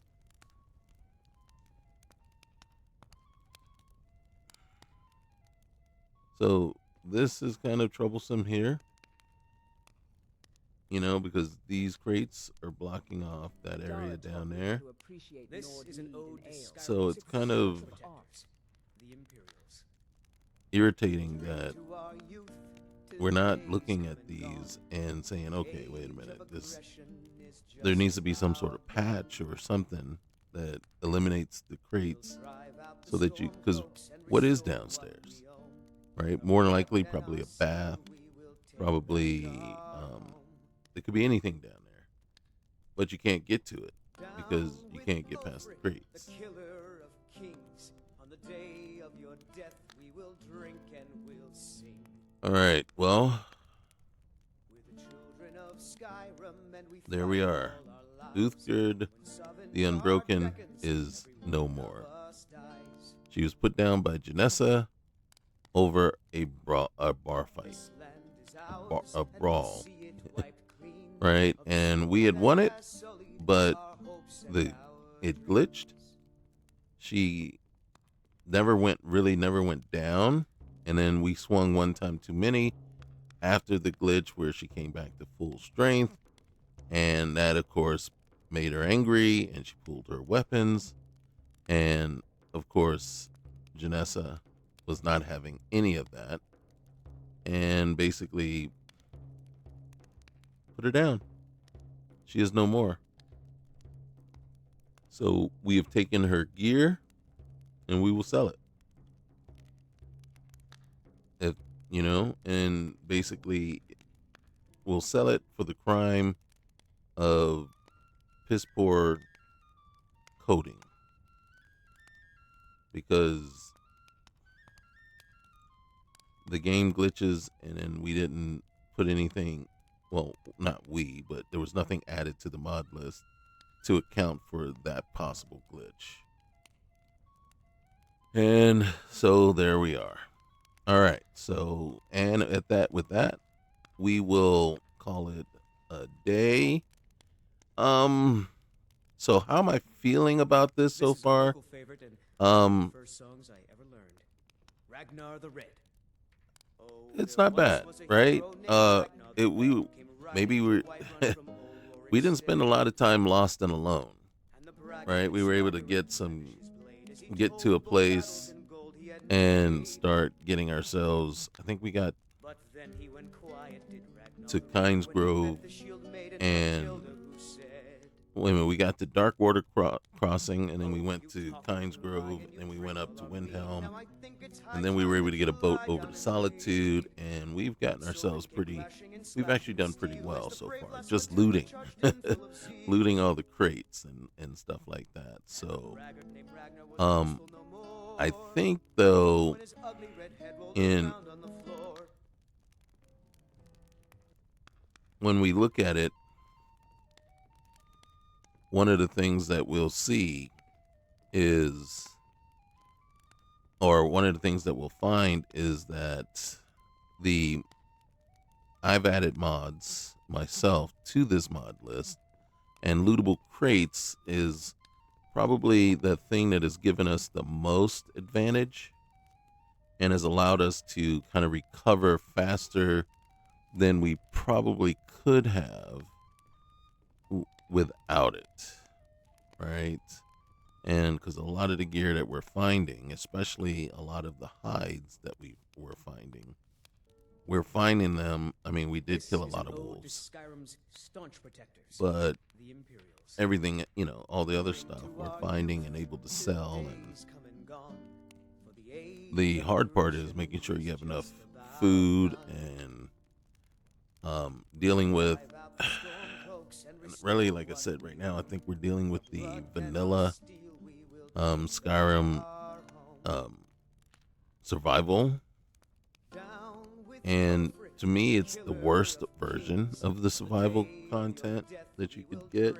So this is kind of troublesome here. You know, because these crates are blocking off that area down there. This is an ode to Skyrim. So it's kind of the Imperials. irritating that we're not looking at these and saying, okay, wait a minute, there needs to be some sort of patch or something that eliminates the crates so that because what is downstairs, right? More than likely, probably a bath, probably, it could be anything down there, but you can't get to it because you can't get past the crates. The killer of kings. On the day of your death, we will drink and we'll sing. All right, well, We're the children of Skyrim, and we there we are. Uthgerd, the Unbroken, is no more. She was put down by Janessa over a bar fight, a brawl, right? And we had won it, but it glitched. She never went down, and then we swung one time too many after the glitch where she came back to full strength, and that of course made her angry, and she pulled her weapons, and of course Janessa was not having any of that and basically put her down. She is no more. So we have taken her gear and we will sell it. If and basically we'll sell it for the crime of piss poor coding, because the game glitches and then we didn't put anything, well, not we, but there was nothing added to the mod list to account for that possible glitch. And so there we are. All right. So, and with that, we will call it a day. So how am I feeling about this so far? First songs I ever learned. Ragnar the Red. It's not bad, right? We didn't spend a lot of time lost and alone, right? We were able to get to a place and start getting ourselves. I think we got to Kynes Grove, and wait a minute, we got to Darkwater Crossing, and then we went to Kynes Grove, and then we went up to Windhelm, and then we were able to get a boat over to Solitude, and we've gotten ourselves we've actually done pretty well so far, just looting, looting all the crates and stuff like that. So, I think though, when we look at it, one of the things that we'll see is, or one of the things that we'll find is that I've added mods myself to this mod list, and lootable crates is probably the thing that has given us the most advantage and has allowed us to kind of recover faster than we probably could have without it, right? And because a lot of the gear that we're finding, especially a lot of the hides that we're finding them. I mean, we did kill a lot of wolves, but everything, all the other stuff we're finding and able to sell. And the hard part is making sure you have enough food and dealing with, really, like I said, right now I think we're dealing with the vanilla Skyrim survival, and to me it's the worst version of the survival content that you could get.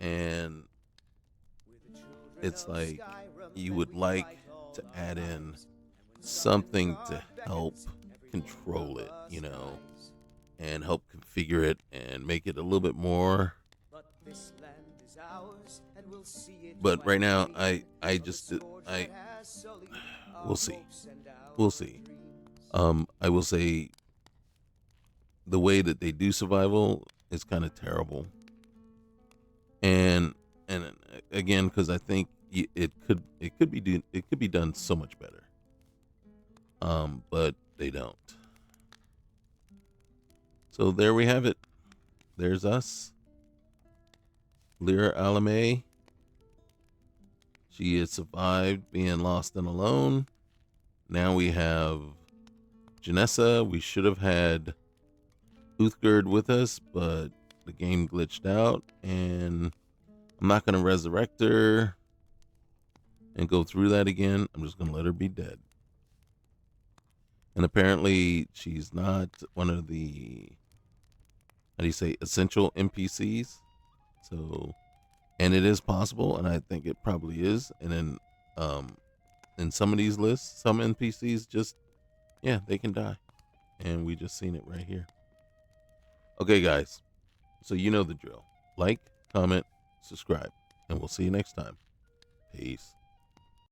And it's like you would like to add in something to help control it, and help configure it and make it a little bit more. But right now, we'll see. I will say the way that they do survival is kind of terrible. And again, because I think it could be done so much better. But they don't. So there we have it. There's us. Lyra Alame. She has survived being lost and alone. Now we have Janessa. We should have had Uthgerd with us, but the game glitched out, and I'm not going to resurrect her and go through that again. I'm just going to let her be dead. And apparently she's not one of the, essential NPCs. So, and it is possible, and I think it probably is. And then in some of these lists, some NPCs just, they can die. And we just seen it right here. Okay, guys. So you know the drill. Like, comment, subscribe, and we'll see you next time. Peace.